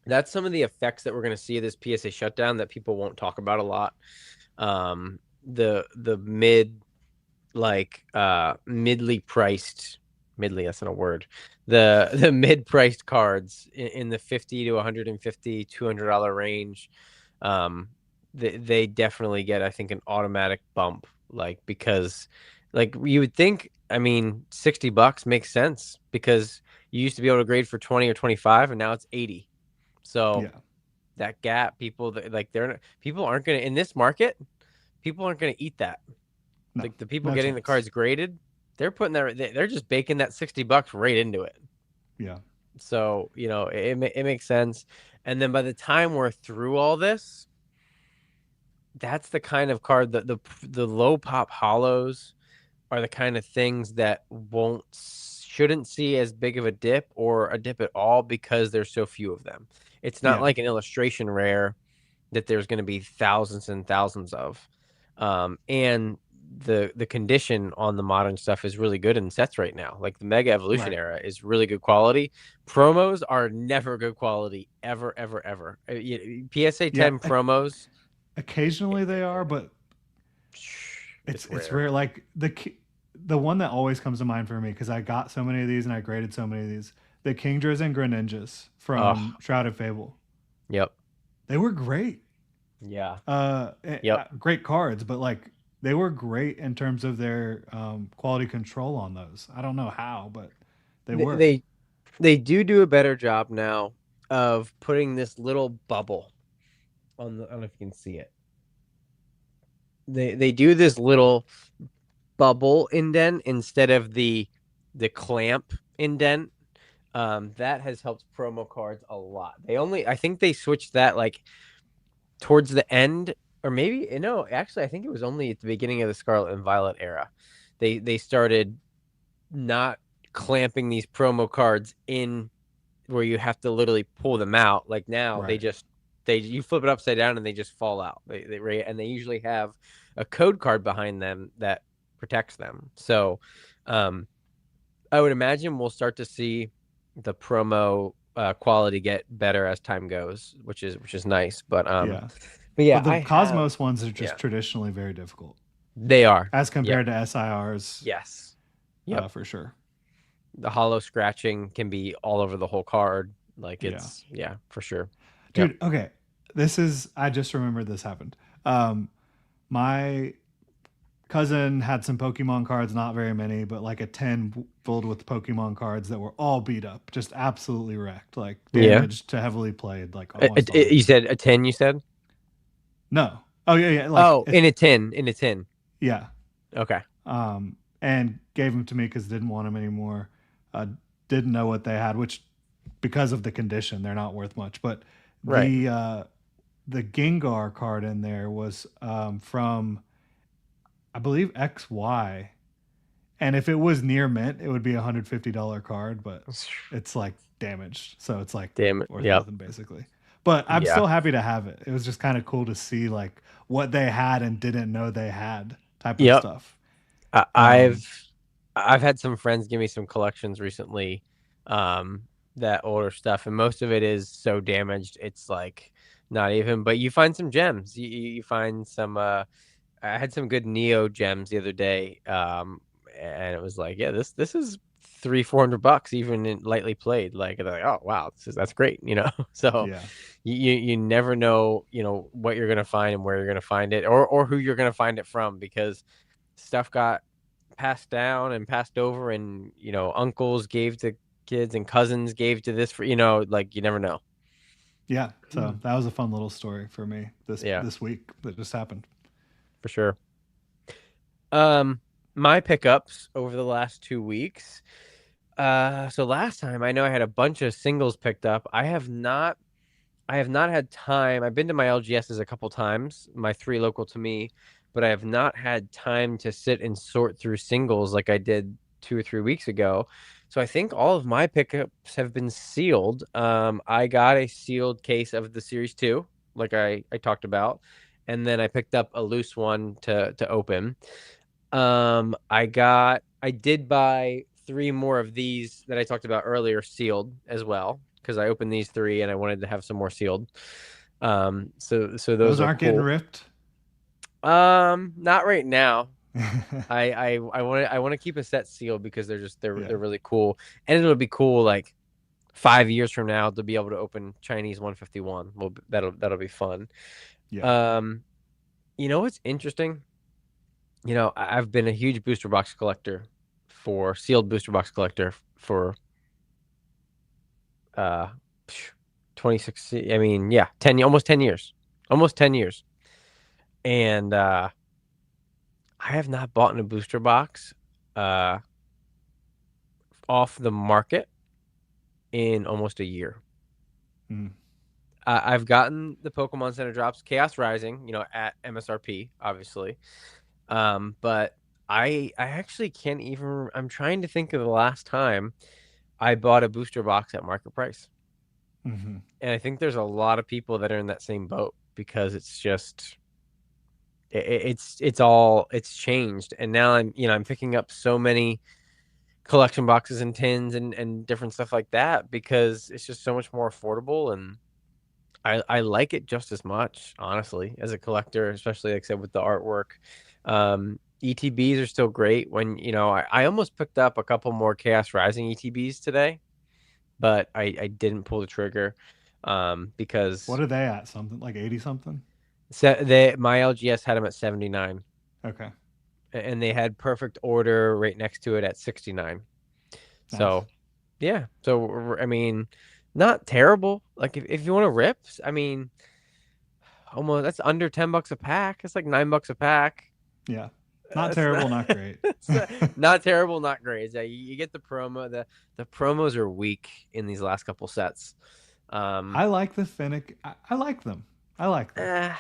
S2: that's some of the effects that we're going to see of this PSA shutdown that people won't talk about a lot. The mid like midly priced midly that's not a word, the mid priced cards in the 50 to 150 $200 range, um they definitely get, I think, an automatic bump, like, because like you would think, I mean, $60 makes sense because you used to be able to grade for 20 or 25 and now it's 80. So
S1: Yeah,
S2: that gap, people that like people aren't going to, in this market, people aren't going to eat that.
S1: no,
S2: Like the people
S1: no
S2: getting the
S1: chance.
S2: cards graded, they're just baking that $60 right into it.
S1: Yeah,
S2: So, it makes sense. And then by the time we're through all this, that's the kind of card that the low pop hollows are the kind of things that won't shouldn't see as big of a dip or a dip at all because there's so few of them. It's not
S1: yeah,
S2: like an illustration rare that there's going to be thousands and thousands of. And the condition on the modern stuff is really good in sets right now. Like the Mega Evolution
S1: right.
S2: era is really good quality. Promos are never good quality, ever, ever, ever. PSA
S1: Yeah,
S2: 10 promos,
S1: occasionally they are, but
S2: it's
S1: it's
S2: rare.
S1: rare. Like the one that always comes to mind for me because I got so many of these and I graded so many of these. The Kingdras and Greninjas
S2: Oh,
S1: from Shrouded Fable.
S2: yep,
S1: They were great.
S2: yeah, yep.
S1: Great cards, but like they were great in terms of their quality control on those. I don't know how, but they
S2: They,
S1: were.
S2: they they do a better job now of putting this little bubble on the. I don't know if you can see it. They do this little bubble indent instead of the clamp indent. That has helped promo cards a lot. I think they switched that like towards the end, or maybe no, actually, I think it was only at the beginning of the Scarlet and Violet era. They started not clamping these promo cards in where you have to literally pull them out. Like now,
S1: Right.
S2: they you flip it upside down and they just fall out. And they usually have a code card behind them that protects them. So, um, I would imagine we'll start to see the promo quality get better as time goes, which is nice.
S1: Yeah.
S2: But yeah,
S1: But the
S2: I have,
S1: Cosmos ones are just
S2: yeah,
S1: traditionally very difficult
S2: they are.
S1: as
S2: Yep.
S1: compared to SIRs,
S2: Yes. Yep.
S1: for sure.
S2: The hollow scratching can be all over the whole card. Like
S1: Yeah.
S2: yeah, for sure. Yep.
S1: Dude, okay. I just remembered this happened. My cousin had some Pokemon cards, not very many, but like a 10 filled with Pokemon cards that were all beat up, just absolutely wrecked, like
S2: Yeah.
S1: damaged to heavily played, like almost all of
S2: You
S1: them.
S2: said a 10, you said?
S1: No. Oh, yeah, yeah. Like,
S2: Oh, in a tin, in a tin.
S1: yeah.
S2: Okay.
S1: And gave them to me because didn't want them anymore. Uh, didn't know what they had, which because of the condition, they're not worth much. But
S2: Right.
S1: the Gengar card in there was from I believe XY. And if it was near mint, it would be $150 card, but it's like damaged. So it's like
S2: Damn it.
S1: worth
S2: Yep.
S1: nothing basically. But I'm
S2: Yeah.
S1: still happy to have it. It was just kind of cool to see like what they had and didn't know they had type of
S2: Yep.
S1: stuff.
S2: I,
S1: Um,
S2: I've had some friends give me some collections recently, um, that older stuff, and most of it is so damaged it's like not even. But you find some gems. You find some. I had some good Neo gems the other day, and it was like, yeah, this is 300-400 bucks even in lightly played. Like, they're like, oh wow, that's great, So
S1: yeah.
S2: you never know, what you're gonna find and where you're gonna find it, or who you're gonna find it from, because stuff got passed down and passed over, and uncles gave to kids and cousins gave to this, for like, you never know.
S1: Yeah. So that was a fun little story for me
S2: Yeah,
S1: this week that just happened.
S2: for sure. Um, my pickups over the last 2 weeks. So last time I know I had a bunch of singles picked up. I have not had time. I've been to my LGSs a couple times, my three local to me, but I have not had time to sit and sort through singles like I did 2 or 3 weeks ago. So I think all of my pickups have been sealed. I got a sealed case of the Series 2, like I talked about, and then I picked up a loose one to open. I did buy three more of these that I talked about earlier sealed as well because I opened these three and I wanted to have some more sealed. So those
S1: Those
S2: are
S1: aren't getting
S2: cool.
S1: ripped.
S2: Not right now. I want to keep a set sealed because
S1: Yeah,
S2: they're really cool, and it'll be cool like 5 years from now to be able to open Chinese 151. Well, that'll be fun.
S1: yeah.
S2: Um, you know what's interesting? I've been a huge booster box collector for sealed booster box collector for uh 26. I mean, yeah, 10, almost 10 years. Almost 10 years. And I have not bought in a booster box uh off the market in almost a year.
S1: Mm.
S2: I've gotten the Pokemon Center drops, Chaos Rising, at MSRP, obviously. But I actually can't even. I'm trying to think of the last time I bought a booster box at market price.
S1: Hmm.
S2: And I think there's a lot of people that are in that same boat because it's just it's changed. And now I'm picking up so many collection boxes and tins and different stuff like that because it's just so much more affordable, and I like it just as much, honestly, as a collector, especially like I said with the artwork. ETBs are still great when I almost picked up a couple more Chaos Rising ETBs today, but I didn't pull the trigger
S1: What
S2: because
S1: are they at? Something like 80 something?
S2: my LGS had them at 79,
S1: Okay,
S2: and they had perfect order right next to it at 69.
S1: nice.
S2: So yeah, so I mean, not terrible. Like if you want to rip, I mean, almost that's under $10 a pack. It's like $9 a pack.
S1: Yeah, not
S2: It's not,
S1: terrible, not great.
S2: it's not terrible, not great. Yeah, you get the promo. The promos are weak in these last couple sets. Um,
S1: I like the Finnick. I like them. I like them.
S2: eh,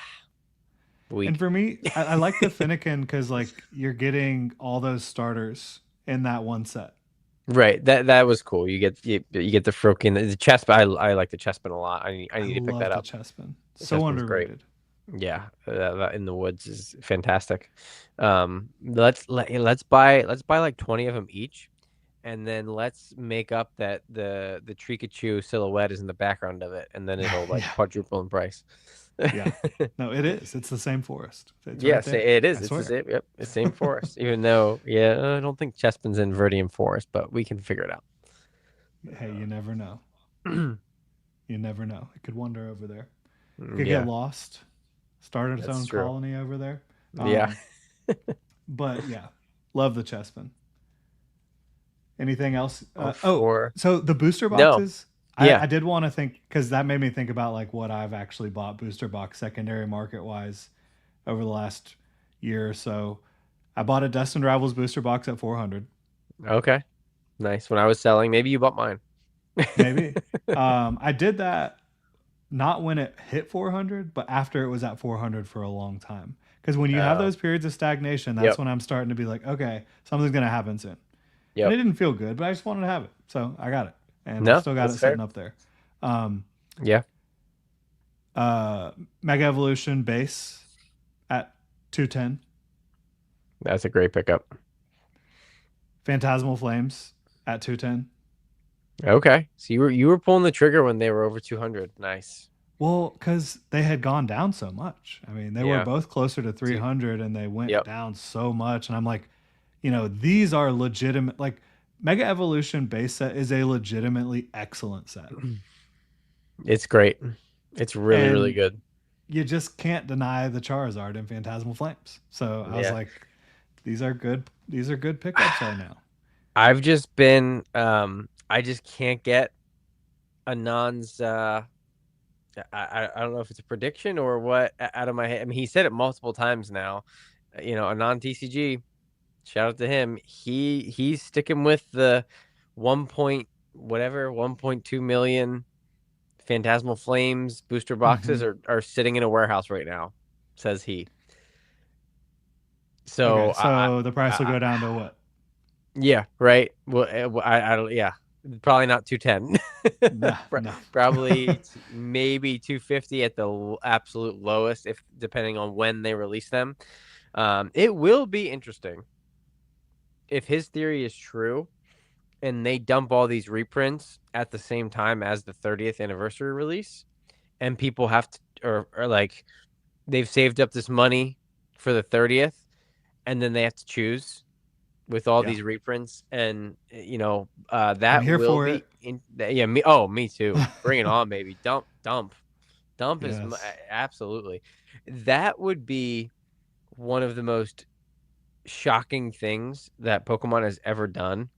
S1: And
S2: weak.
S1: for me, I like the Finnegan because like you're getting all those starters in that one set.
S2: Right. That was cool. You get the Froakie and the Chespin. I like the Chespin a lot. I
S1: I
S2: need to pick that
S1: love the
S2: up.
S1: Chespin.
S2: The
S1: So
S2: Chespin's great.
S1: underrated.
S2: Yeah, that in the woods is fantastic. Let's buy like 20 of them each, and then let's make up that the Trikachu silhouette is in the background of it, and then it'll like
S1: Yeah,
S2: quadruple in price.
S1: yeah. No, it is. It's the same forest. It's right
S2: Yes,
S1: there.
S2: it is.
S1: I
S2: It's the
S1: swear.
S2: same. Yep, the same forest. Even though, yeah, I don't think Chespin's in Verdium Forest, but we can figure it out.
S1: Hey, you never know. You never know. It could wander over there. It could get
S2: Yeah,
S1: lost. Start its
S2: that's
S1: own
S2: true.
S1: colony over there.
S2: Yeah.
S1: Um, but yeah, love the Chespin. Anything else?
S2: Oh, for
S1: So the booster
S2: no.
S1: boxes.
S2: Yeah.
S1: I did want to think because that made me think about like what I've actually bought booster box secondary market wise over the last year or so. I bought a Destined Rivals booster box at 400,
S2: Okay. Nice. When I was selling, maybe you bought mine.
S1: maybe. I did that not when it hit 400, but after it was at 400 for a long time. Because when you have
S2: Oh,
S1: those periods of stagnation, that's
S2: yep.
S1: when I'm starting to be like, okay, something's gonna happen soon. And it
S2: Yep.
S1: didn't feel good, but I just wanted to have it, so I got it, and I
S2: No,
S1: still got
S2: that's
S1: it sitting
S2: fair.
S1: up there. Um,
S2: Yeah.
S1: Mega Evolution base at 210.
S2: That's a great pickup.
S1: Phantasmal Flames at 210.
S2: Okay. So you were pulling the trigger when they were over 200. Nice.
S1: Well, because they had gone down so much. I mean, they were
S2: Yeah.
S1: both closer to
S2: So,
S1: 300 and they went
S2: yep.
S1: down so much. And I'm like, these are legitimate. Like, Mega Evolution base set is a legitimately excellent set.
S2: It's great. It's really, really
S1: And
S2: good.
S1: you just can't deny the Charizard and Phantasmal Flames. So I was
S2: Yeah.
S1: like, these are good. These are good pickups right now.
S2: I've just been I just can't get Anand's I don't know if it's a prediction or what out of my head. I mean, he said it multiple times now. Anand TCG shout out to him. He's sticking with the 1 point whatever 1.2 million Phantasmal Flames booster boxes
S1: Hmm.
S2: are sitting in a warehouse right now, says he.
S1: Okay,
S2: So
S1: so the price will
S2: I
S1: go down to what?
S2: yeah, right. Well, I don't. Yeah, probably not 210.
S1: Nah, no.
S2: Probably maybe 250 at the absolute lowest, if depending on when they release them. It will be interesting if his theory is true and they dump all these reprints at the same time as the 30th anniversary release, and people have to, or like they've saved up this money for the 30th, and then they have to choose with all
S1: Yeah,
S2: these reprints, and
S1: I'm
S2: that
S1: here
S2: will
S1: for
S2: be
S1: it.
S2: in. Yeah, me too. Bring it on, baby. Dump is
S1: Yes.
S2: absolutely. That would be one of the most shocking things that Pokemon has ever done.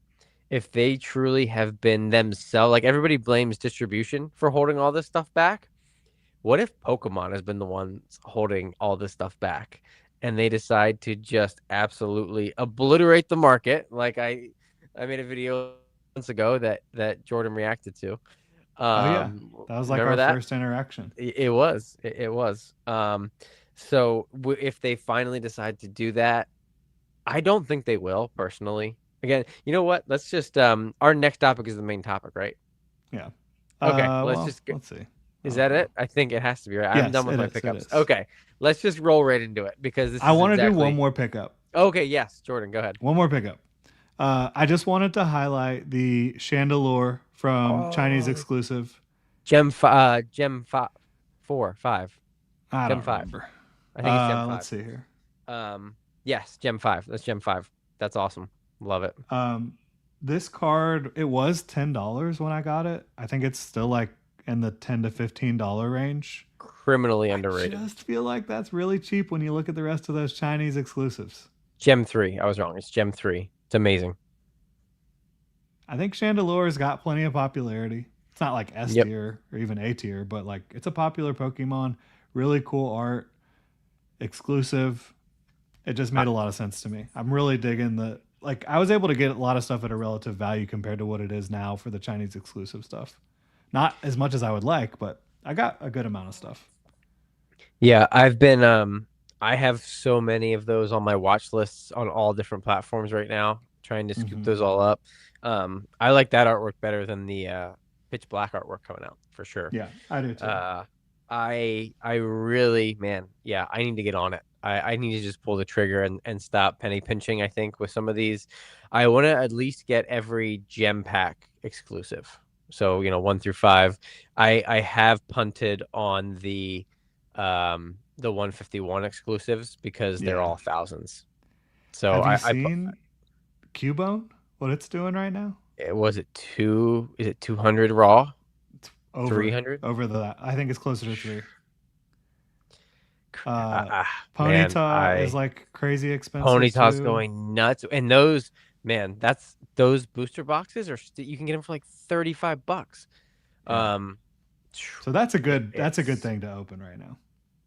S2: If they truly have been themselves, like everybody blames distribution for holding all this stuff back. What if Pokemon has been the ones holding all this stuff back and they decide to just absolutely obliterate the market? Like I made a video months ago that Jordan reacted to.
S1: Oh yeah, that was like
S2: Remember
S1: our
S2: that?
S1: first interaction.
S2: It was. It was. So if they finally decide to do that, I don't think they will personally. Again, you know what? Let's just our next topic is the main topic, right?
S1: Yeah.
S2: Okay, let's
S1: Well,
S2: just
S1: let's see. I
S2: is
S1: don't
S2: that
S1: know.
S2: it? I think it has to be, right? I'm
S1: Yes,
S2: done with
S1: it
S2: my
S1: is. It
S2: pickups.
S1: is.
S2: Okay, let's just roll right into it because this
S1: I
S2: is
S1: want to do one
S2: exactly.
S1: more pickup.
S2: Okay, yes, Jordan, go ahead.
S1: One more pickup. I just wanted to highlight the Chandelure from Chinese
S2: Oh,
S1: exclusive.
S2: Gem five, 4, 5,
S1: I
S2: Gem
S1: don't
S2: 5.
S1: remember.
S2: I think it's Gem
S1: Let's
S2: 5.
S1: see here.
S2: Yes, Gem 5. That's Gem 5. That's awesome. Love it.
S1: Um, this card it was $10 when I got it. I think it's still like in the $10 to $15 range.
S2: Criminally
S1: I
S2: underrated.
S1: just feel like that's really cheap when you look at the rest of those Chinese exclusives.
S2: Gem 3. I was wrong. It's Gem 3. It's amazing.
S1: I think Chandelure's got plenty of popularity. It's not like S
S2: Yep.
S1: tier or even A tier, but like it's a popular Pokemon. Really cool art, exclusive. It just
S2: I,
S1: made a lot of sense to me. I'm really digging the like I was able to get a lot of stuff at a relative value compared to what it is now for the Chinese exclusive stuff. Not as much as I would like, but I got a good amount of stuff.
S2: yeah, I've been I have so many of those on my watch lists on all different platforms right now, trying to scoop
S1: Hmm.
S2: those all up. I like that artwork better than the Pitch Black artwork coming out for sure.
S1: Yeah, I do too.
S2: Uh, I really, man, yeah, I need to get on it. I need to just pull the trigger and stop penny pinching, I think, with some of these. I want to at least get every gem pack exclusive. So, 1 through 5. I have punted on the 151 exclusives because they're
S1: Yeah.
S2: all thousands. So
S1: Have you
S2: I
S1: seen Cubone? What it's doing right now?
S2: was it two, is it 200 raw?
S1: It's over
S2: 300?
S1: over the. I think it's closer to three. Uh,
S2: Man,
S1: Ponyta is like crazy expensive
S2: Ponyta's
S1: too.
S2: going nuts, and those, man, those booster boxes you can get them for like $35.
S1: Yeah.
S2: Um,
S1: So that's a good
S2: it's
S1: thing to open right now.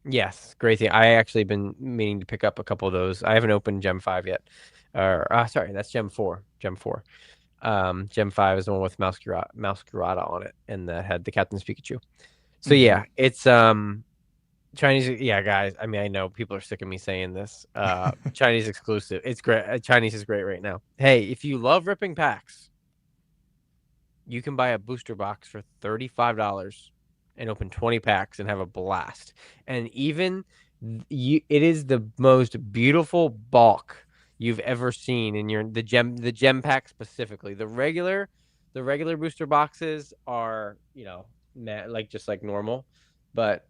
S2: yes, great thing. I actually been meaning to pick up a couple of those. I haven't opened Gem 5 yet. Or sorry, that's Gem 4. Gem 4. Gem 5 is the one with Mouse Curata on it, and that had the Captain's Pikachu. So
S1: Hmm.
S2: yeah, it's Chinese, yeah, guys. I mean, I know people are sick of me saying this. Chinese exclusive. It's great. Chinese is great right now. Hey, if you love ripping packs, you can buy a booster box for $35 and open 20 packs and have a blast. And even it is the most beautiful bulk you've ever seen in the gem pack specifically. The regular booster boxes are, like just like normal, but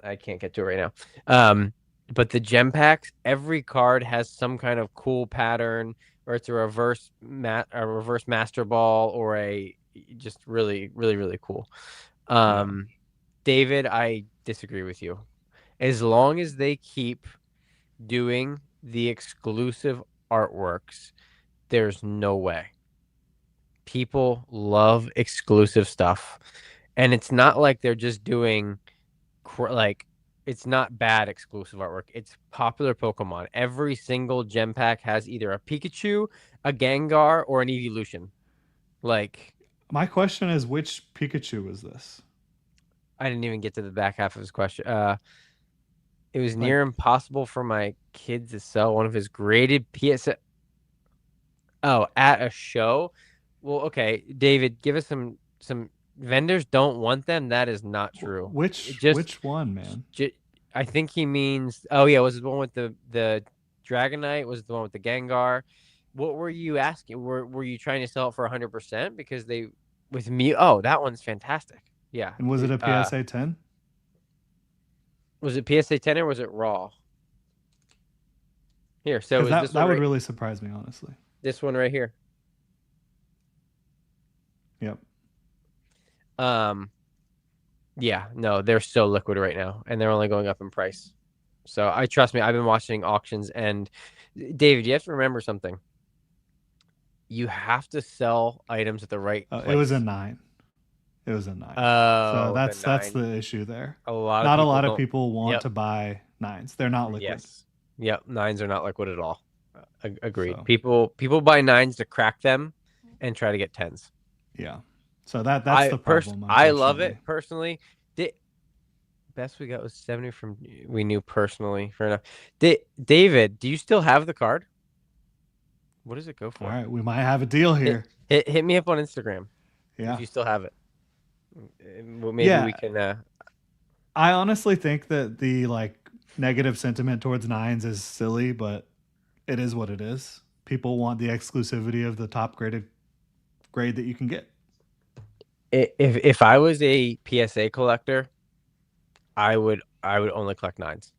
S2: I can't get to it right now. But the gem packs, every card has some kind of cool pattern, or it's a reverse master ball, or a just really, really, really cool.
S1: Yeah.
S2: Um, David, I disagree with you. As long as they keep doing the exclusive artworks, there's no way. People love exclusive stuff. And it's not like they're just doing like It's not bad exclusive artwork. It's popular Pokemon. Every single gem pack has either a Pikachu, a Gengar, or an Evolution. Like,
S1: My question is, which Pikachu was this?
S2: I didn't even get to the back half of his question. It was
S1: Like,
S2: near impossible for my kid to sell one of his graded PSA. Oh, at a show? Well, okay, David, give us some vendors don't want them. That is not true. It just
S1: which one, man?
S2: j I think he means. Oh yeah, was it the one with the Dragonite? Was it the one with the Gengar? What were you asking? Were you trying to sell it for 100%? Because they with me. Oh, that one's fantastic. Yeah.
S1: And was it a PSA 10?
S2: Was it PSA 10 or was it Raw? Here, so it
S1: Because
S2: was this
S1: that
S2: one
S1: would
S2: right.
S1: really surprise me, honestly.
S2: This one right here.
S1: Yep.
S2: Um, yeah, no, they're so liquid right now, and they're only going up in price. So I trust me, I've been watching auctions, and David, you have to remember something. You have to sell items at the right
S1: It was a
S2: place.
S1: 9. It was a 9. So
S2: Oh, the
S1: that's
S2: nine.
S1: the issue there.
S2: A lot of
S1: Not a
S2: people
S1: lot of
S2: don't.
S1: people want
S2: Yep.
S1: to buy 9s. They're not liquid.
S2: Yes. Yep. Nines are not liquid at all. Agreed.
S1: So
S2: People buy nines to crack them and try to get tens.
S1: yeah. So that's the problem,
S2: I love it
S1: unfortunately.
S2: personally. The best we got was 70 from we knew personally. Fair enough. David, do you still have the card? What does it go
S1: All
S2: for?
S1: right, we might have a deal
S2: Hit
S1: here.
S2: hit me up on Instagram if
S1: Yeah.
S2: you still have it. Well, maybe we
S1: Yeah,
S2: can
S1: I honestly think that the negative sentiment towards 9s is silly, but it is what it is. People want the exclusivity of the top graded grade that you can get.
S2: if I was a PSA collector, I would only collect nines.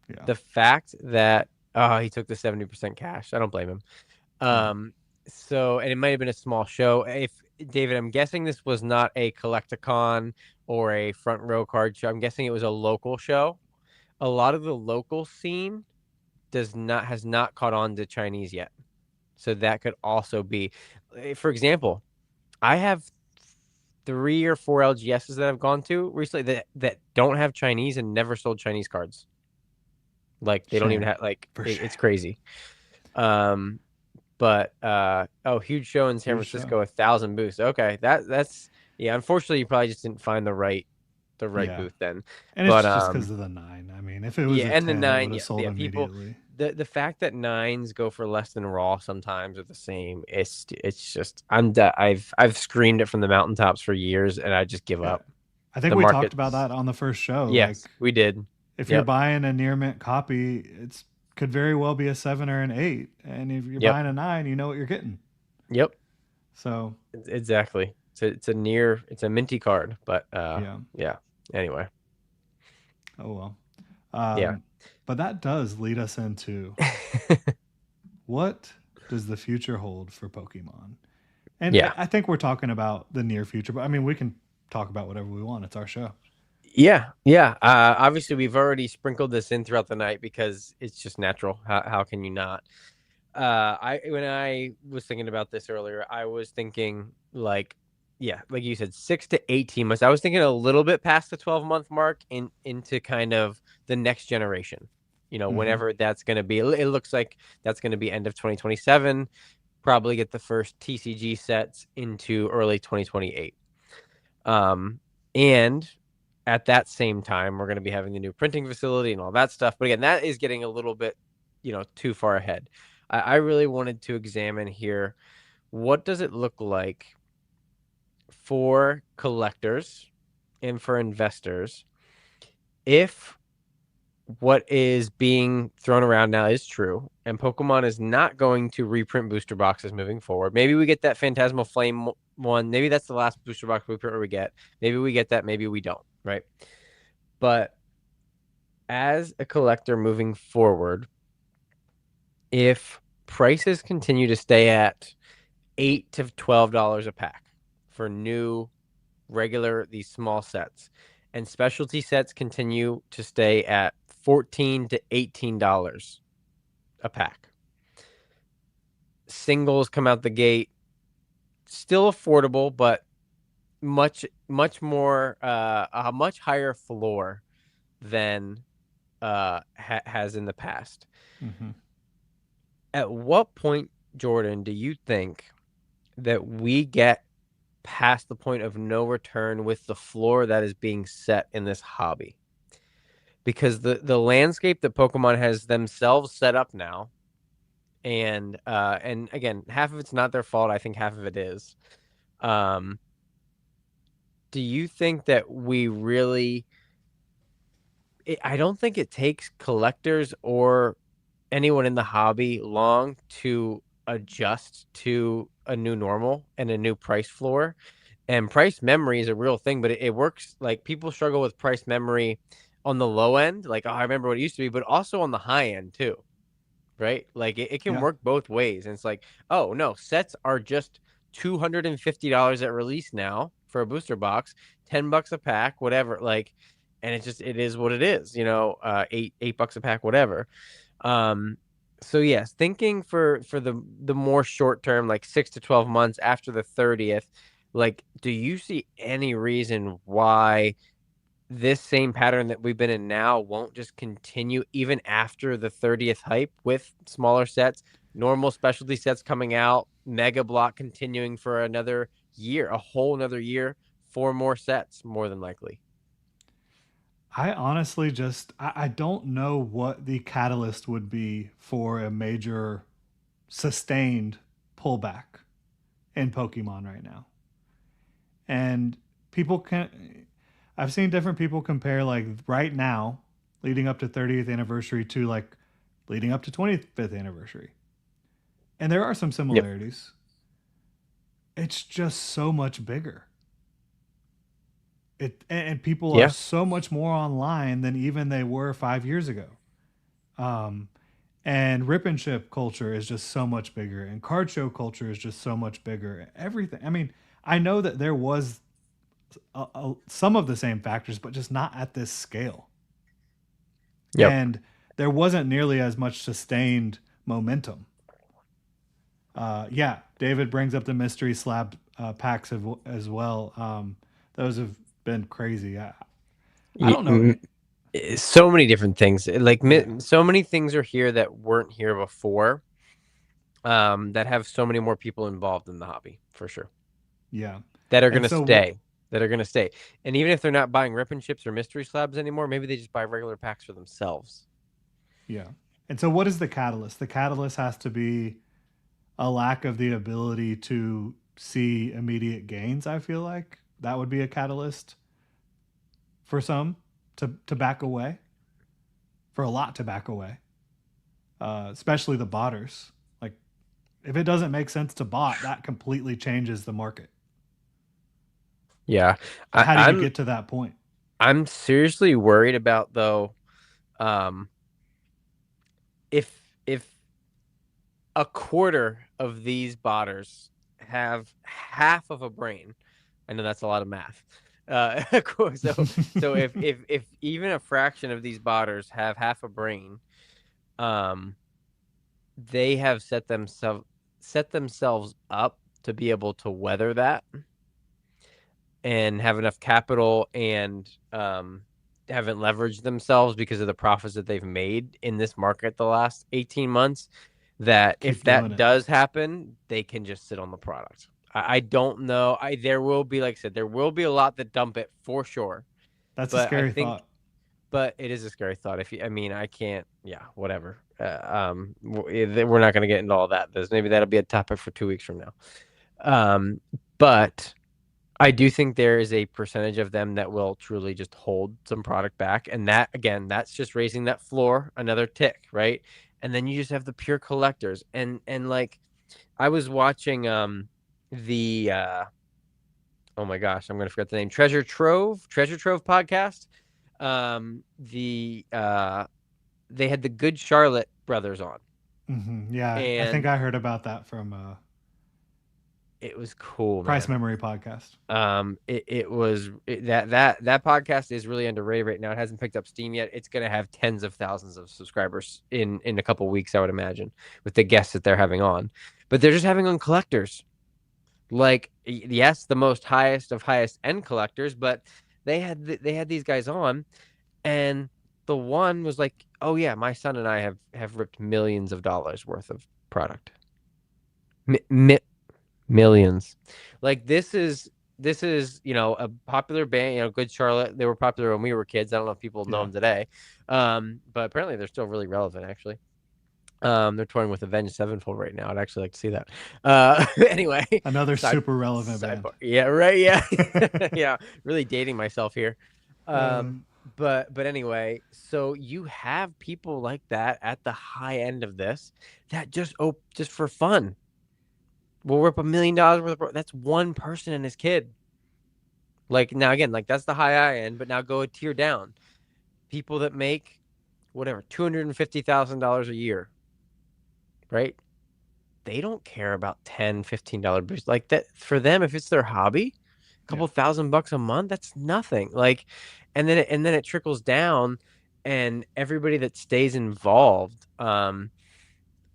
S1: Yeah.
S2: The fact that he took the 70% cash, I don't blame him.
S1: Yeah.
S2: Um, so and it might have been a small show. If David, I'm guessing this was not a Collecticon or a front row card show. I'm guessing it was a local show. A lot of the local scene has not caught on to Chinese yet. So that could also be, for example, I have 3 or 4 LGSs that I've gone to recently that don't have Chinese and never sold Chinese cards. Like they don't even
S1: Shame.
S2: have like
S1: For shame.
S2: it's crazy. Um, but huge show in San
S1: Huge show.
S2: Francisco, 1,000 booths. Okay, that's yeah. Unfortunately, you probably just didn't find the right
S1: Yeah.
S2: booth then.
S1: And it's
S2: But
S1: just because of the 9. I mean, if it was
S2: yeah,
S1: a
S2: and the
S1: 10, it would
S2: nine,
S1: have
S2: yeah,
S1: sold
S2: yeah. People,
S1: immediately.
S2: the fact that nines go for less than raw sometimes are the same. It's just I've screamed it from the mountaintops for years, and I just give
S1: Yeah.
S2: up.
S1: I think
S2: The
S1: we talked about
S2: market's
S1: that on the first show.
S2: yes,
S1: Like,
S2: we did.
S1: if you're
S2: Yep,
S1: buying a near mint copy, it's could very well be a 7 or an 8. And if you're
S2: yep,
S1: buying a 9, you know what you're getting.
S2: yep.
S1: So,
S2: Exactly. It's a minty card, but
S1: yeah.
S2: yeah. Anyway,
S1: Oh, well.
S2: yeah.
S1: But that does lead us into what does the future hold for Pokemon? And
S2: Yeah.
S1: I think we're talking about the near future, but I mean, we can talk about whatever we want. It's our show.
S2: Yeah. Yeah. Obviously, we've already sprinkled this in throughout the night because it's just natural. How can you not? I when I was thinking about this earlier, I was thinking like, yeah, like you said, 6 to 18 months. I was thinking a little bit past the 12-month mark into kind of the next generation.
S1: Mm-hmm.
S2: Whenever that's going to be. It looks like that's going to be end of 2027. Probably get the first TCG sets into early 2028. And at that same time, we're going to be having the new printing facility and all that stuff. But again, that is getting a little bit, too far ahead. I really wanted to examine here what does it look like for collectors and for investors if what is being thrown around now is true and Pokemon is not going to reprint booster boxes moving forward. Maybe we get that Phantasmal Flame one. Maybe that's the last booster box reprint we get. Maybe we get that. Maybe we don't. Right. But as a collector moving forward, if prices continue to stay at $8 to $12 a pack for new regular these small sets, and specialty sets continue to stay at $14 to $18 a pack. Singles come out the gate still affordable, but much more a much higher floor than has in the past.
S1: Mm-hmm.
S2: At what point, Jordan, do you think that we get past the point of no return with the floor that is being set in this hobby? Because the landscape that Pokemon has themselves set up now, and again, half of it's not their fault. I think half of it is. Um, do you think that we really? I don't think it takes collectors or anyone in the hobby long to adjust to a new normal and a new price floor. And price memory is a real thing, but it works. Like people struggle with price memory on the low end, like, oh, I remember what it used to be, but also on the high end too, right? Like it can
S1: Yeah.
S2: work both ways. And it's like, oh no, sets are just $250 at release now for a booster box, $10 a pack, whatever. Like, and it is what it is, eight bucks a pack, whatever. Um, so yes, thinking for the more short term, like 6 to 12 months after the 30th, like, do you see any reason why this same pattern that we've been in now won't just continue even after the 30th hype with smaller sets, normal specialty sets coming out, Mega Block continuing for another year, a whole another year, four more sets, more than likely.
S1: I honestly I don't know what the catalyst would be for a major sustained pullback in Pokemon right now. And people can I've seen different people compare like right now leading up to 30th anniversary to like leading up to 25th anniversary. And there are some
S2: Yep.
S1: similarities. It's just so much bigger. And people are
S2: Yeah.
S1: so much more online than even they were 5 years ago. Um, and rip and ship culture is just so much bigger, and card show culture is just so much bigger. Everything. I mean, I know that there was some of the same factors, but just not at this scale.
S2: Yep.
S1: And there wasn't nearly as much sustained momentum. Yeah, David brings up the mystery slab packs as well. Those have been crazy. I don't know.
S2: So many different things. Like
S1: Yeah,
S2: so many things are here that weren't here before. That have so many more people involved in the hobby for sure.
S1: yeah.
S2: That are
S1: And
S2: gonna
S1: so what?
S2: stay. That are gonna stay. And even if they're not buying rip and chips or mystery slabs anymore, maybe they just buy regular packs for themselves.
S1: Yeah. And so what is the catalyst? The catalyst has to be a lack of the ability to see immediate gains. I feel like that would be a catalyst for some to back away, for a lot to back away, especially the botters. Like if it doesn't make sense to bot, that completely changes the market.
S2: Yeah.
S1: So
S2: I,
S1: how do you
S2: I'm
S1: get to that point?
S2: I'm seriously worried about though, um, if a quarter of these botters have half of a brain. I know that's a lot of math. So if even a fraction of these botters have half a brain, um, they have set themselves up to be able to weather that and have enough capital and haven't leveraged themselves because of the profits that they've made in this market the last 18 months, that if
S1: Keep doing
S2: that
S1: it.
S2: does happen, they can just sit on the product. I don't know. There will be, like I said, there will be a lot that dump it for sure.
S1: That's a
S2: But I
S1: scary
S2: think,
S1: thought.
S2: but it is a scary thought. If you, I mean, I can't, yeah, whatever. We're not going to get into all that. Maybe that'll be a topic for 2 weeks from now. But I do think there is a percentage of them that will truly just hold some product back. And that, again, that's just raising that floor another tick, right? And then you just have the pure collectors. And like I was watching the oh my gosh, I'm gonna forget the name. Treasure Trove podcast. They had the Good Charlotte brothers on.
S1: Yeah, I think
S2: And
S1: I heard about that from
S2: it was cool,
S1: Price
S2: man.
S1: Memory podcast.
S2: That podcast is really underrated right now. It hasn't picked up steam yet. It's gonna have tens of thousands of subscribers in a couple weeks, I would imagine, with the guests that they're having on. But they're just having on collectors. Like, yes, the most highest of highest end collectors, but they had these guys on, and the one was like, oh yeah, my son and I have ripped millions of dollars worth of product. Mi mi Millions. Like this is a popular band, Good Charlotte. They were popular when we were kids. I don't know if people know
S1: Yeah.
S2: them today. But apparently they're still really relevant actually. They're touring with Avenged Sevenfold right now. I'd actually like to see that. Anyway,
S1: Another
S2: side
S1: super relevant band.
S2: sidebar. Yeah, right. Yeah. Yeah. Really dating myself here.
S1: uh,
S2: But anyway, so you have people like that at the high end of this that just for fun will rip $1 million worth of that's one person and his kid. Like now again, like that's the high end, but now go a tier down. People that make whatever $250,000 a year, right? They don't care about $10, $15 boost like that for them. If it's their hobby, a
S1: yeah.
S2: couple $1,000 a month, that's nothing. Like, and then it trickles down, and everybody that stays involved.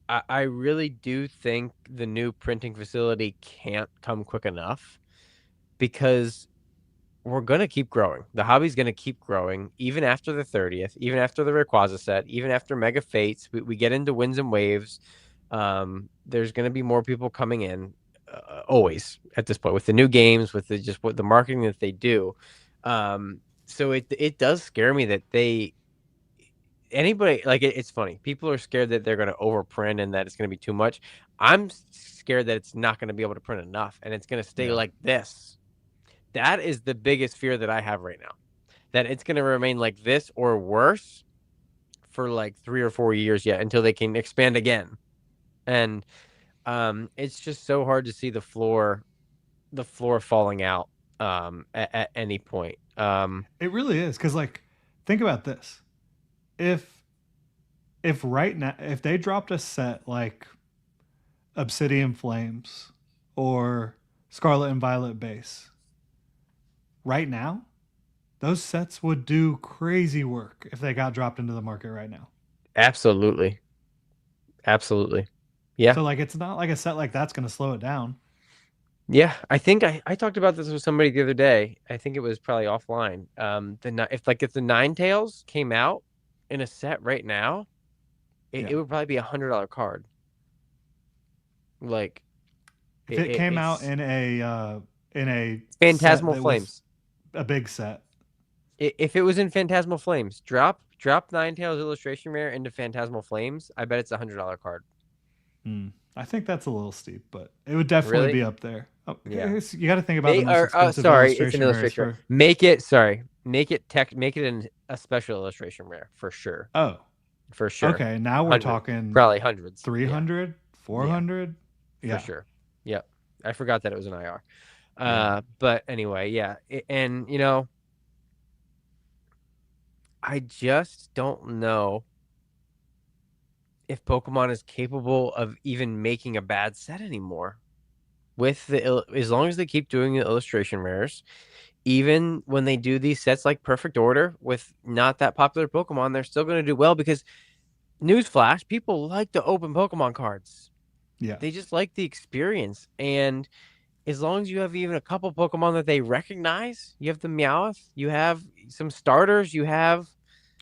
S2: I really do think the new printing facility can't come quick enough because we're gonna keep growing. The hobby's gonna keep growing even after the 30th, even after the Rayquaza set, even after Mega Fates. We get into winds and waves. There's gonna be more people coming in, always at this point with the new games, with just what the marketing that they do. So it does scare me that anybody like it's funny. People are scared that they're gonna overprint and that it's gonna be too much. I'm scared that it's not gonna be able to print enough and it's gonna stay
S1: Yeah.
S2: like this. That is the biggest fear that I have right now. That it's going to remain like this or worse for like 3 or 4 years yet until they can expand again. And it's just so hard to see the floor falling out at any point.
S1: It really is because, like, think about this: if right now, if they dropped a set like Obsidian Flames or Scarlet and Violet Base right now, those sets would do crazy work if they got dropped into the market right now.
S2: Absolutely, absolutely, yeah,
S1: So like, it's not like a set like that's going to slow it down.
S2: yeah. I think I talked about this with somebody the other day. I think it was probably offline. If the Nine Tails came out in a set right now, it,
S1: Yeah.
S2: it would probably be $100 card. Like
S1: If it came out
S2: it's
S1: in a set
S2: Phantasmal
S1: that was
S2: Flames.
S1: a big set,
S2: If it was in Phantasmal Flames, drop Ninetales illustration rare into Phantasmal Flames. I bet it's $100 card.
S1: I think that's a little steep, but it would definitely
S2: Really?
S1: be up there. Oh,
S2: Yeah.
S1: you got to think about the
S2: They
S1: most
S2: are.
S1: expensive
S2: Sorry, it's an
S1: illustration rares
S2: illustration rare.
S1: for.
S2: Make it a special illustration rare for sure.
S1: Oh,
S2: For sure.
S1: okay. Now we're
S2: Hundred,
S1: talking
S2: probably hundreds. Yeah.
S1: 300,
S2: Yeah.
S1: 400.
S2: For
S1: Yeah,
S2: sure. Yep. I forgot that it was an IR.
S1: yeah.
S2: But anyway, yeah. And I just don't know if Pokemon is capable of even making a bad set anymore. As long as they keep doing the illustration rares, even when they do these sets like Perfect Order with not that popular Pokemon, they're still going to do well because newsflash, people like to open Pokemon cards.
S1: Yeah.
S2: They just like the experience. And as long as you have even a couple Pokemon that they recognize, you have the Meowth, you have some starters, you have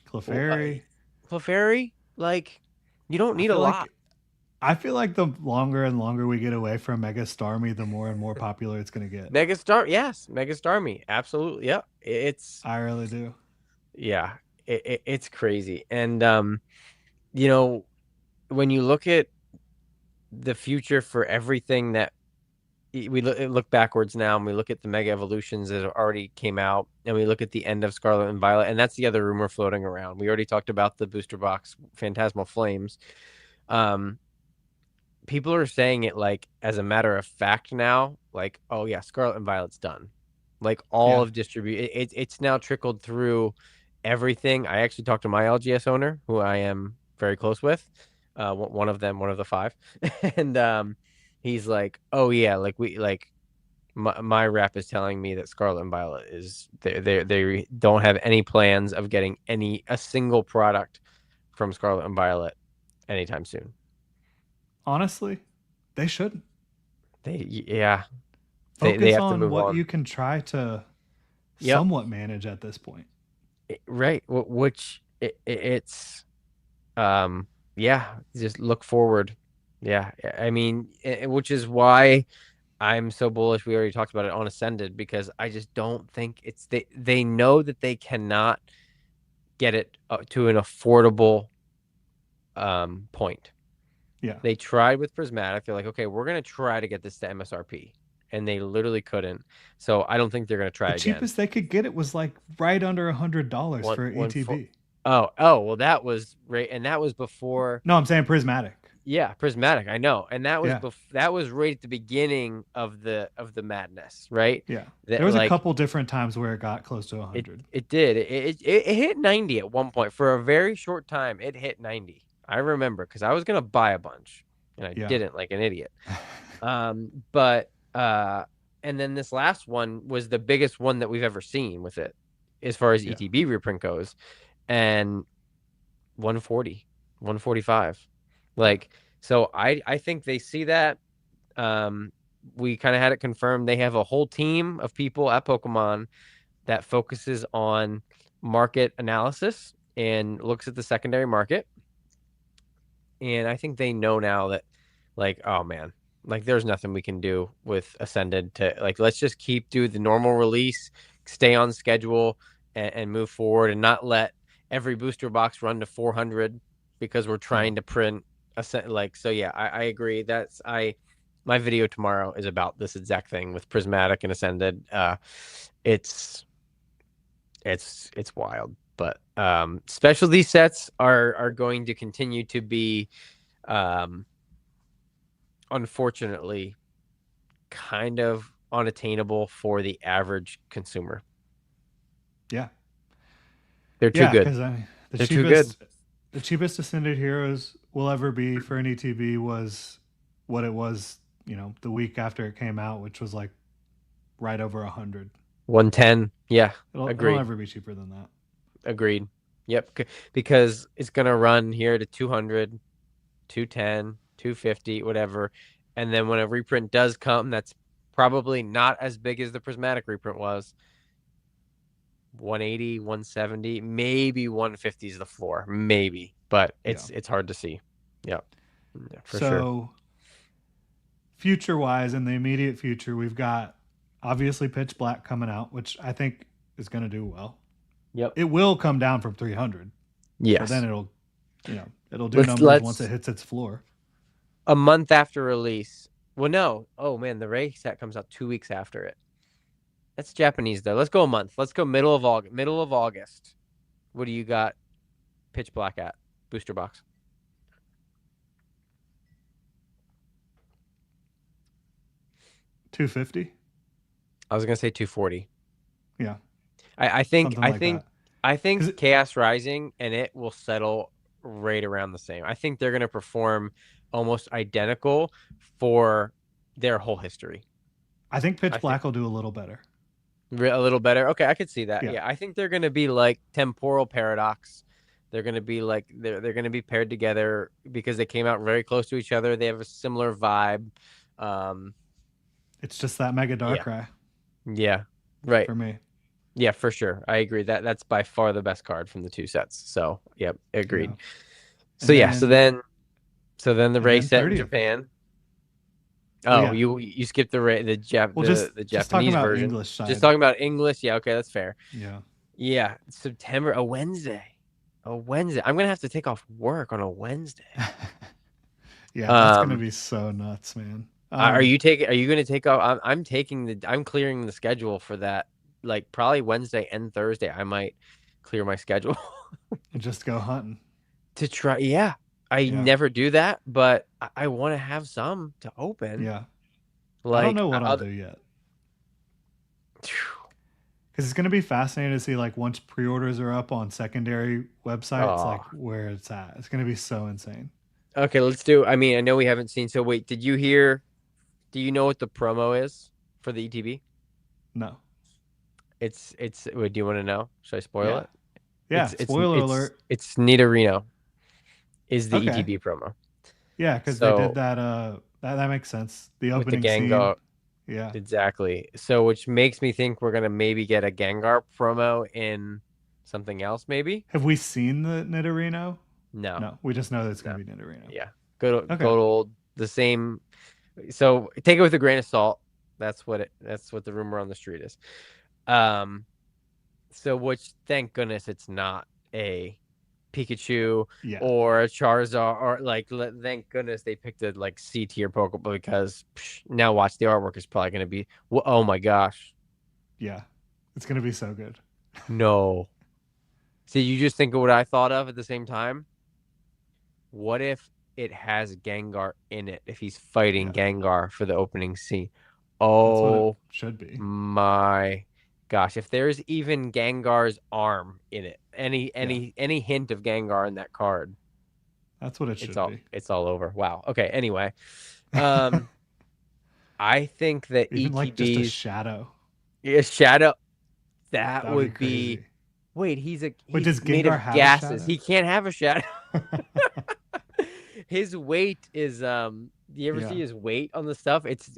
S1: Clefairy.
S2: Clefairy, like you don't
S1: I
S2: need a
S1: feel
S2: lot.
S1: like the longer and longer we get away from Mega Starmie, the more and more popular it's going to get.
S2: Megastar, yes, Megastar me, absolutely, yeah. It's
S1: I really do.
S2: yeah, it's crazy, and you know, when you look at the future for everything that we look backwards now, and we look at the Mega Evolutions that already came out, and we look at the end of Scarlet and Violet, and that's the other rumor floating around. We already talked about the booster box Phantasmal Flames. Um, People are saying it like as a matter of fact now, like, oh yeah, Scarlet and Violet's done. Like all
S1: Yeah.
S2: of distribute it's now trickled through everything. I actually talked to my LGS owner, who I am very close with, one of them, one of the five, and he's like, oh yeah, like we like my rep is telling me that Scarlet and Violet is they don't have any plans of getting a single product from Scarlet and Violet anytime soon.
S1: Honestly, they shouldn't.
S2: Yeah, they
S1: Focus
S2: have to
S1: on
S2: move
S1: what
S2: on.
S1: you can try to
S2: Yep.
S1: somewhat manage at this point.
S2: Right. Which it's yeah, just look forward. Yeah, I mean, which is why I'm so bullish. We already talked about it on Ascended because I just don't think it's they know that they cannot get it to an affordable point.
S1: Yeah.
S2: They tried with Prismatic. They're like, okay, we're gonna try to get this to MSRP, and they literally couldn't. So I don't think they're gonna
S1: The
S2: try again.
S1: cheapest they could get it was like right under $100
S2: One
S1: for an
S2: one four.
S1: ETB.
S2: Oh well, that was right, and that was before.
S1: No, I'm saying prismatic.
S2: Yeah, Prismatic. I know, and
S1: Yeah.
S2: that was right at the beginning of the madness, right?
S1: Yeah. There
S2: That
S1: was a
S2: like
S1: couple different times where it got close to
S2: it
S1: 100.
S2: it did it hit 90 at one point for a very short time. It hit 90. I remember because I was gonna buy a bunch and I
S1: Yeah.
S2: didn't like an idiot. But and then this last one was the biggest one that we've ever seen with it, as far as
S1: Yeah.
S2: ETB reprint goes, and 140, 145.
S1: Yeah.
S2: Like, so I think they see that. Um, we kind of had it confirmed. They have a whole team of people at Pokemon that focuses on market analysis and looks at the secondary market. And I think they know now that, like, oh man, like there's nothing we can do with Ascended to like, let's just keep do the normal release, stay on schedule, and move forward, and not let every booster box run to 400 because we're
S1: Yeah.
S2: trying to print like. So yeah, I agree. That's I my video tomorrow is about this exact thing with Prismatic and Ascended. It's it's wild, but specialty sets are going to continue to be um unfortunately kind of unattainable for the average consumer.
S1: Yeah.
S2: They're too
S1: Yeah.
S2: good.
S1: Because I mean, the
S2: They're too good.
S1: cheapest, the cheapest Ascended Heroes will ever be for an ETB was what it was, the week after it came out, which was like right over 100.
S2: 110. Yeah,
S1: It'll
S2: agreed.
S1: never be cheaper than that.
S2: Agreed. Yep, because it's going to run here to 200, 210, 250, whatever. And then when a reprint does come, that's probably not as big as the prismatic reprint was. 180, 170, maybe 150 is the floor, maybe, but
S1: Yeah.
S2: it's hard to see. Yep. Yeah, for sure.
S1: So, future wise, in the immediate future, we've got obviously Pitch Black coming out, which I think is going to do well.
S2: Yep.
S1: It will come down from 300, but then
S2: Yes.
S1: it'll do
S2: Let's
S1: numbers once it
S2: let's
S1: hits its floor.
S2: a month after release. Well, no. Oh man, the Ray set comes out 2 weeks after it. That's Japanese though. Let's go a month. Let's go middle of August. Middle of August. What do you got? Pitch Black at booster box.
S1: 250.
S2: I was gonna say 240.
S1: Yeah,
S2: I think
S1: something
S2: I
S1: like
S2: think
S1: that.
S2: I think
S1: Because
S2: Chaos Rising and it will settle right around the same. I think they're gonna perform almost identical for their whole history.
S1: I think
S2: I
S1: Pitch
S2: think
S1: Black will do a little better.
S2: a little better. Okay, I could see that.
S1: Yeah,
S2: Yeah, I think they're gonna be like temporal paradox. They're gonna be like they're gonna be paired together because they came out very close to each other. They have a similar vibe. Um,
S1: it's just that Mega
S2: yeah,
S1: Darkrai
S2: yeah, right.
S1: for me.
S2: Yeah, for sure. I agree. That's by far the best card from the two sets. So, yep,
S1: Yeah,
S2: agreed. So
S1: and
S2: yeah,
S1: then
S2: so then the
S1: and
S2: race
S1: then
S2: set in
S1: 30th.
S2: Japan.
S1: Well,
S2: Oh,
S1: yeah.
S2: you skipped the
S1: Well, just
S2: the
S1: just talking
S2: Japanese
S1: about
S2: version.
S1: English
S2: Just
S1: side.
S2: talking about English. Yeah, okay, that's fair.
S1: Yeah,
S2: Yeah, September, a Wednesday. A Wednesday. I'm gonna have to take off work on a Wednesday.
S1: yeah, that's gonna
S2: Um,
S1: be so nuts, man.
S2: are you gonna take off? I'm taking I'm clearing the schedule for that. Like probably Wednesday and Thursday. I might clear my schedule.
S1: Just go hunting.
S2: To try. Yeah, I
S1: Yeah,
S2: never do that, but I want to have some to open.
S1: yeah. I don't
S2: Like,
S1: know what I'll do yet because it's gonna be fascinating to see like once pre-orders are up on secondary websites, like
S2: oh,
S1: where it's at. It's gonna be so insane.
S2: okay. Let's do. I mean, I know we haven't seen. So wait, did you hear? Do you know what the promo is for the ETB?
S1: No.
S2: It's. Wait, do you want to know? Should I spoil
S1: Yeah.
S2: it?
S1: Yeah. Spoiler alert.
S2: It's Nidorino is the
S1: Okay.
S2: ETB promo.
S1: Yeah, because they did
S2: So
S1: that. That makes sense. The
S2: with the
S1: opening scene.
S2: Gengar,
S1: Yeah.
S2: exactly. So which makes me think we're gonna maybe get a Gengar promo in something else maybe.
S1: Have we seen the Nidorino?
S2: No,
S1: No, we just know that it's
S2: no,
S1: going to be Nidorino.
S2: yeah,
S1: Okay.
S2: good old the same. So take it with a grain of salt. That's what the rumor on the street is. Um, so which thank goodness it's not a Pikachu
S1: Yeah.
S2: or a Charizard or like thank goodness they picked a like C tier Pokemon because now watch the artwork is probably going to be oh my gosh.
S1: Yeah. It's going to be so good.
S2: No. See, you just think of what I thought of at the same time. What if it has Gengar in it? If he's fighting
S1: Yeah.
S2: Gengar for the opening scene.
S1: That's what it
S2: Oh
S1: should be.
S2: my gosh. If there's even Gengar's arm in it,
S1: Yeah.
S2: any hint of Gengar in that card,
S1: That's what it should be.
S2: it's all over. Wow. Okay, anyway. Um I think that
S1: Even like just a
S2: ETBs
S1: shadow.
S2: Shadow that
S1: That would be
S2: would be
S1: crazy.
S2: wait,
S1: Wait,
S2: he's
S1: does
S2: made
S1: Gengar
S2: of
S1: have a
S2: gases.
S1: shadow?
S2: He can't have a shadow. His weight is you ever
S1: Yeah.
S2: see his weight on the stuff? It's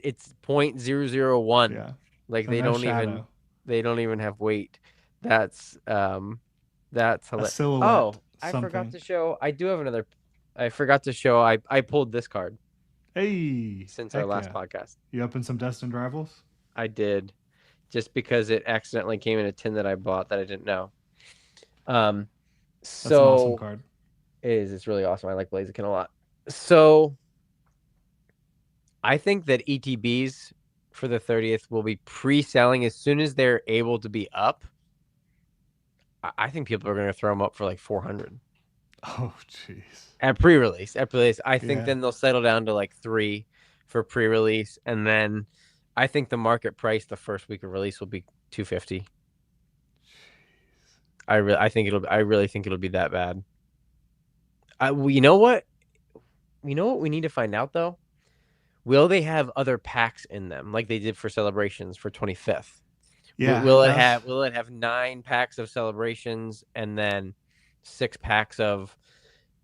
S2: 0.001.
S1: Yeah.
S2: Like
S1: So no shadow.
S2: they don't even have weight. That's that's
S1: A
S2: hilarious.
S1: silhouette.
S2: Oh, I forgot
S1: Something.
S2: to show I do have another I forgot to show I pulled this card
S1: Hey.
S2: since our
S1: Heck
S2: last
S1: yeah.
S2: podcast.
S1: You open some Destined Rivals?
S2: I did just because it accidentally came in a tin that I bought that I didn't know. Um
S1: That's an awesome
S2: so
S1: card.
S2: it's really awesome. I like Blaziken a lot. So I think that ETBs for the 30th will be pre-selling as soon as they're able to be up. I think people are going to throw them up for like 400
S1: Oh, jeez.
S2: at pre-release. At pre-release, I think
S1: Yeah.
S2: then they'll settle down to like 3 for pre-release, and then I think the market price the first week of release will be 250. I really think it'll be that bad. Well, you know what? You know what we need to find out though? Will they have other packs in them like they did for celebrations for 25th?
S1: Yeah.
S2: Will it have 9 packs of celebrations and then 6 packs of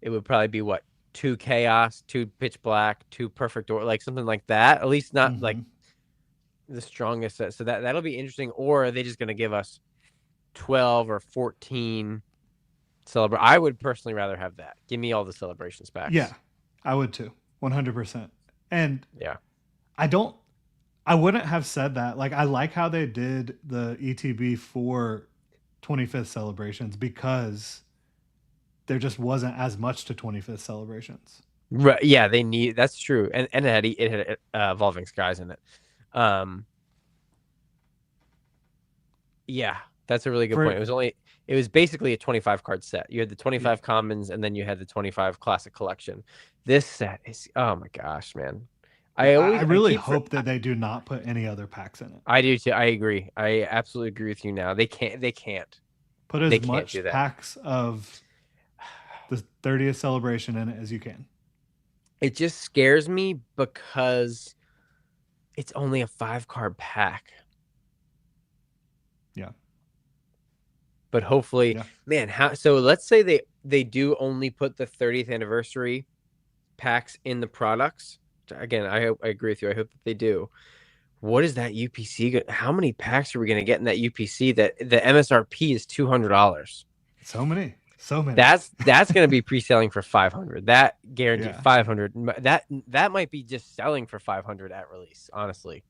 S2: it would probably be what 2 chaos, 2 pitch black, 2 perfect or like something like that. At least not like
S1: Mm-hmm.
S2: the strongest set. So that'll be interesting. Or are they just gonna give us 12 or 14 celebrate? I would personally rather have that. Give me all the celebrations
S1: Yeah.
S2: packs.
S1: I would too. 100%. And
S2: Yeah.
S1: I don't, I wouldn't have said that. Like, I like how they did the ETB for 25th celebrations because there just wasn't as much to 25th celebrations.
S2: Right. Yeah, they need that's true. And it had evolving skies in it. Um Yeah, that's a really good point.
S1: For,
S2: It was basically a 25 card set. You had the
S1: yeah.
S2: 25 commons and then you had the 25 classic collection. This set is oh my gosh, man.
S1: Yeah. I
S2: I
S1: really
S2: keep
S1: hope that they do not put any other packs in it.
S2: I do too. I agree. I absolutely agree with you now.
S1: Put
S2: They
S1: as
S2: can't do
S1: much
S2: that.
S1: packs of the 30th celebration in it as you can.
S2: It just scares me because it's only a 5 card pack.
S1: Yeah.
S2: But hopefully,
S1: Yeah.
S2: man, how so let's say they do only put the 30th anniversary packs in the products. Again, I agree with you. I hope that they do. What is that UPC? How many packs are we going to get in that UPC? That the MSRP is $200.
S1: So many. So many.
S2: That's going to be pre-selling for 500. That guaranteed
S1: Yeah.
S2: 500. That might be just selling for 500 at release. Honestly,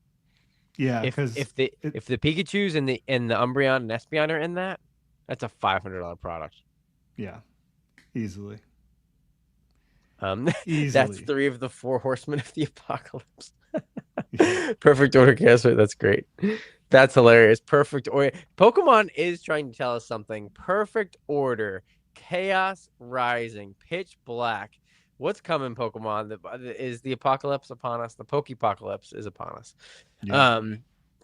S1: Yeah. Because
S2: if the Pikachu's and the Umbreon and Espeon are in that, that's a $500 product.
S1: yeah, easily.
S2: That's
S1: Easily.
S2: 3 of the 4 horsemen of the apocalypse.
S1: Yeah.
S2: Perfect order cancer. That's great. That's hilarious. Perfect order. Pokemon is trying to tell us something. Perfect order. Chaos rising. Pitch black. What's coming, Pokemon? Is the apocalypse upon us? The Pokepocalypse is upon us.
S1: Yeah.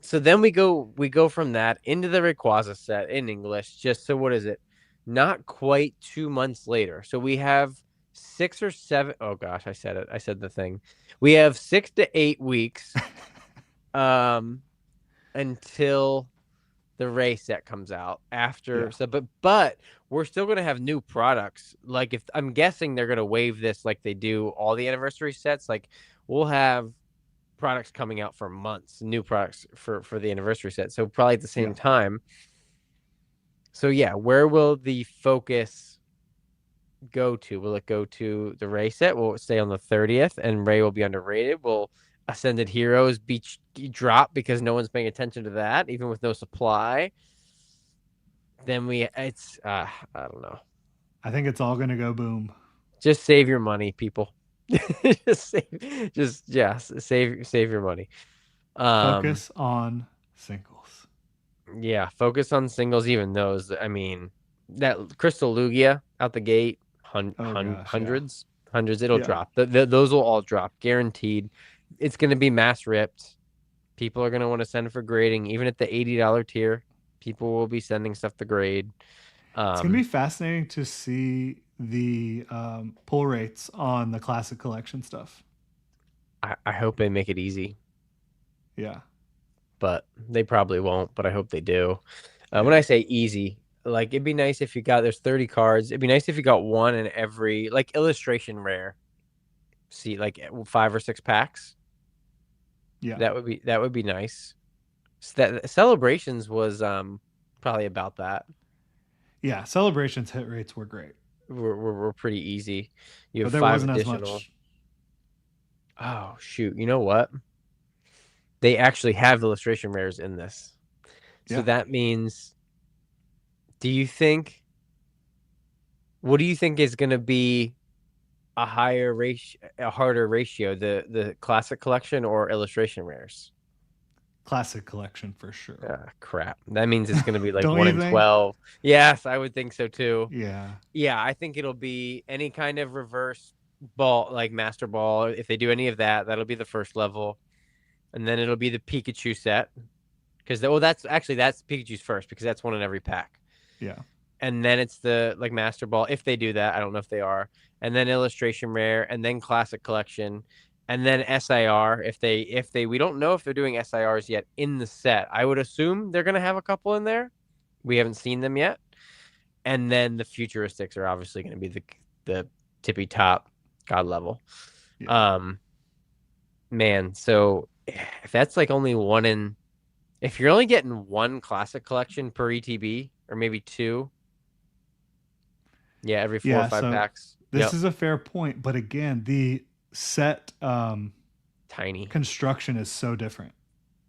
S2: So then we go from that into the Rayquaza set in English. Just so what is it? Not quite 2 months later. So we have 6 or 7. Oh gosh, I said it. I said the thing. We have 6 to 8 weeks until the Ray set comes out after.
S1: Yeah.
S2: So but we're still gonna have new products. Like if I'm guessing they're gonna waive this like they do all the anniversary sets. Like we'll have products coming out for months, new products for the anniversary set. So probably at the same
S1: Yeah.
S2: time. So yeah, where will the focus go to? Will it go to the Ray set? Will it stay on the 30th and Ray will be underrated? Will Ascended Heroes be drop because no one's paying attention to that, even with no supply? Then it's I don't know.
S1: I think it's all going to go boom.
S2: Just save your money, people. Save your money. Um,
S1: Focus on singles.
S2: yeah, focus on singles, even those. I mean, that Crystal Lugia out the gate,
S1: Oh gosh, yeah.
S2: hundreds. It'll
S1: Yeah.
S2: drop. Those will all drop, guaranteed. It's going to be mass ripped. People are going to want to send for grading, even at the $80 tier. People will be sending stuff to grade.
S1: It's going to
S2: Um,
S1: be fascinating to see the pull rates on the classic collection stuff.
S2: I hope they make it easy,
S1: Yeah.
S2: but they probably won't. But I hope they do. When
S1: Yeah.
S2: I say easy, like it'd be nice if you got there's 30 cards. It'd be nice if you got one in every like illustration rare. See, like 5 or 6 packs.
S1: Yeah.
S2: That would be nice. Celebrations was probably about that.
S1: Yeah. Celebrations hit rates were great,
S2: We're pretty easy. You
S1: but
S2: have
S1: there
S2: five
S1: wasn't as
S2: additional.
S1: much.
S2: Oh shoot! You know what? They actually have illustration rares in this, so
S1: Yeah.
S2: that means. Do you think? What do you think is going to be a harder ratio, the classic collection or illustration rares?
S1: Classic collection for sure.
S2: Ah, crap. That means it's going to be like
S1: Don't
S2: one
S1: you
S2: in
S1: think?
S2: 12. Yes, I would think so too.
S1: Yeah.
S2: Yeah, I think it'll be any kind of reverse ball, like Master Ball. If they do any of that, that'll be the first level. And then it'll be the Pikachu set. Because, well, that's Pikachu's first, because that's one in every pack.
S1: Yeah.
S2: And then it's the like Master Ball if they do that. I don't know if they are. And then illustration rare, and then classic collection, and then SIR if they we don't know if they're doing SIRs yet in the set. I would assume they're gonna have a couple in there. We haven't seen them yet. And then the futuristics are obviously gonna be the tippy top god level.
S1: Yeah.
S2: Um man, so if that's like only one in if you're only getting one classic collection per ETB or maybe two, yeah, every four or
S1: Yeah.
S2: five
S1: So
S2: packs.
S1: this
S2: Yep.
S1: is a fair point, but again, the set
S2: Tiny.
S1: construction is so different.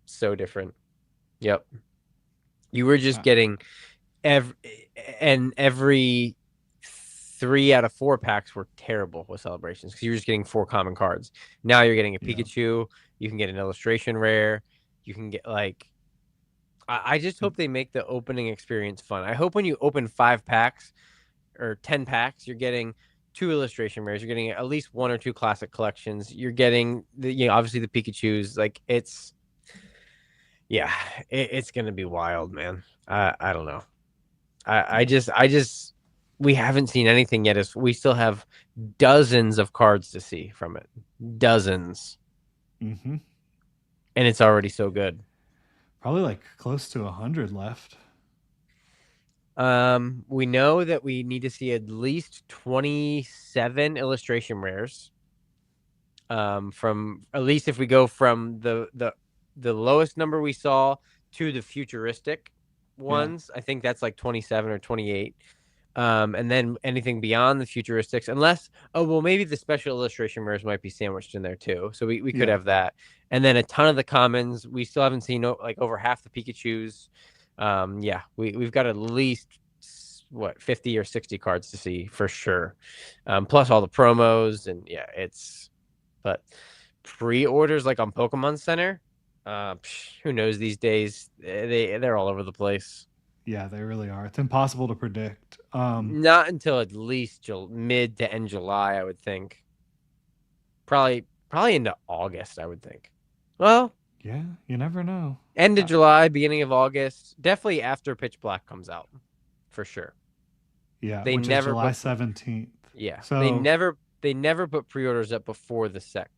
S2: So different. Yep. You were just
S1: Uh,
S2: getting every every 3 out of 4 packs were terrible with celebrations because you were just getting 4 common cards. Now you're getting a
S1: yeah.
S2: Pikachu. You can get an illustration rare. You can get like I just hope they make the opening experience fun. I hope when you open 5 packs or 10 packs, you're getting 2 illustration rares. You're getting at least 1 or 2 classic collections. You're getting obviously the Pikachu's. Like yeah, it's gonna be wild, man. I don't know.
S1: Yeah.
S2: I just we haven't seen anything yet. We still have dozens of cards to see from it, dozens,
S1: Mm-hmm.
S2: and it's already so good.
S1: Probably like close to 100 left.
S2: We know that we need to see at least 27 illustration rares. From at least if we go from the lowest number we saw to the futuristic
S1: Yeah.
S2: ones, I think that's like 27 or 28. And then anything beyond the futuristics, unless maybe the special illustration rares might be sandwiched in there too. So we could
S1: Yeah.
S2: have that. And then a ton of the commons. We still haven't seen like over half the Pikachus. Yeah, we've got at least what 50 or 60 cards to see for sure. Plus all the promos and yeah, but pre-orders like on Pokemon Center, who knows these days? They're all over the place.
S1: Yeah, they really are. It's impossible to predict.
S2: Not until at least mid to end July, I would think. Probably into August, I would think. Well,
S1: Yeah, you never know.
S2: end of July, beginning of August, definitely after Pitch Black comes out, for sure.
S1: Yeah,
S2: They
S1: which is
S2: never
S1: July
S2: put
S1: 17th.
S2: yeah,
S1: So
S2: they never put pre-orders up before the sec,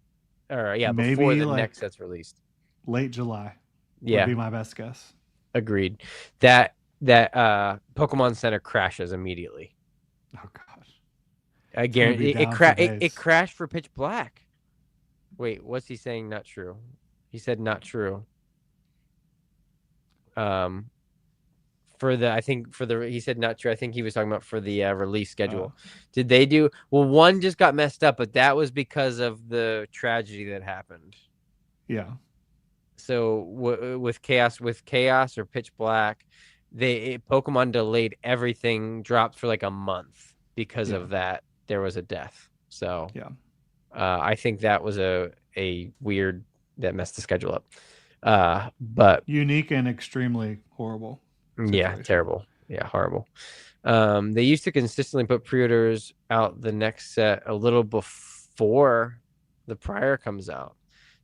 S2: or yeah, before
S1: maybe
S2: the
S1: like
S2: next set's released.
S1: late July would
S2: Yeah,
S1: be my best guess.
S2: agreed. That Pokemon Center crashes immediately.
S1: Oh gosh.
S2: I
S1: It's gonna be
S2: guarantee
S1: down for
S2: it
S1: days.
S2: crashed for Pitch Black. Wait, what's he saying? Not true. He said not true. Um, for the I think for the he said not true. I think he was talking about for the release
S1: Uh,
S2: schedule. Did they do well? One just got messed up, but that was because of the tragedy that happened.
S1: yeah,
S2: So with chaos or pitch black, Pokemon delayed everything, dropped for like a month because
S1: yeah,
S2: of that. There was a death. So
S1: yeah.
S2: I think that was a weird that messed the schedule up. But
S1: Unique and extremely horrible
S2: yeah,
S1: situation.
S2: terrible. Yeah, horrible. They used to consistently put pre-orders out the next set a little before the prior comes out.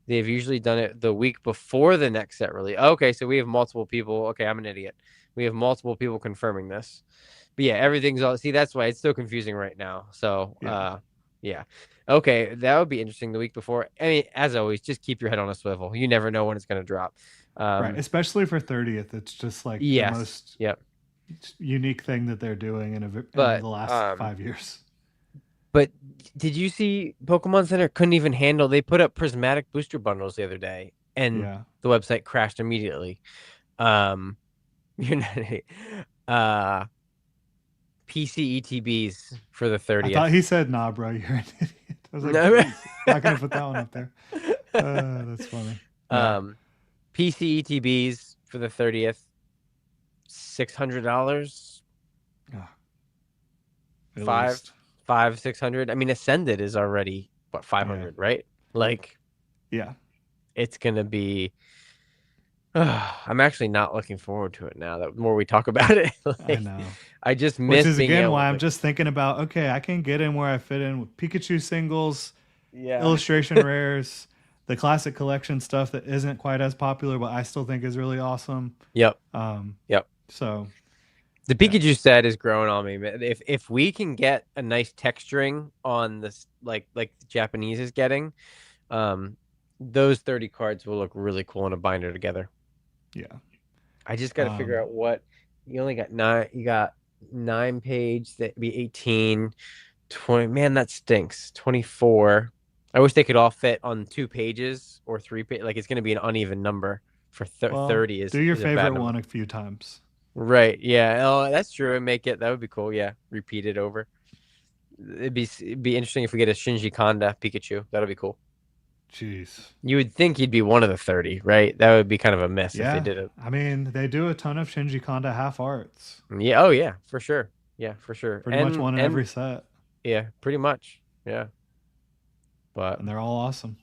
S2: They've usually done it the week before the next set release. Okay, so we have multiple people. Okay, I'm an idiot. We have multiple people confirming this. But yeah, everything's all see, that's why it's so confusing right now. So
S1: Yeah,
S2: yeah. Okay, that would be interesting the week before. I mean, as always, just keep your head on a swivel. You never know when it's gonna drop.
S1: right. Especially for 30th, it's just like the
S2: Yes.
S1: most
S2: Yep.
S1: unique thing that they're doing in
S2: But
S1: the last 5 years.
S2: But did you see Pokemon Center couldn't even handle? They put up prismatic booster bundles the other day, and
S1: Yeah,
S2: the website crashed immediately. Um, you're not PCETBs for the
S1: I thought
S2: 30th.
S1: he said, "Nah, bro, you're an idiot." I was like,
S2: No.
S1: "Jeez, not gonna put that one up there." That's funny. Yeah,
S2: um, PCETBs for the 30th, $600,
S1: oh, at
S2: five,
S1: least.
S2: 600. I mean, Ascended is already what
S1: Yeah,
S2: 500, right? Like
S1: yeah.
S2: it's gonna be. I'm actually not looking forward to it now. That the more we talk about it,
S1: I
S2: like
S1: know.
S2: I just
S1: Which
S2: miss
S1: is
S2: being
S1: again
S2: able
S1: why I'm
S2: to.
S1: just thinking about, okay, I can get in where I fit in with Pikachu singles,
S2: Yeah.
S1: illustration rares, the classic collection stuff that isn't quite as popular, but I still think is really awesome.
S2: Yep.
S1: Um,
S2: Yep.
S1: so
S2: The
S1: yeah,
S2: Pikachu set is growing on me. If we can get a nice texturing on this, like the Japanese is getting, um, those 30 cards will look really cool in a binder together.
S1: yeah.
S2: I just got to figure
S1: Um,
S2: out what you only got nine. You got 9 page. That'd be 18, 20. Man, that stinks. 24. I wish they could all fit on 2 pages or 3 pages. Like it's going to be an uneven number for
S1: well,
S2: 30
S1: do your
S2: is a bad
S1: favorite
S2: number.
S1: one a few times.
S2: Right. Yeah. Oh, that's true. And make it, that would be cool. Yeah. Repeat it over. It'd be interesting if we get a Shinji Kanda Pikachu. That'll be cool.
S1: Jeez.
S2: You would think he'd be one of the 30, right? That would be kind of a miss if they
S1: Yeah,
S2: did it.
S1: I mean, they do a ton of Shinji Kanda half arts.
S2: Yeah. Oh, yeah. For sure. Yeah. For sure.
S1: Pretty much one in
S2: And
S1: every set,
S2: yeah, pretty much. Yeah. But
S1: and they're all awesome.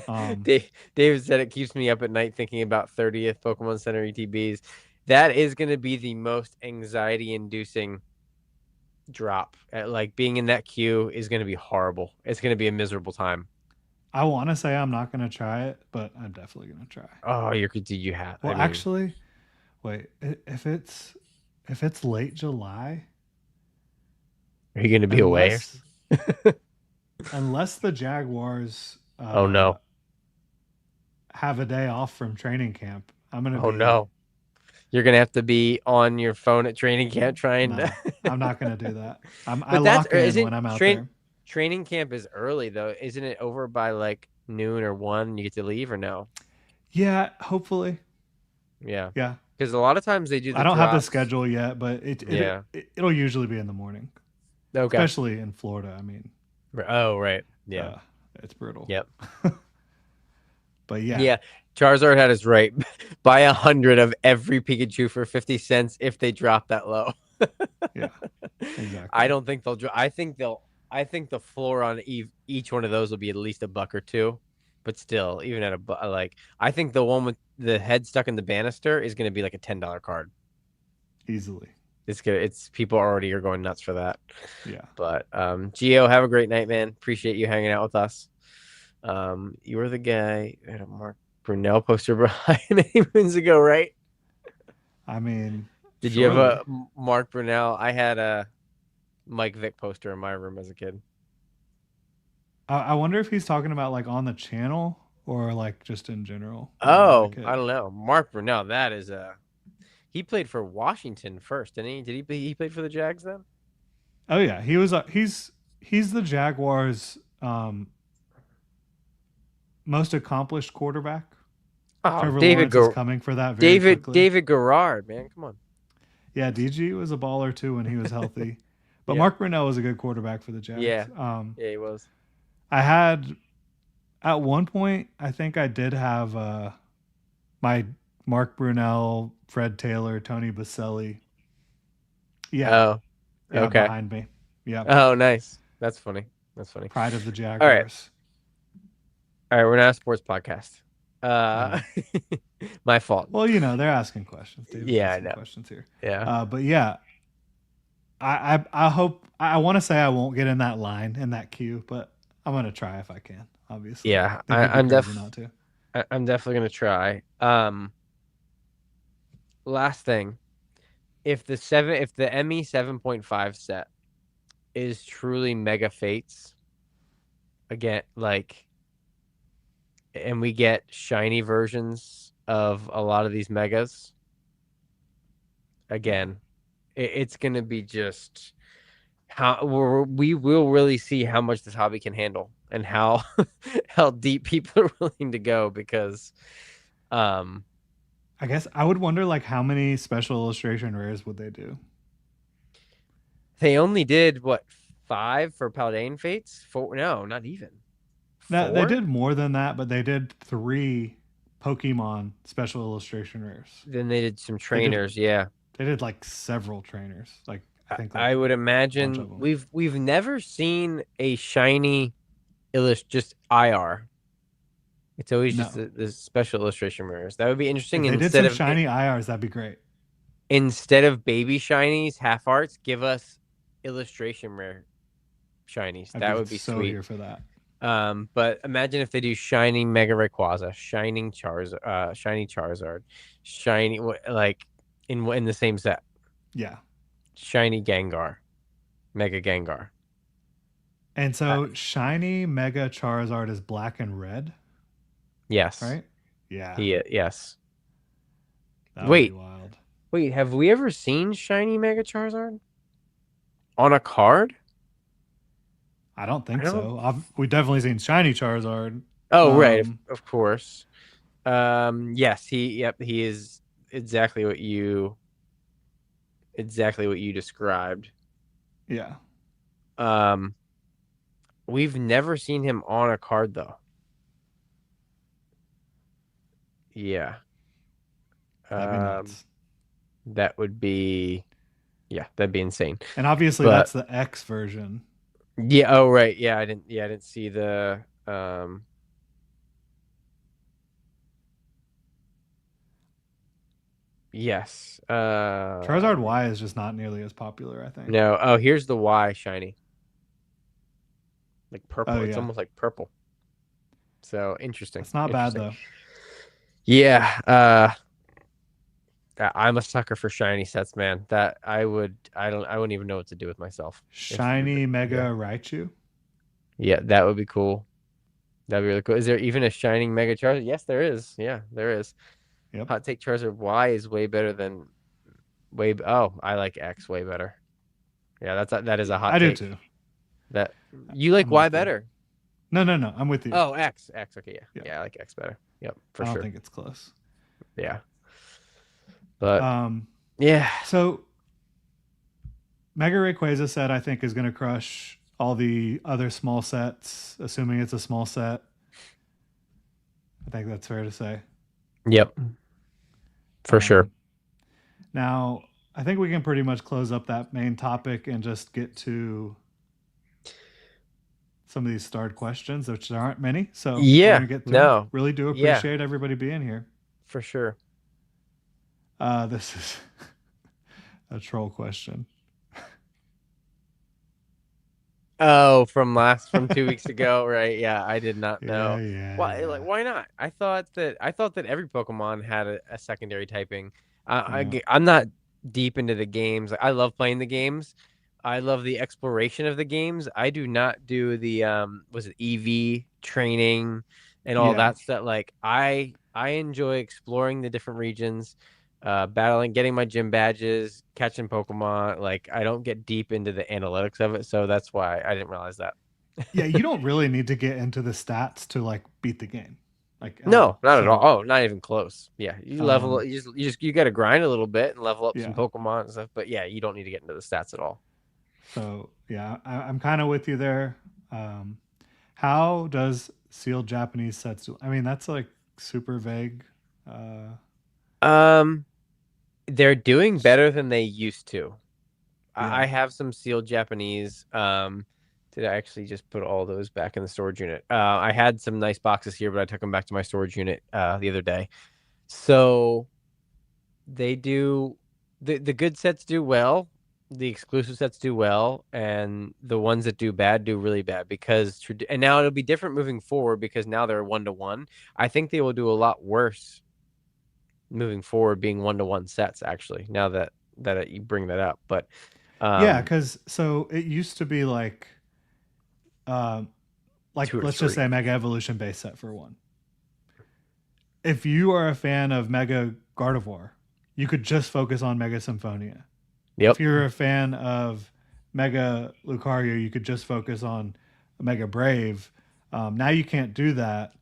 S1: Um,
S2: David said it keeps me up at night thinking about 30th Pokemon Center ETBs. That is going to be the most anxiety inducing drop. Like being in that queue is going to be horrible. It's going to be a miserable time.
S1: I want to say I'm not gonna try it, but I'm definitely gonna try.
S2: Oh, you have. I
S1: Well,
S2: mean,
S1: actually, wait. If it's late July,
S2: are you going to be away or
S1: unless
S2: something?
S1: unless the Jaguars
S2: Oh no.
S1: have a day off from training camp, I'm gonna
S2: Oh
S1: be
S2: no. You're going to have to be on your phone at training camp trying to.
S1: nah. I'm not gonna do that. I
S2: But that's
S1: lock
S2: or
S1: in
S2: isn't
S1: when I'm out there.
S2: training camp is early though. Isn't it over by like noon or 1 you get to leave or no?
S1: Yeah, hopefully.
S2: Yeah.
S1: Yeah,
S2: Because a lot of times they do
S1: I
S2: the
S1: don't have the
S2: drops.
S1: schedule yet, but
S2: Yeah.
S1: it'll usually be in the morning,
S2: Okay.
S1: especially in Florida. I mean,
S2: Oh, right. Yeah.
S1: uh, it's brutal.
S2: Yep.
S1: But yeah,
S2: Yeah. Charizard had us right. Buy 100 of every Pikachu for 50 cents if they drop that low.
S1: yeah,
S2: I
S1: exactly.
S2: don't think they'll drop. I think the floor on each one of those will be at least a buck or two. But still, even at like, I think the one with the head stuck in the banister is going to be like a $10 card.
S1: Easily.
S2: It's people already are going nuts for that.
S1: Yeah.
S2: But Gio, have a great night, man. Appreciate you hanging out with us. You were the guy at a Mark Brunell poster behind many moons ago, right?
S1: I mean,
S2: Did you have
S1: surely.
S2: a Mark Brunell? I had a Mike Vick poster in my room as a kid.
S1: I wonder if he's talking about like on the channel or like just in general when I was a
S2: Oh, I
S1: kid.
S2: don't know. Mark Brunell, that is a he played for Washington first, didn't he? He played for the Jags then?
S1: Oh yeah, he was. He's the Jaguars' most accomplished quarterback.
S2: Oh,
S1: Trevor Lawrence is coming for that very quickly.
S2: David Garrard, man. Come on.
S1: Yeah, DG was a baller too when he was healthy. But
S2: Yeah.
S1: Mark Brunell was a good quarterback for the Jags.
S2: Yeah. Yeah, he was.
S1: I had at one point, I think I did have my Mark Brunell, Fred Taylor, Tony Baselli. Yeah,
S2: Oh,
S1: yeah,
S2: okay.
S1: behind me. Yeah,
S2: Oh, nice. That's funny. That's funny.
S1: pride of the
S2: All right.
S1: Jaguars.
S2: All right, we're not a sports podcast.
S1: I
S2: Uh
S1: know.
S2: my fault.
S1: Well, you know they're asking questions. David's
S2: Yeah, I
S1: asking
S2: know.
S1: questions here.
S2: Yeah.
S1: But yeah, I hope I want to say I won't get in that line in that queue, but I'm gonna try if I can. Obviously, I
S2: Yeah,
S1: think you'd be crazy not to.
S2: I'm definitely gonna try. Last thing. If the ME 7.5 set is truly Mega Fates again, like, and we get shiny versions of a lot of these megas
S1: Yeah,
S2: again, it's gonna be just how we will really see how much this hobby can handle and how how deep people are willing to go because um
S1: I guess I would wonder like how many special illustration rares would they do?
S2: they only did what, five for Paladin Fates? Four? No, not even.
S1: Now they
S2: Four?
S1: did more than that, but they did 3 Pokemon special illustration rares.
S2: Then they did some
S1: They did
S2: trainers, yeah.
S1: they did like several trainers. Like I think like
S2: I would
S1: a bunch
S2: imagine
S1: of them.
S2: we've never seen a shiny just IR. It's always just
S1: No,
S2: the special illustration mirrors. That would be
S1: if
S2: interesting.
S1: they did some shiny IRs, that'd be great.
S2: Instead of baby shinies, half arts, give us illustration rare shinies.
S1: I'd
S2: That
S1: be
S2: would be
S1: so
S2: sweet.
S1: here for that.
S2: But imagine if they do shining Mega Rayquaza, shiny Charizard, shiny like in the same set,
S1: Yeah.
S2: shiny Gengar, Mega Gengar.
S1: And
S2: Uh,
S1: so shiny Mega Charizard is black and red,
S2: yes,
S1: right? Yeah,
S2: yes.
S1: that would be
S2: Wait,
S1: wild.
S2: wait. Have we ever seen shiny Mega Charizard on a card?
S1: I don't
S2: I
S1: think
S2: don't.
S1: so. We've definitely seen shiny Charizard.
S2: Oh, right.
S1: Um,
S2: Of course. Yes. Yep. He is exactly exactly what you described.
S1: yeah,
S2: Um, we've never seen him on a card though. Yeah.
S1: that'd be
S2: Um,
S1: nuts.
S2: that would be, yeah, that'd be insane.
S1: And obviously
S2: But
S1: that's the X version.
S2: yeah. Oh, right. Yeah, I didn't see the. Yes.
S1: Charizard Y is just not nearly as popular, I think.
S2: No. Oh, here's the Y shiny, like
S1: Oh
S2: purple. It's
S1: yeah,
S2: almost like purple. So interesting.
S1: that's not bad
S2: Interesting.
S1: though.
S2: Yeah. I'm a sucker for shiny sets, man. That I wouldn't even know what to do with myself.
S1: Shiny
S2: Yeah.
S1: Mega Raichu.
S2: Yeah, that would be cool. That'd be really cool. Is there even a shining Mega Charizard? Yes, there is. Yeah, there is.
S1: Yep,
S2: Hot take Charizard Y is way better than oh, I like X way better. Yeah, that is a hot
S1: I do
S2: take.
S1: too.
S2: That you like
S1: I'm
S2: Y
S1: with you.
S2: better.
S1: No. I'm with you.
S2: Oh, X. Okay, yeah.
S1: Yeah,
S2: Yeah, I like X better. Yep, for
S1: I don't
S2: sure.
S1: think it's close.
S2: Yeah. But
S1: Um,
S2: yeah.
S1: so Mega Rayquaza set I think is going to crush all the other small sets, assuming it's a small set. I think that's fair to say.
S2: Yep, for sure.
S1: Um, Now, I think we can pretty much close up that main topic and just get to some of these starred questions, which there aren't many. So we're
S2: Yeah.
S1: going to get to them.
S2: No.
S1: Really do
S2: Yeah,
S1: appreciate everybody being here.
S2: for sure.
S1: This is a troll question.
S2: Oh, from 2 weeks ago, right? Yeah, I did not
S1: Yeah,
S2: know.
S1: yeah,
S2: Why, like,
S1: yeah.
S2: why not? I thought that every Pokemon had a secondary typing.
S1: Yeah.
S2: I'm not deep into the games. I love playing the games. I love the exploration of the games. I do not do the was it EV training and all
S1: Yeah.
S2: that stuff. Like I enjoy exploring the different regions, battling, getting my gym badges, catching Pokemon. Like I don't get deep into the analytics of it, so that's why I didn't realize that.
S1: Yeah, you don't really need to get into the stats to like beat the game. like at
S2: No,
S1: all.
S2: not at all.
S1: So
S2: Oh, not even close. Yeah, you level. You got to grind a little bit and level up some
S1: yeah.
S2: Pokemon and stuff. But yeah, you don't need to get into the stats at all.
S1: So yeah, I'm kind of with you there. Um, how does sealed Japanese sets do? I mean, that's like super vague. Uh,
S2: Um, they're doing better than they used to.
S1: yeah,
S2: I have some sealed Japanese. Did I actually just put all those back in the storage unit? I had some nice boxes here, but I took them back to my storage unit the other day. So they do the good sets do well, the exclusive sets do well, and the ones that do bad do really bad because and now it'll be different moving forward because now they're 1-to-1. I think they will do a lot worse moving forward being 1-to-1 sets actually. Now that you bring that up, but
S1: yeah,
S2: um
S1: because so it used to be uh, like
S2: two or
S1: let's just
S2: three.
S1: say Mega Evolution base set for one. If you are a fan of Mega Gardevoir, you could just focus on Mega Symphonia. If
S2: Yep.
S1: you're a fan of Mega Lucario, you could just focus on Mega Brave. Now you can't do that,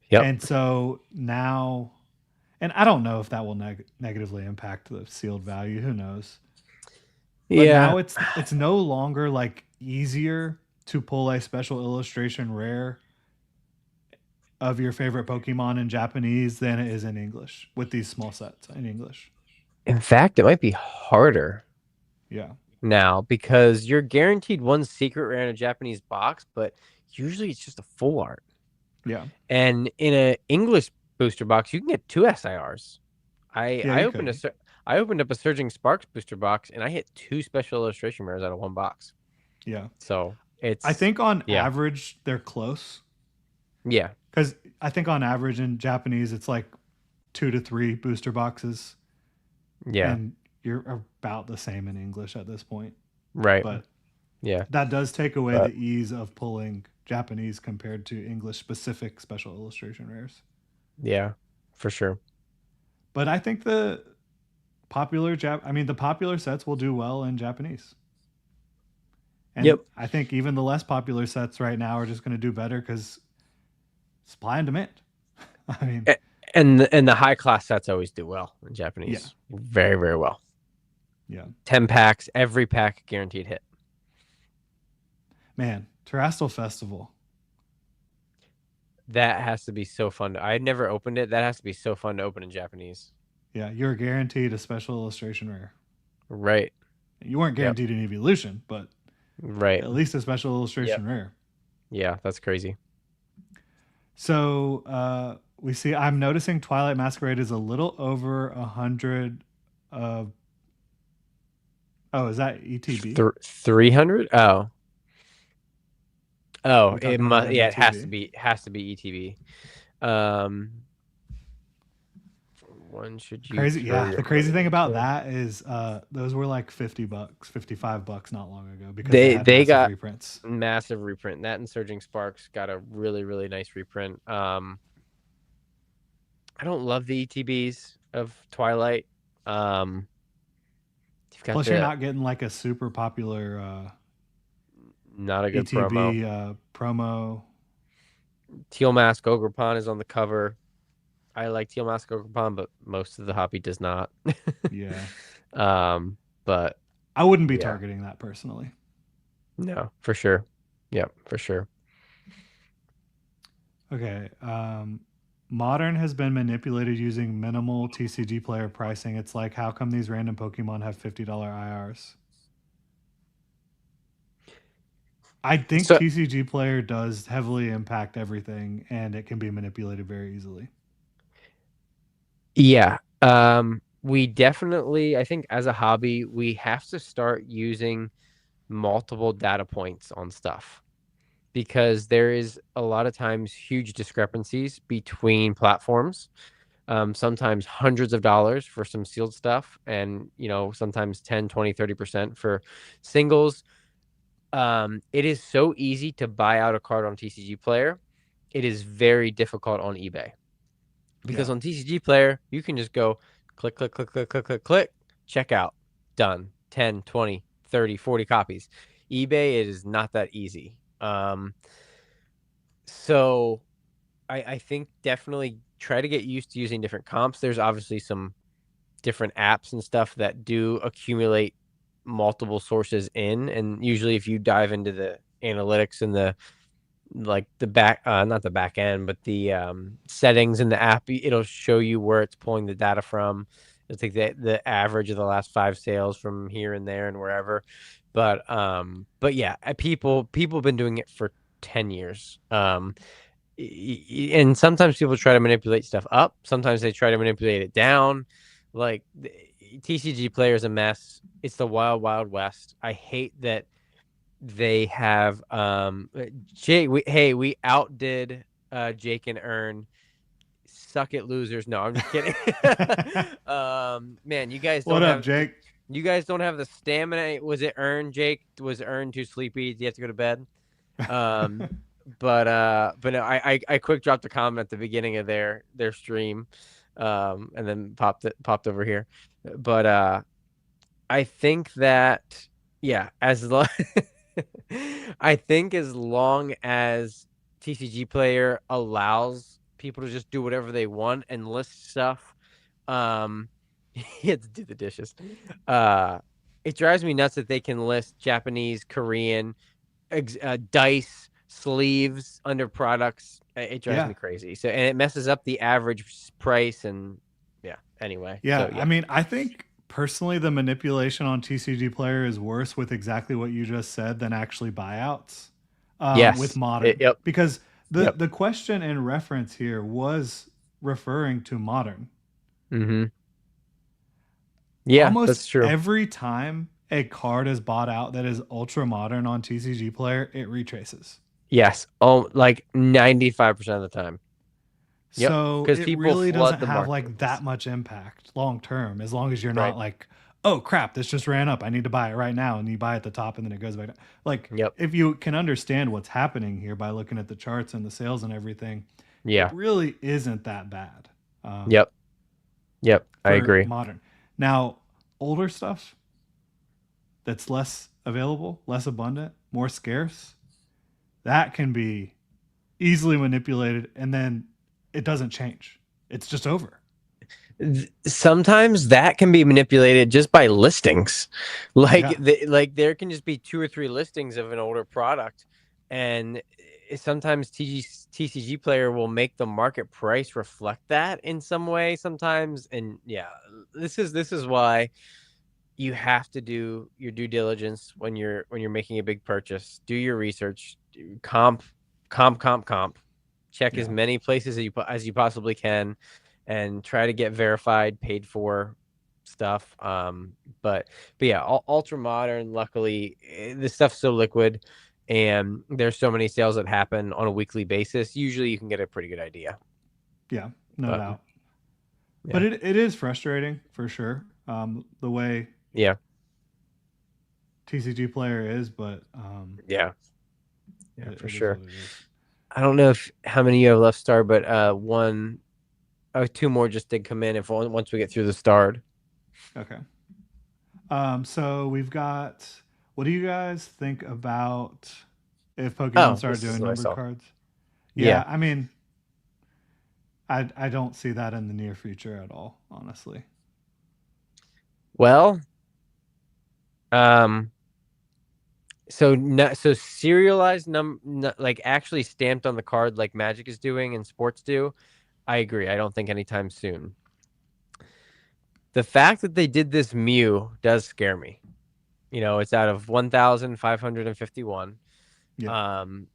S2: Yep.
S1: and so now, and I don't know if that will negatively impact the sealed value. Who knows? But
S2: Yeah.
S1: now it's no longer like easier to pull a special illustration rare of your favorite Pokemon in Japanese than it is in English with these small sets in English.
S2: In fact, it might be harder
S1: Yeah,
S2: now because you're guaranteed one secret rare in a Japanese box, but usually it's just a full art.
S1: yeah,
S2: And in an English booster box, you can get two SIRs. I
S1: yeah.
S2: I
S1: You
S2: opened
S1: could.
S2: I opened up a Surging Sparks booster box and I hit two special illustration rares out of one box.
S1: Yeah,
S2: So
S1: I
S2: it's
S1: think on
S2: yeah.
S1: average they're close
S2: Yeah.
S1: because I think on average in Japanese it's like 2 to 3 booster boxes,
S2: Yeah.
S1: and you're about the same in English at this point.
S2: Right.
S1: But
S2: Yeah.
S1: that does take away
S2: But
S1: the ease of pulling Japanese compared to English specific special illustration rares.
S2: yeah, for sure.
S1: But I think the popular sets will do well in Japanese. And
S2: Yep.
S1: I think even the less popular sets right now are just going to do better cuz supply and demand. I mean,
S2: A- and the high class sets always do well in
S1: yeah.
S2: Japanese. Very, very well.
S1: Yeah.
S2: 10 packs, every pack guaranteed hit.
S1: Man, Terrestrial Festival.
S2: That has to be so fun. I had never opened it. That has to be so fun to open in Japanese.
S1: Yeah, you're guaranteed a special illustration rare.
S2: Right.
S1: You weren't
S2: Yep.
S1: guaranteed an evolution, but
S2: Right.
S1: at least a special
S2: Yep.
S1: illustration rare.
S2: Yeah, that's crazy.
S1: So we see. I'm noticing Twilight Masquerade is a little over 100. Uh, oh, is that ETB?
S2: 300? Oh.
S1: Are
S2: Oh,
S1: we
S2: it
S1: talking about
S2: must
S1: an
S2: yeah, it
S1: ETB?
S2: has to be ETB. Um one should you
S1: Crazy,
S2: throw
S1: yeah.
S2: your
S1: The crazy
S2: money
S1: thing about
S2: into?
S1: that is those were like $50, $55 not long ago because they had
S2: They
S1: massive
S2: got
S1: reprints.
S2: massive reprint. That and Surging Sparks got a really, really nice reprint. I don't love the ETBs of Twilight. Um, you've got
S1: Plus, you're
S2: the
S1: not getting like a super popular
S2: not a good promo.
S1: ETB promo.
S2: Teal Mask Ogerpon is on the cover. I like Teal Mask Ogerpon, but most of the hobby does not.
S1: Yeah,
S2: But
S1: I wouldn't be
S2: yeah,
S1: targeting that personally.
S2: no, for sure. Yep, for sure.
S1: Okay. Modern has been manipulated using minimal TCG player pricing. It's like, how come these random Pokemon have $50 IRs? I think
S2: So
S1: TCG player does heavily impact everything, and it can be manipulated very easily.
S2: yeah, we definitely, I think as a hobby, we have to start using multiple data points on stuff because there is a lot of times huge discrepancies between platforms. Sometimes hundreds of dollars for some sealed stuff and sometimes 10, 20, 30% for singles. It is so easy to buy out a card on TCG player. It is very difficult on eBay because
S1: Yeah.
S2: on TCG player you can just go click click click click click click click, check out, done. 10, 20, 30, 40 copies. eBay, it is not that easy. So I think definitely try to get used to using different comps. There's obviously some different apps and stuff that do accumulate multiple sources in, and usually if you dive into the analytics and the like the back not the back end, but the settings in the app, it'll show you where it's pulling the data from. It'll take the average of the last 5 sales from here and there and wherever. But yeah, people have been doing it for 10 years. And sometimes people try to manipulate stuff up, sometimes they try to manipulate it down. Like the TCG Player is a mess. It's the wild wild west. I hate that they have Jake. We outdid Jake and Ern. Suck it, losers. No, I'm just kidding. Man, you guys
S1: What
S2: don't
S1: up,
S2: have
S1: Jake?
S2: the stamina. Was it Ern, Jake? Was Ern too sleepy? Do you have to go to bed? Um, but no, I quick dropped a comment at the beginning of their stream, and then popped over here. But I think that yeah, as long I think as long as TCG Player allows people to just do whatever they want and list stuff, um, he had to do the dishes. Uh, it drives me nuts that they can list Japanese, Korean, dice, sleeves under products. It drives
S1: Yeah.
S2: me crazy. So and it messes up the average price and yeah. Anyway, so
S1: Yeah. I
S2: yeah.
S1: mean, I think personally the manipulation on TCG Player is worse with exactly what you just said than actually buyouts with
S2: Yes.
S1: modern.
S2: Yep.
S1: Because
S2: Yep.
S1: the question in reference here was referring to modern.
S2: Mm-hmm. Yeah,
S1: Almost
S2: that's true.
S1: every time a card is bought out that is ultra modern on TCG Player, it retraces.
S2: Yes. Oh, like 95% of the time. Yep.
S1: So
S2: Because
S1: it
S2: people
S1: really
S2: flood
S1: doesn't
S2: the
S1: have
S2: market
S1: like
S2: with
S1: that
S2: this.
S1: much impact long term, as long as you're
S2: Right.
S1: not like, oh crap, this just ran up. I need to buy it right now. And you buy at the top and then it goes back down. Like,
S2: Yep.
S1: if you can understand what's happening here by looking at the charts and the sales and everything, it
S2: Yeah.
S1: really isn't that bad
S2: Yep. Yep. I
S1: for
S2: agree.
S1: modern. Now, older stuff that's less available, less abundant, more scarce, that can be easily manipulated and then it doesn't change. It's just over.
S2: Sometimes that can be manipulated just by listings. Like
S1: Yeah.
S2: like there can just be 2 or 3 listings of an older product, and sometimes TCG Player will make the market price reflect that in some way sometimes. And yeah, this is why you have to do your due diligence when you're making a big purchase. Do your research, comp, check as
S1: Yeah.
S2: many places as you possibly can, and try to get verified, paid for stuff. But yeah, ultra modern. Luckily, this stuff's so liquid, and there's so many sales that happen on a weekly basis. Usually, you can get a pretty good idea.
S1: Yeah. No
S2: But
S1: doubt. But
S2: yeah,
S1: it is frustrating for sure. The way
S2: yeah,
S1: TCG Player is, but
S2: yeah, yeah, for
S1: it is
S2: sure.
S1: what it is.
S2: I don't know if how many you have left, Star, but one, 2 more just did come in. If once we get through the start.
S1: Okay. So we've got. What do you guys think about if Pokemon
S2: Oh,
S1: started
S2: this is
S1: doing
S2: what I
S1: numbered
S2: saw.
S1: cards?
S2: Yeah.
S1: Yeah, I mean, I don't see that in the near future at all, honestly.
S2: Well, um, so serialized like actually stamped on the card like Magic is doing and sports do. I agree. I don't think anytime soon. The fact that they did this Mew does scare me. It's out of 1,551.
S1: Yeah.
S2: Um,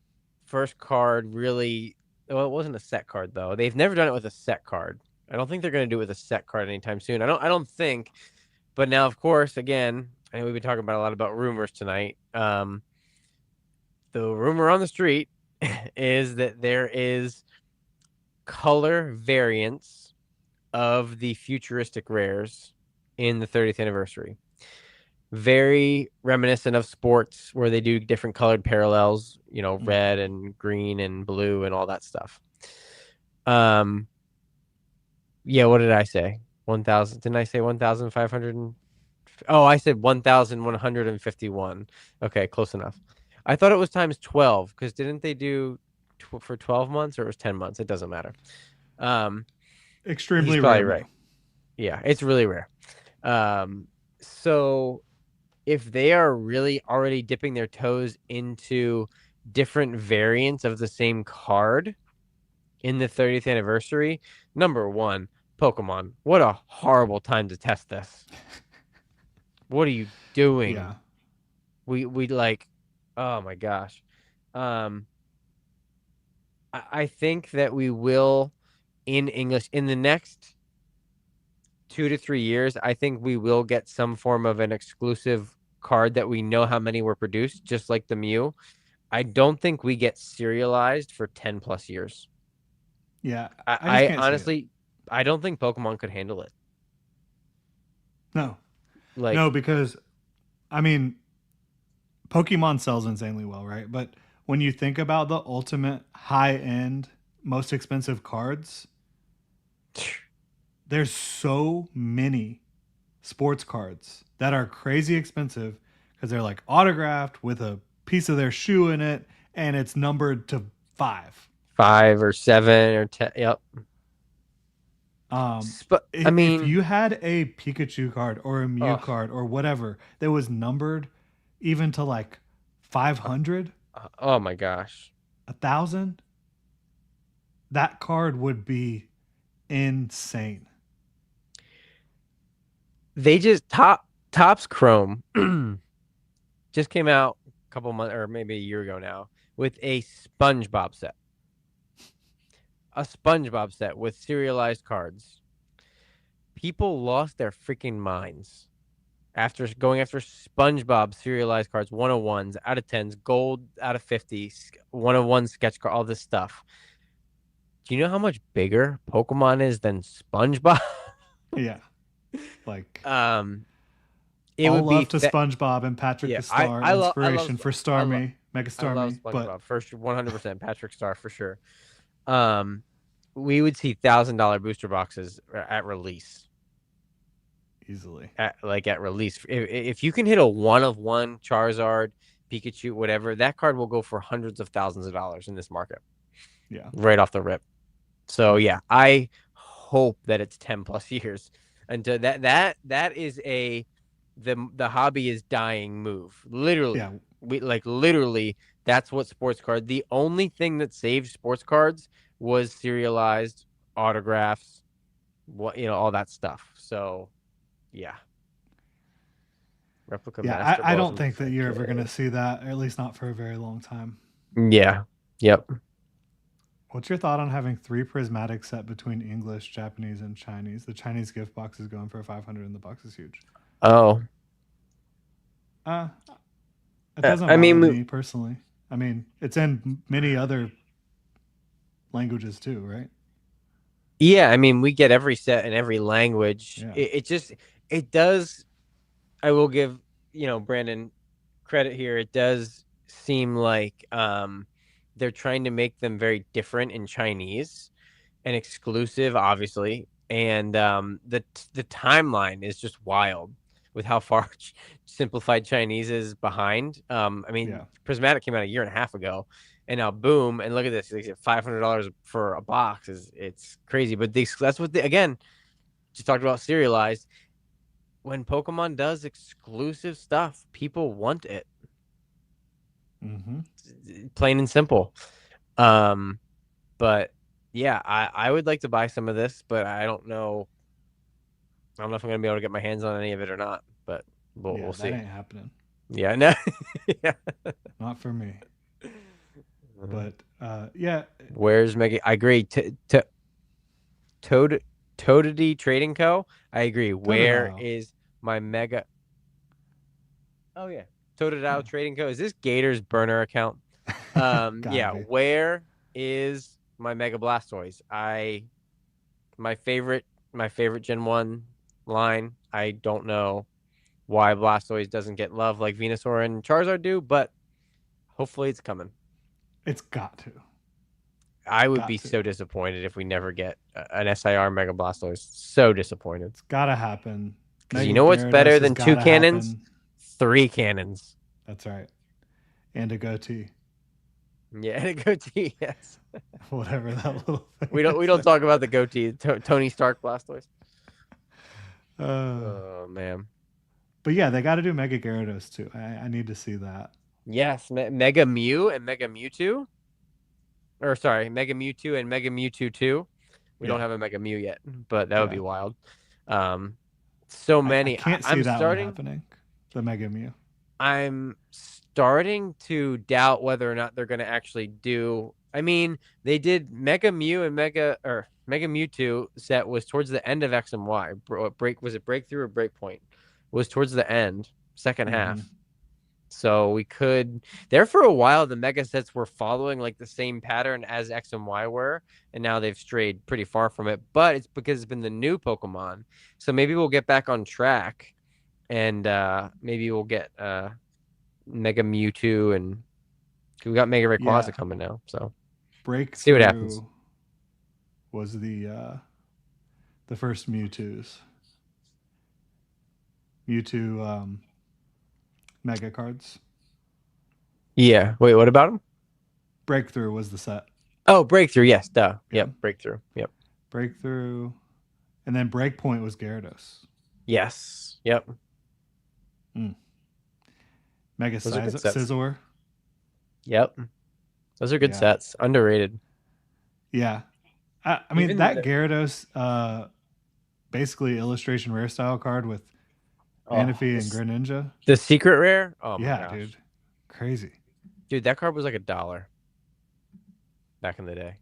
S2: First card really. Well, it wasn't a set card though. They've never done it with a set card. I don't think they're going to do it with a set card anytime soon. I don't think. But now, of course, again, I know we've been talking about a lot about rumors tonight. The rumor on the street is that there is color variants of the futuristic rares in the 30th anniversary. Very reminiscent of sports where they do different colored parallels,
S1: Mm.
S2: red and green and blue and all that stuff. Um, yeah, what did I say? 1,000. Didn't I say 1,500? Oh, I said 1,151. Okay, close enough. I thought it was times 12 because didn't they do for 12 months or it was 10 months. It doesn't matter. Um, he's
S1: Extremely
S2: probably
S1: rare
S2: right.
S1: though.
S2: Yeah, it's really rare. Um, so if they are really already dipping their toes into different variants of the same card in the 30th anniversary, number one, Pokemon. What a horrible time to test this. What are you doing?
S1: Yeah.
S2: We like, oh my gosh. Um, I think that we will in English in the next 2 to 3 years. I think we will get some form of an exclusive card that we know how many were produced, just like the Mew. I don't think we get serialized for 10 plus years.
S1: Yeah.
S2: I,
S1: I just
S2: I
S1: can't see it.
S2: honestly, I don't think Pokemon could handle it.
S1: No. No,
S2: Like,
S1: because I mean, Pokemon sells insanely well, right? But when you think about the ultimate high end, most expensive cards, there's so many sports cards that are crazy expensive because they're like autographed with a piece of their shoe in it and it's numbered to five.
S2: 5 or 7 or 10. Yep. But I
S1: If
S2: mean,
S1: you had a Pikachu card or a Mew
S2: oh,
S1: card or whatever that was numbered even to like 500,
S2: oh my gosh.
S1: 1,000, that card would be insane.
S2: They just Topps Chrome just came out a couple months or maybe a year ago now with a SpongeBob set. A SpongeBob set with serialized cards. People lost their freaking minds after going after SpongeBob serialized cards, 101s out of 10s, gold out of 50, 101 sketch card, all this stuff. Do you know how much bigger Pokemon is than SpongeBob?
S1: Yeah. Like
S2: um, it
S1: all
S2: would be
S1: love to SpongeBob and Patrick
S2: yeah.
S1: the Star, inspiration for
S2: I love
S1: Starmie, Mega
S2: I love
S1: Starmie, but
S2: SpongeBob. First 100% Patrick Star for sure. Um, we would see $1,000 booster boxes at release.
S1: easily.
S2: At release, if you can hit a one of one Charizard, Pikachu, whatever, that card will go for hundreds of thousands of dollars in this market
S1: Yeah.
S2: right off the rip. So
S1: Yeah.
S2: yeah, I hope that it's 10 plus years until that is the hobby is dying move.
S1: Yeah.
S2: Literally, we like literally that's what sports card. The only thing that saved sports cards was serialized autographs, what all that stuff. So yeah, replica
S1: Yeah.
S2: master
S1: I
S2: balls
S1: don't
S2: and
S1: think that you're ever going to
S2: perfect.
S1: see that, or at least not for a very long time.
S2: Yeah. Yep.
S1: What's your thought on having three prismatic set between English, Japanese, and Chinese? The Chinese gift box is going for 500 and the box is huge.
S2: Oh,
S1: Uh, it doesn't
S2: I
S1: bother
S2: mean,
S1: me personally. I mean, it's in many other languages too, right?
S2: yeah. I mean, we get every set in every language.
S1: Yeah.
S2: It just it does. I will give Brandon credit here. It does seem like they're trying to make them very different in Chinese and exclusive, obviously. And the timeline is just wild with how far simplified Chinese is behind. I mean,
S1: Yeah.
S2: Prismatic came out a year and a half ago, and now boom, and look at this. They said $500 for a box is it's crazy. But that's what they again just talked about serialized. When Pokemon does exclusive stuff, people want it.
S1: Mm-hmm.
S2: Plain and simple. Um, but yeah, I would like to buy some of this, but I don't know. I don't know if I'm gonna be able to get my hands on any of it or not. But we'll
S1: Yeah, that
S2: see.
S1: ain't happening.
S2: Yeah, no. Yeah.
S1: Not for me. But yeah,
S2: Where's Mega? I agree. Toad Toadity Trading Co. I agree. Where
S1: Totodile.
S2: is my Mega? Oh yeah, Totodile
S1: Yeah.
S2: Trading Co. Is this Gator's burner account?
S1: Gotta
S2: Yeah.
S1: be.
S2: Where is my Mega Blastoise? My favorite my favorite Gen 1 line. I don't know why Blastoise doesn't get love like Venusaur and Charizard do, but hopefully it's coming.
S1: It's got to.
S2: I would be
S1: Got to.
S2: so disappointed if we never get an SIR Mega Blastoise. So disappointed.
S1: It's gotta happen.
S2: Because you
S1: Mega
S2: know what's better
S1: Gyarados has
S2: than two
S1: gotta
S2: cannons?
S1: happen.
S2: 3 cannons.
S1: That's right. And a goatee.
S2: Yeah, and a goatee. Yes.
S1: whatever that little thing
S2: We
S1: is.
S2: don't talk about the goatee. Tony Stark Blastoise.
S1: Uh,
S2: Oh man.
S1: but yeah, they got to do Mega Gyarados too. I need to see that.
S2: Yes, Mega Mew and Mega Mewtwo. Or sorry, Mega Mewtwo and Mega Mewtwo 2. We don't
S1: Yeah,
S2: have a Mega Mew yet, but that would be
S1: yeah.
S2: wild. Um, so
S1: I
S2: many.
S1: can't see that one happening. The Mega Mew.
S2: I'm starting to doubt whether or not they're going to actually do. I mean, they did Mega Mew and Mega Mewtwo set was towards the end of X and Y. Break was it Breakthrough or Breakpoint? Was towards the end, second
S1: Mm-hmm.
S2: half. So we could there for a while the mega sets were following like the same pattern as X and Y were, and now they've strayed pretty far from it. But it's because it's been the new Pokemon. So maybe we'll get back on track and maybe we'll get Mega Mewtwo and we got Mega
S1: Yeah,
S2: Rayquaza coming now. So see what happens.
S1: Breakthrough was the first Mewtwo's Mewtwo Mega cards.
S2: Yeah. Wait, what about him?
S1: Breakthrough was the set.
S2: Oh, Breakthrough. Yes, duh.
S1: Yeah,
S2: Yep, Breakthrough. Yep.
S1: Breakthrough, and then Breakpoint was Gyarados.
S2: Yes. Yep.
S1: Mm. Mega
S2: Those are good sets.
S1: Scizor.
S2: Yep. Those are good
S1: Yeah,
S2: sets. Underrated.
S1: yeah. I mean
S2: Even
S1: that Gyarados, basically illustration rare style card with
S2: oh,
S1: Manaphy and Greninja.
S2: the secret rare. Oh my
S1: Yeah,
S2: gosh,
S1: dude, crazy.
S2: dude, that card was like $1 back in the day.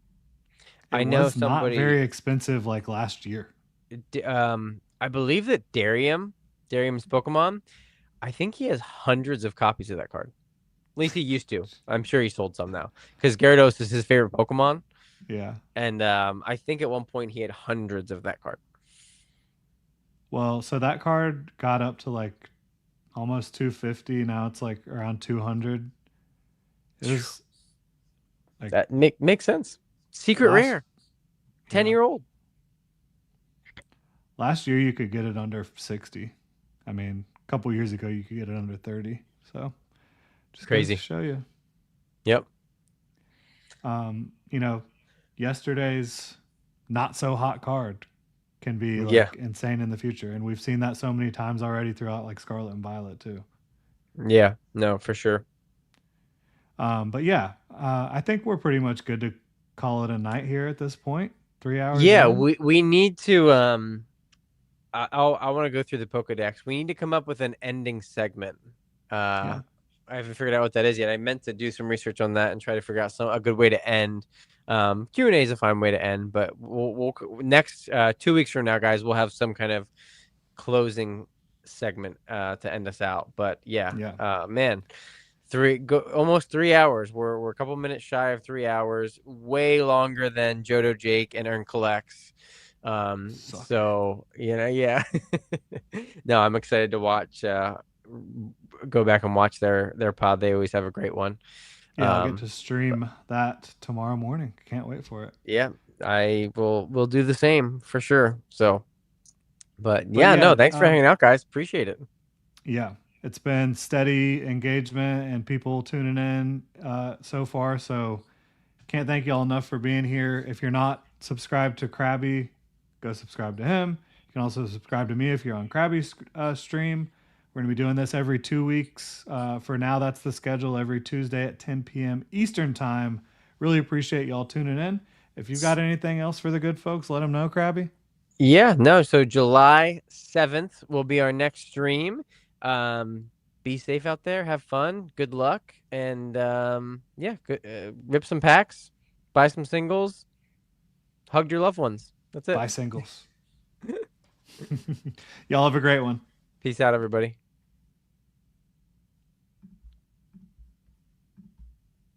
S1: It
S2: I know
S1: was not
S2: somebody.
S1: very expensive like last year.
S2: I believe that Darium's Pokemon. I think he has hundreds of copies of that card. At least he used to. I'm sure he sold some now because Gyarados is his favorite Pokemon,
S1: Yeah.
S2: and I think at one point he had hundreds of that card.
S1: Well, so that card got up to like almost 250. Now it's like around 200. It was like
S2: That makes sense. Secret
S1: last
S2: rare, ten
S1: yeah.
S2: year old.
S1: Last year you could get it under 60. I mean, a couple years ago you could get it under 30. So, just goes to
S2: Crazy.
S1: show you.
S2: Yep.
S1: You know, yesterday's not so hot card can be
S2: Yeah.
S1: like insane in the future, and we've seen that so many times already throughout like Scarlet and Violet too.
S2: Yeah. No, for sure.
S1: But yeah, I think we're pretty much good to call it a night here at this point. 3 hours
S2: Yeah,
S1: in.
S2: we need to I want to go through the Pokedex. We need to come up with an ending segment.
S1: Yeah,
S2: I haven't figured out what that is yet. I meant to do some research on that and try to figure out a good way to end. Q&A is a fine way to end, but we'll next 2 weeks from now, guys, we'll have some kind of closing segment to end us out. But yeah,
S1: yeah.
S2: man, almost 3 hours. We're a couple minutes shy of 3 hours, way longer than Jodo Jake and Earn Collects.
S1: Sucker.
S2: So yeah. No, I'm excited to watch. Go back and watch their pod. They always have a great one.
S1: Yeah, I'll get to
S2: But
S1: stream that tomorrow morning. Can't wait for it.
S2: yeah, I will do the same for sure. So, but
S1: But
S2: yeah,
S1: yeah,
S2: no, thanks for hanging out, guys. Appreciate it.
S1: yeah, it's been steady engagement and people tuning in so far. So can't thank y'all enough for being here. If you're not subscribed to Krabby, go subscribe to him. You can also subscribe to me if you're on Krabby's stream. We're going to be doing this every 2 weeks. For now, that's the schedule every Tuesday at 10 p.m. Eastern Time. Really appreciate y'all tuning in. If you've got anything else for the good folks, let them know, Krabby.
S2: Yeah, no. So July 7th will be our next stream. Be safe out there. Have fun. Good luck. And yeah, rip some packs, buy some singles, hug your loved ones. That's it.
S1: Bye, singles. Y'all have a great one.
S2: Peace out, everybody.